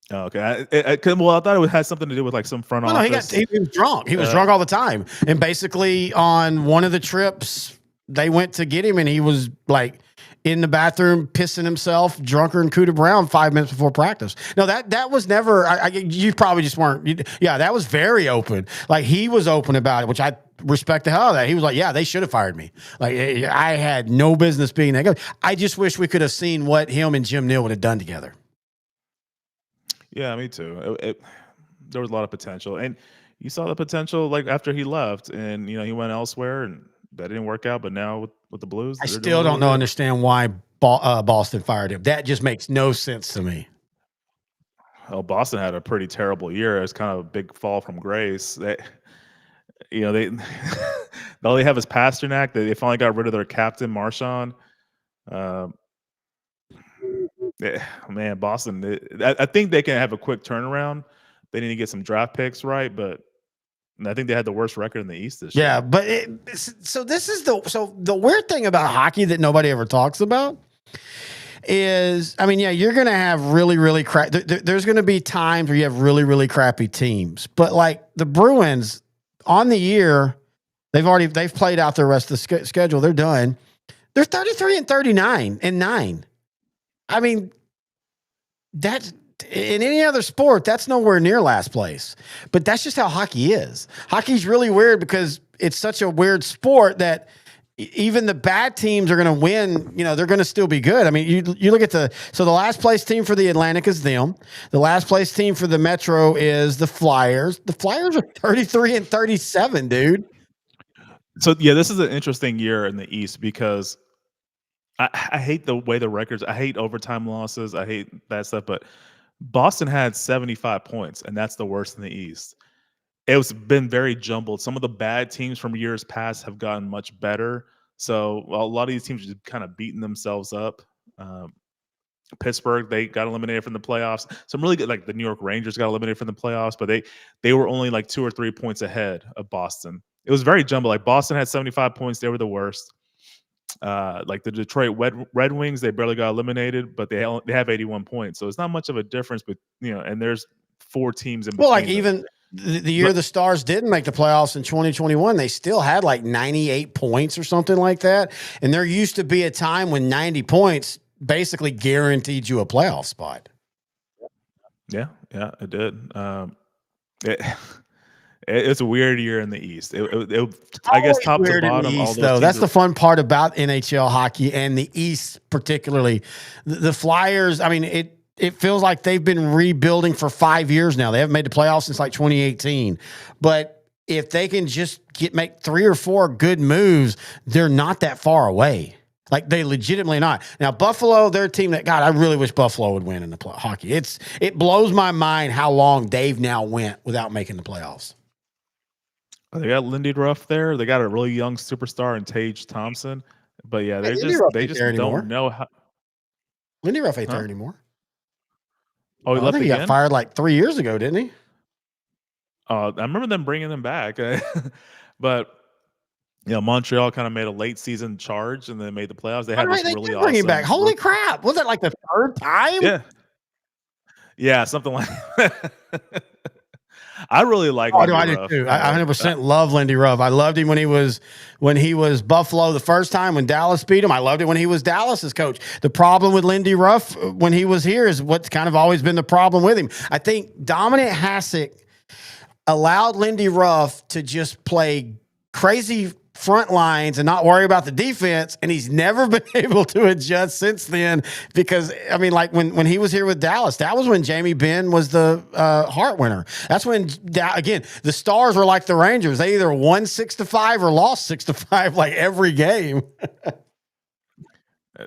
Oh, okay, I thought it had something to do with like some front office. No, he was drunk. He was drunk all the time, and basically on one of the trips they went to get him, and he was like in the bathroom pissing himself, drunker than Cooter Brown 5 minutes before practice. No, that was never. You probably just weren't. Yeah, that was very open. Like, he was open about it, which I respect the hell out of that. He was like, "Yeah, they should have fired me. Like, I had no business being that good." I just wish we could have seen what him and Jim Neal would have done together. Yeah, me too. There was a lot of potential, and you saw the potential like after he left, and he went elsewhere, and that didn't work out. But now with the Blues, I still don't understand why Boston fired him. That just makes no sense to me. Well, Boston had a pretty terrible year. It's kind of a big fall from grace. They all they have is Pasternak. They finally got rid of their captain Marchand. Man, Boston. I think they can have a quick turnaround. They need to get some draft picks right, but I think they had the worst record in the East this year. Yeah, but so this is the weird thing about hockey that nobody ever talks about is, I mean, yeah, you're going to have really, really crap. There's going to be times where you have really, really crappy teams, but like the Bruins on the year, they've played out the rest of the schedule. They're done. They're 33-39-9. I mean, that's in any other sport, that's nowhere near last place. But that's just how hockey is. Hockey's really weird because it's such a weird sport that even the bad teams are going to win. They're going to still be good. I mean, you look at the last place team for the Atlantic is them. The last place team for the Metro is the Flyers. The Flyers are 33-37, dude. So yeah, this is an interesting year in the East because I hate the way the records. I hate overtime losses. I hate that stuff. But Boston had 75 points, and that's the worst in the East. It's been very jumbled. Some of the bad teams from years past have gotten much better. So a lot of these teams are just kind of beating themselves up. Pittsburgh, they got eliminated from the playoffs. Some really good, like the New York Rangers got eliminated from the playoffs, but they were only like 2 or 3 points ahead of Boston. It was very jumbled. Like Boston had 75 points. They were the worst. Like the Detroit Red Wings, they barely got eliminated, but they have 81 points. So it's not much of a difference, but and there's 4 teams in between. Well, like even the year the Stars didn't make the playoffs in 2021, they still had like 98 points or something like that. And there used to be a time when 90 points basically guaranteed you a playoff spot. Yeah, it did. It's a weird year in the East. I guess top to bottom. East, though, that's the fun part about NHL hockey and the East, particularly. The Flyers. I mean, it feels like they've been rebuilding for 5 years now. They haven't made the playoffs since like 2018. But if they can just make 3 or 4 good moves, they're not that far away. Like, they legitimately not. Now, Buffalo, they're a team that, God, I really wish Buffalo would win in the hockey. It blows my mind how long they've now went without making the playoffs. They got Lindy Ruff there. They got a really young superstar in Tage Thompson. But yeah, they just don't know how. Lindy Ruff ain't there anymore. Oh, he left again? He got fired like 3 years ago, didn't he? I remember them bringing him back. But Montreal kind of made a late season charge and then made the playoffs. They had this really awesome. Bring him back. Holy crap! Was that like the 3rd time? Yeah, something like that. I really like. I did too. I 100% love Lindy Ruff. I loved him when he was Buffalo the first time when Dallas beat him. I loved it when he was Dallas's coach. The problem with Lindy Ruff when he was here is what's kind of always been the problem with him. I think Dominic Hasek allowed Lindy Ruff to just play crazy front lines and not worry about the defense, and he's never been able to adjust since then. Because I mean, like when he was here with Dallas, that was when Jamie Benn was the Hart winner. That's when again the Stars were like the Rangers; they either won 6-5 or lost 6-5 like every game.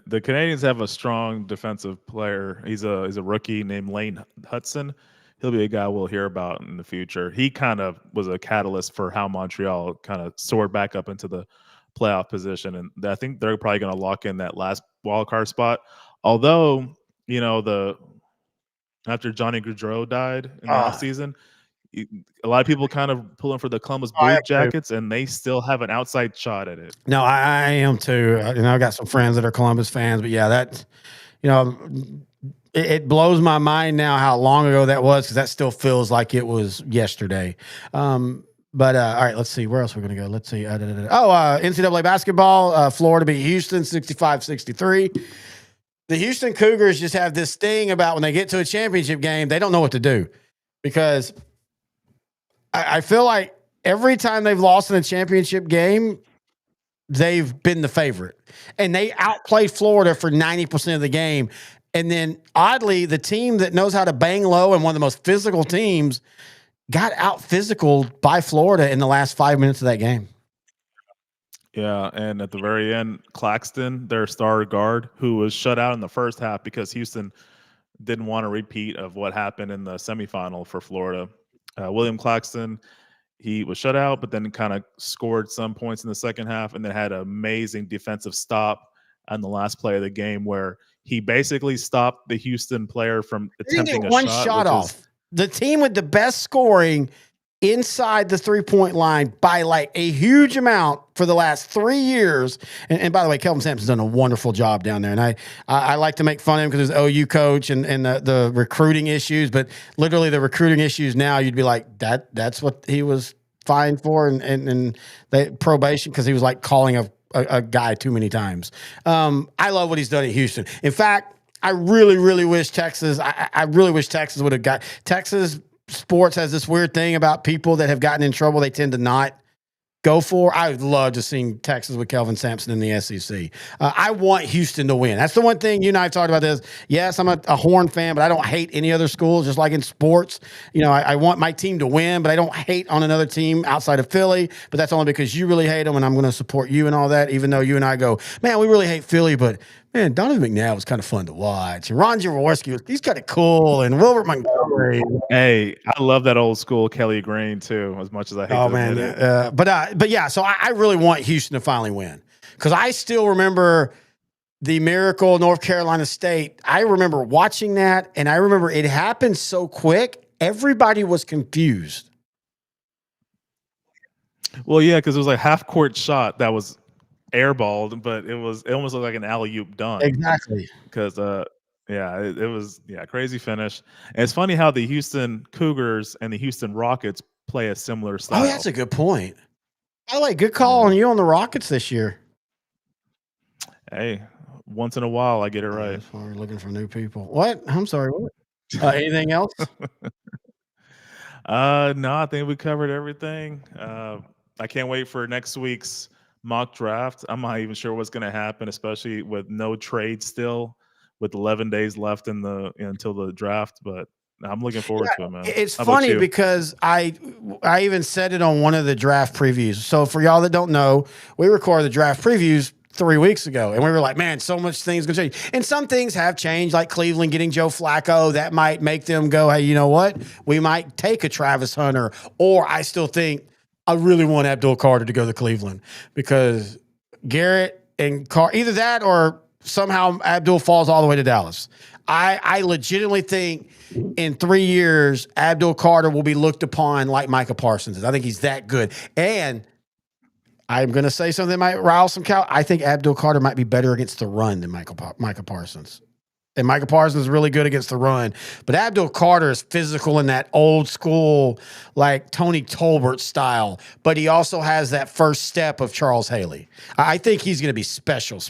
The Canadians have a strong defensive player. He's a rookie named Lane Hudson. He'll be a guy we'll hear about in the future. He kind of was a catalyst for how Montreal kind of soared back up into the playoff position, and I think they're probably going to lock in that last wild card spot. Although, after Johnny Gaudreau died in the offseason, a lot of people kind of pulling for the Columbus Blue Jackets, and they still have an outside shot at it. No, I am too. I've got some friends that are Columbus fans, but yeah, that it blows my mind now how long ago that was, because that still feels like it was yesterday. But all right, let's see. Where else are we going to go? Let's see. NCAA basketball, Florida beat Houston 65-63. The Houston Cougars just have this thing about when they get to a championship game, they don't know what to do, because I feel like every time they've lost in a championship game, they've been the favorite. And they outplayed Florida for 90% of the game. And then, oddly, the team that knows how to bang low and one of the most physical teams got out-physical by Florida in the last 5 minutes of that game. Yeah, and at the very end, Claxton, their star guard, who was shut out in the first half because Houston didn't want a repeat of what happened in the semifinal for Florida. William Claxton, he was shut out, but then kind of scored some points in the second half, and then had an amazing defensive stop on the last play of the game where he basically stopped the Houston player from attempting one shot off. The team with the best scoring inside the three-point line by like a huge amount for the last 3 years. And by the way, Kelvin Sampson's done a wonderful job down there. And I like to make fun of him because there's OU coach and the recruiting issues, but literally the recruiting issues now, you'd be like, that's what he was fined for and the probation, because he was like calling a guy too many times. I love what he's done at Houston. In fact, I really, really wish Texas, I really wish Texas would have got Texas. Sports has this weird thing about people that have gotten in trouble they tend to not go for. I would love to see Texas with Kelvin Sampson in the SEC. I want Houston to win. That's the one thing you and I have talked about this. Yes, I'm a Horn fan, but I don't hate any other schools, just like in sports. I want my team to win, but I don't hate on another team outside of Philly. But that's only because you really hate them, and I'm going to support you and all that, even though you and I go, man, we really hate Philly, but man, Donovan McNabb was kind of fun to watch. And Ron Jaworski, he's kind of cool. And Wilbert Montgomery. Hey, I love that old school Kelly Green too, as much as I hate to admit it. But yeah, so I really want Houston to finally win, because I still remember the Miracle North Carolina State. I remember watching that, and I remember it happened so quick. Everybody was confused. Well, yeah, because it was like half-court shot that was airballed, but it almost looked like an alley-oop dunk. Exactly. Because it was crazy finish. And it's funny how the Houston Cougars and the Houston Rockets play a similar style. Oh, that's a good point. By the way, good call on you on the Rockets this year. Hey, once in a while I get it right. We're looking for new people. What? I'm sorry. What? Anything else? No, I think we covered everything. I can't wait for next week's mock draft. I'm not even sure what's going to happen, especially with no trade still, with 11 days left until the draft. But I'm looking forward to it, man. It's funny because I even said it on one of the draft previews. So for y'all that don't know, we recorded the draft previews 3 weeks ago, and we were like, man, so much things going to change. And some things have changed, like Cleveland getting Joe Flacco. That might make them go, hey, you know what? We might take a Travis Hunter. Or I still think I really want Abdul Carter to go to Cleveland, because Garrett and either that or somehow Abdul falls all the way to Dallas. I legitimately think in 3 years, Abdul Carter will be looked upon like Micah Parsons is. I think he's that good. And I'm going to say something that might rile some cow. I think Abdul Carter might be better against the run than Micah Parsons. And Micah Parsons is really good against the run. But Abdul Carter is physical in that old school, like Tony Tolbert style. But he also has that first step of Charles Haley. I think he's going to be special. If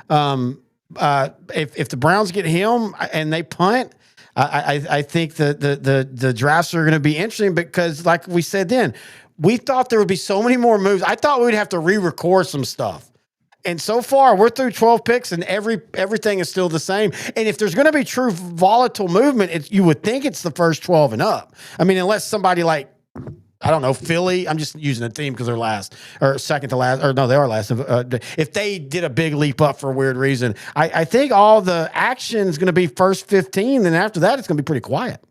the Browns get him and they punt, I think the drafts are going to be interesting, because like we said then, we thought there would be so many more moves. I thought we would have to re-record some stuff. And so far, we're through 12 picks, and everything is still the same. And if there's going to be true volatile movement, you would think it's the first 12 and up. I mean, unless somebody like, I don't know, Philly. I'm just using a team because they're last or second to last. Or no, they are last. If they did a big leap up for a weird reason, I think all the action is going to be first 15. Then after that, it's going to be pretty quiet.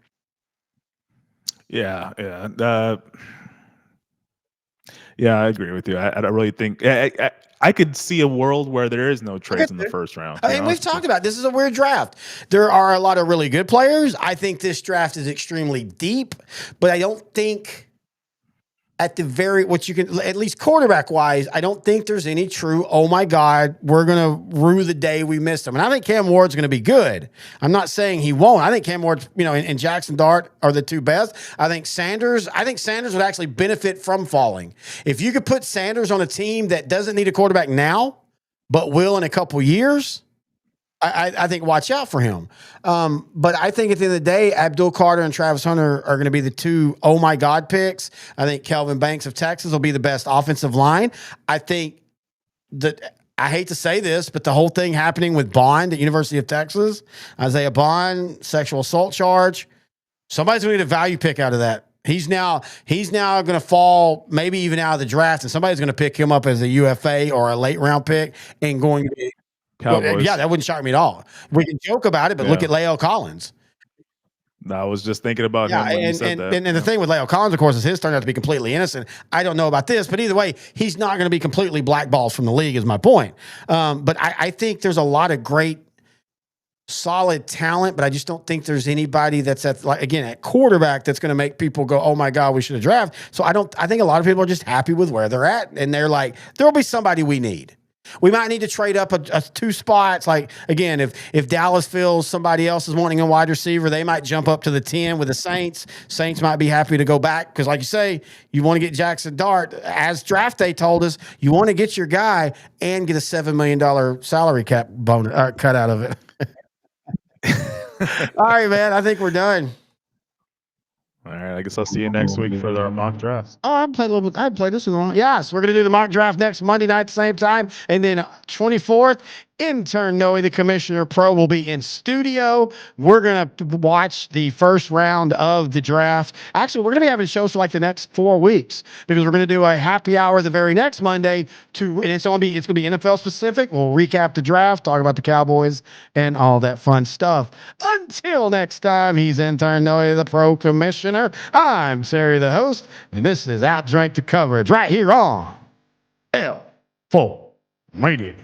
Yeah, I agree with you. I really think I could see a world where there is no trades in the first round. I mean, we've talked about this is a weird draft. There are a lot of really good players. I think this draft is extremely deep, but I don't think at least quarterback wise, I don't think there's any true, oh my God, we're going to rue the day we missed him. And I think Cam Ward's going to be good. I'm not saying he won't. I think Cam Ward, and Jackson Dart are the two best. I think Sanders would actually benefit from falling. If you could put Sanders on a team that doesn't need a quarterback now, but will in a couple years, I think watch out for him. But I think at the end of the day, Abdul Carter and Travis Hunter are going to be the two oh my God picks. I think Kelvin Banks of Texas will be the best offensive line. I think that I hate to say this, but the whole thing happening with Bond at University of Texas, Isaiah Bond, sexual assault charge, somebody's going to get a value pick out of that. He's now going to fall maybe even out of the draft, and somebody's going to pick him up as a UFA or a late round pick and going to be Cowboys. Yeah, that wouldn't shock me at all. We can joke about it, but look at La'el Collins. I was just thinking about him when you said that. And the thing with La'el Collins, of course, is his turned out to be completely innocent. I don't know about this, but either way, he's not going to be completely blackballed from the league is my point. But I think there's a lot of great, solid talent, but I just don't think there's anybody that's at quarterback that's going to make people go, oh my God, we should have drafted. So I think a lot of people are just happy with where they're at. And they're like, there'll be somebody we need. We might need to trade up a 2 spots. Like, again, if Dallas feels somebody else is wanting a wide receiver, they might jump up to the 10 with the Saints. Saints might be happy to go back because, like you say, you want to get Jackson Dart. As draft day told us, you want to get your guy and get a $7 million salary cap bonus cut out of it. All right, man. I think we're done. All right, I guess I'll see you next week for our mock drafts. Oh, I played this one. Yes, we're going to do the mock draft next Monday night at the same time. And then 24th, intern Noe, the Commissioner Pro, will be in studio. We're going to watch the first round of the draft. Actually, we're going to be having shows for like the next 4 weeks because we're going to do a happy hour the very next Monday and it's going to be NFL specific. We'll recap the draft, talk about the Cowboys and all that fun stuff. Until next time, he's intern Noe, the Pro Commissioner. I'm Sari, the host, and this is OutDrank The Coverage right here on L4 Radio.